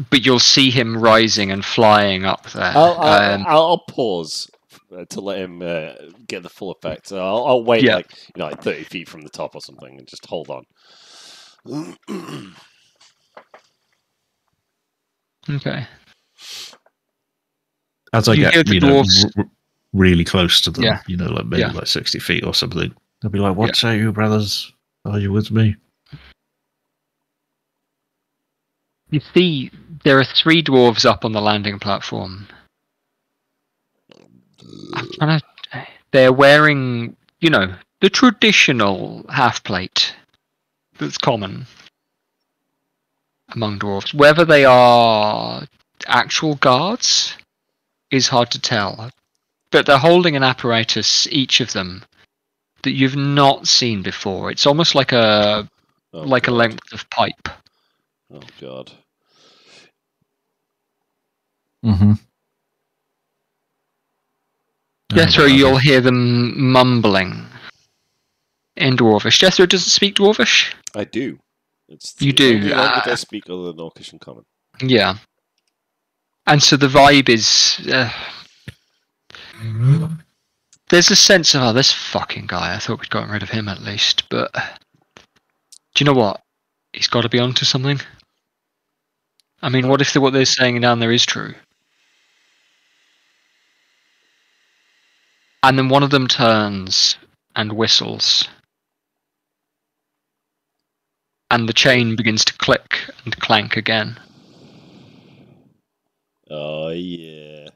But you'll see him rising and flying up there. I'll pause to let him get the full effect. So I'll wait like 30 feet from the top or something and just hold on. Okay. As I You hear get, the dwarves- really close to them, Yeah. like maybe Yeah. like 60 feet or something, they'll be like, "What say you, brothers? Are you with me?" You see, there are 3 dwarves up on the landing platform. They're wearing, the traditional half plate that's common among dwarves. Whether they are actual guards is hard to tell. But they're holding an apparatus, each of them, that you've not seen before. It's almost like a length of pipe. Oh god. Mm-hmm. Jethro, you'll hear them mumbling in Dwarvish. Jethro doesn't speak Dwarvish? I do. It's You the do, only language I speak other than Orcish and Common. Yeah. And so the vibe is... there's a sense of, this fucking guy, I thought we'd gotten rid of him at least, but... Do you know what? He's got to be onto something. I mean, what if what they're saying down there is true? And then one of them turns and whistles. And the chain begins to click and clank again. Oh yeah.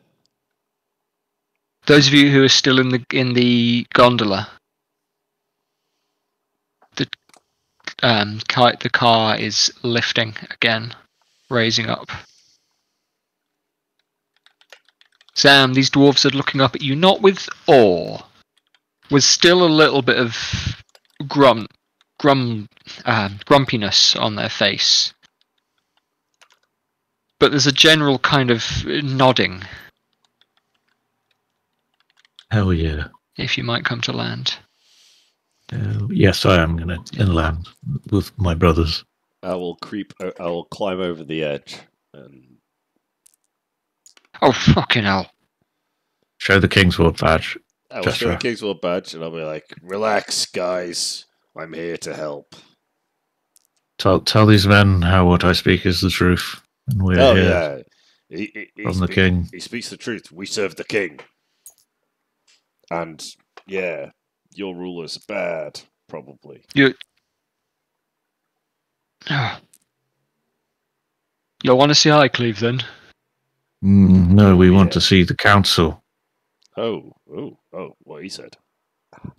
Those of you who are still in the gondola, the car is lifting again, raising up. Sam, these dwarves are looking up at you, not with awe, with still a little bit of grumpiness on their face. But there's a general kind of nodding. Hell yeah. If you might come to land. Yes, I am going to inland with my brothers. I will climb over the edge. And... Oh, fucking hell. Show the Kingsword badge. I will show the Jethro. Kingsword badge, and I'll be like, "Relax, guys. I'm here to help." Tell these men how what I speak is the truth, and we're Oh here yeah, from the king. He speaks the truth. We serve the king, and yeah, your ruler's bad, probably. You'll want to see Highcleve then? No, we want Yeah. to see the council. Oh, what he said.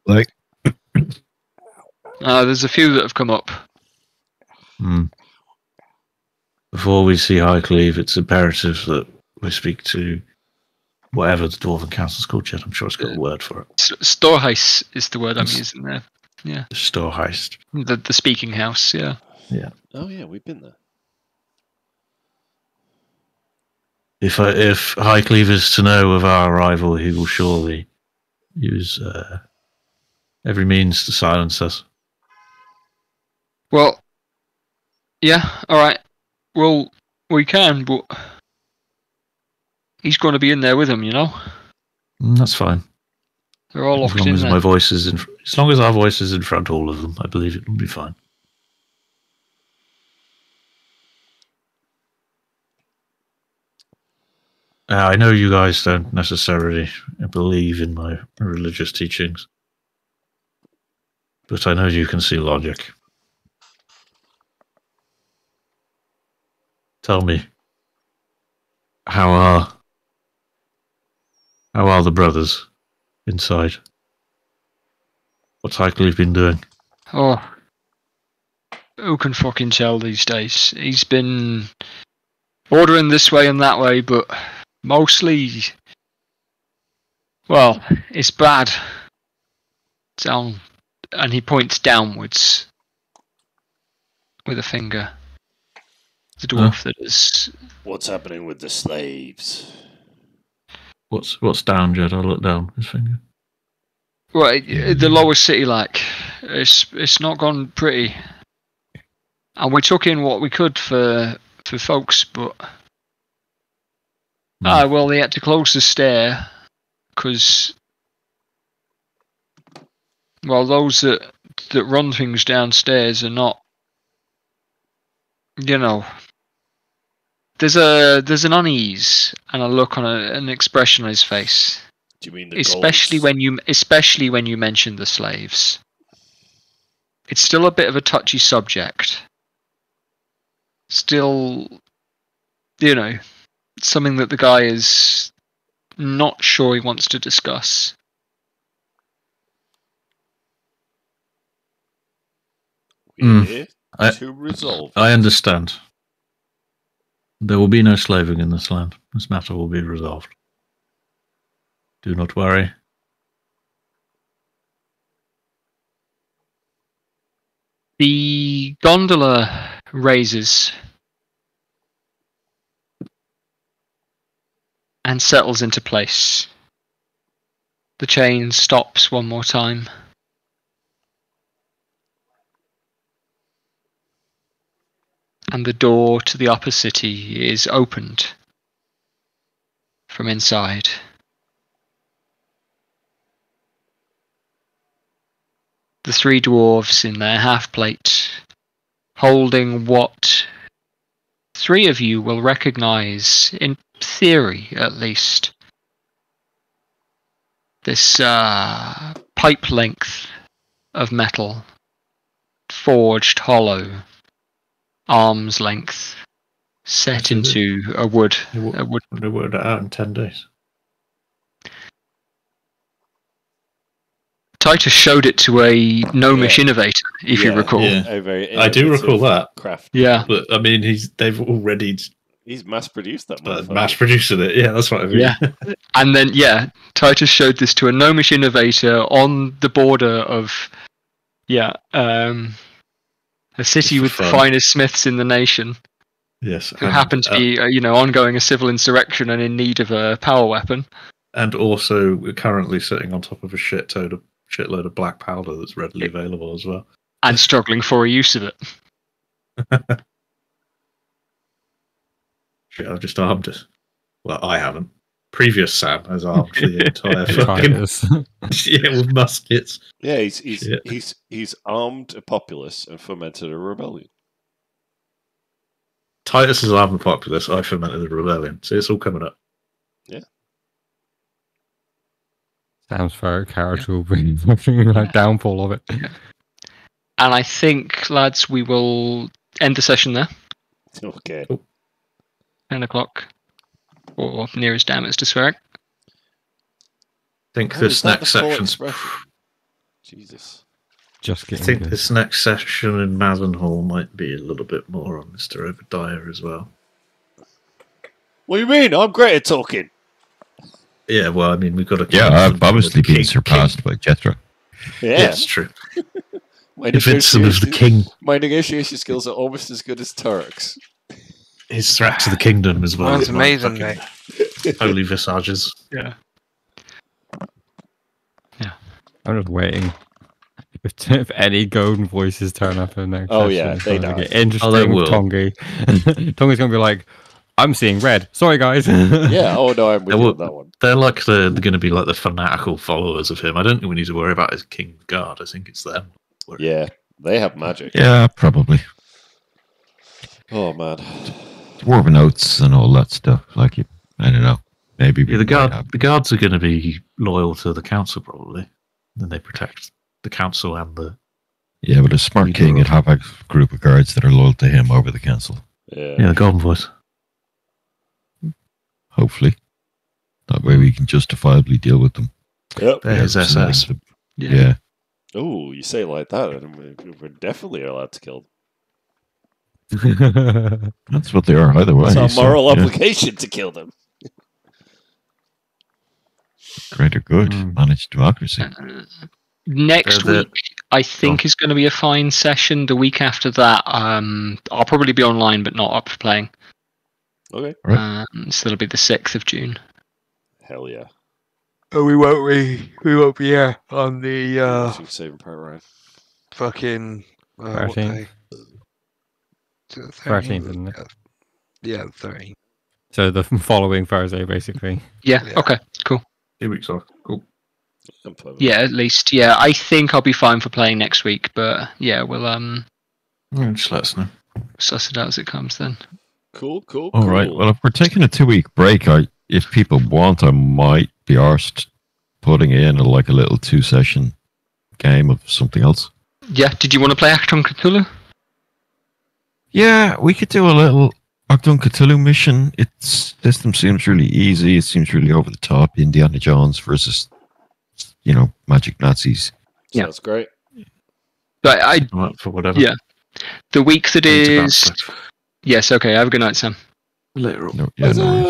Like, There's a few that have come up. Before we see Highcleve, it's imperative that we speak to whatever the Dwarven Council's called, Jed. I'm sure it's got a word for it. Storehouse is the word I'm using there. Yeah. The store heist. The speaking house, yeah. Yeah. Oh yeah, we've been there. If Highcleve is to know of our arrival, he will surely use every means to silence us. Well, yeah, alright. Well, we can, but he's going to be in there with him, you know? That's fine. They're all As locked long in as there. my voice is as long as our voice is in front of all of them, I believe it will be fine. I know you guys don't necessarily believe in my religious teachings, but I know you can see logic. Tell me, how are the brothers inside? What's Highcleve been doing? Oh. Who can fucking tell these days? He's been ordering this way and that way, but mostly, well, it's bad. Down, and he points downwards with a finger. The dwarf that is. What's happening with the slaves? What's down, Jed? I'll look down his finger. Well, the lower city, like, it's not gone pretty. And we took in what we could for folks, but well, they had to close the stair because, well, those that run things downstairs are not, you know. There's an unease and a look on an expression on his face. Do you mean the Especially when you mention the slaves. It's still a bit of a touchy subject. Still, you know, something that the guy is not sure he wants to discuss. We're here to resolve. I understand. There will be no slaving in this land. This matter will be resolved. Do not worry. The gondola raises and settles into place. The chain stops one more time. And the door to the upper city is opened from inside. The three dwarves in their half-plate, holding what three of you will recognize, in theory at least, this pipe length of metal, forged hollow, arm's length, set into a wood. They worked it out in 10 days. Titus showed it to a gnomish innovator, if you recall. Yeah. A very I do recall that. Craft. Yeah. But I mean, they've already He's mass produced that motherfucker. mass producing it. Yeah, that's what I mean. Yeah. And then, Titus showed this to a gnomish innovator on the border of, a city with the finest smiths in the nation. Yes. Who happened to be, ongoing a civil insurrection and in need of a power weapon. And also, we're currently sitting on top of a shitload of black powder that's readily available as well. And struggling for a use of it. Shit, I've just armed it. Well, I haven't. Previous Sam has armed the entire fucking Titus. with muskets. Yeah, Shit. he's armed a populace and fomented a rebellion. Titus has armed the populace. I fomented the rebellion. See, it's all coming up. Sam's favorite character will bring something like downfall of it. And I think, lads, we will end the session there. Okay. 10 o'clock. Or nearest damn it's to swear. I think Oh, this is that next the full section's. expression? Jesus. Just I getting think good. this next session in Mazenhall might be a little bit more on Mr. Obadiah as well. What do you mean? I'm great at talking. Yeah, well, I mean, we've got to. Yeah, I've obviously been surpassed by Jethro. Yeah. it's true. My Vincent is the king. My negotiation skills are almost as good as Turk's. His threat to the kingdom as well. That's as my amazing, fucking mate. Holy visages. Yeah. I'm just waiting. If any golden voices turn up in next Oh, session, yeah, it's they gonna die. get interesting. Oh, they with will. Tongi. Tongi's gonna be like, "I'm seeing red. Sorry, guys." Yeah, oh no, I'm with Yeah, you well, on that one. They're like they're going to be like the fanatical followers of him. I don't think we need to worry about his king guard. I think it's them. Yeah, they have magic. Yeah, probably. Oh man. Dwarven oaths and all that stuff. Like, I don't know. Maybe Yeah, we might have- the guards are going to be loyal to the council probably. Then they protect the council and the. Yeah, but a smart Leader king would of- have a group of guards that are loyal to him over the council. Yeah. Yeah, the golden voice. Hopefully. That way we can justifiably deal with them. Yep. They're his Yeah, SS. something to- yeah. Oh, you say it like that, and we're definitely allowed to kill them. That's what they are either way. It's our so, moral yeah. obligation to kill them. Greater good. Mm. Managed democracy. Next They're the- week, I think is going to be a fine session. The week after that, I'll probably be online, but not up for playing. Okay. Right. So it'll be the 6th of June. Hell yeah. Oh, we won't be here on the Saving part, Ryan. fucking what 13th. day? 13th, isn't it? Yeah, 13th. So the following Thursday, basically. Yeah. Yeah. Okay. Cool. 2 weeks off. Cool. I'm fine with Yeah. At least. Yeah. I think I'll be fine for playing next week, but yeah, we'll Just let us know. suss it out as it comes then. that. Cool. All right. Well, if we're taking a 2-week break, if people want, I might be arsed putting in a little 2-session game of something else. Yeah. Did you want to play Acton Cthulhu? Yeah, we could do a little Acton Cthulhu mission. Its system seems really easy. It seems really over the top. Indiana Jones versus, magic Nazis. Yeah. Sounds great. But I'm up for whatever. Yeah. The week that Into that is. stuff. Yes. Okay. Have a good night, Sam. Literal. No, yeah, no worries.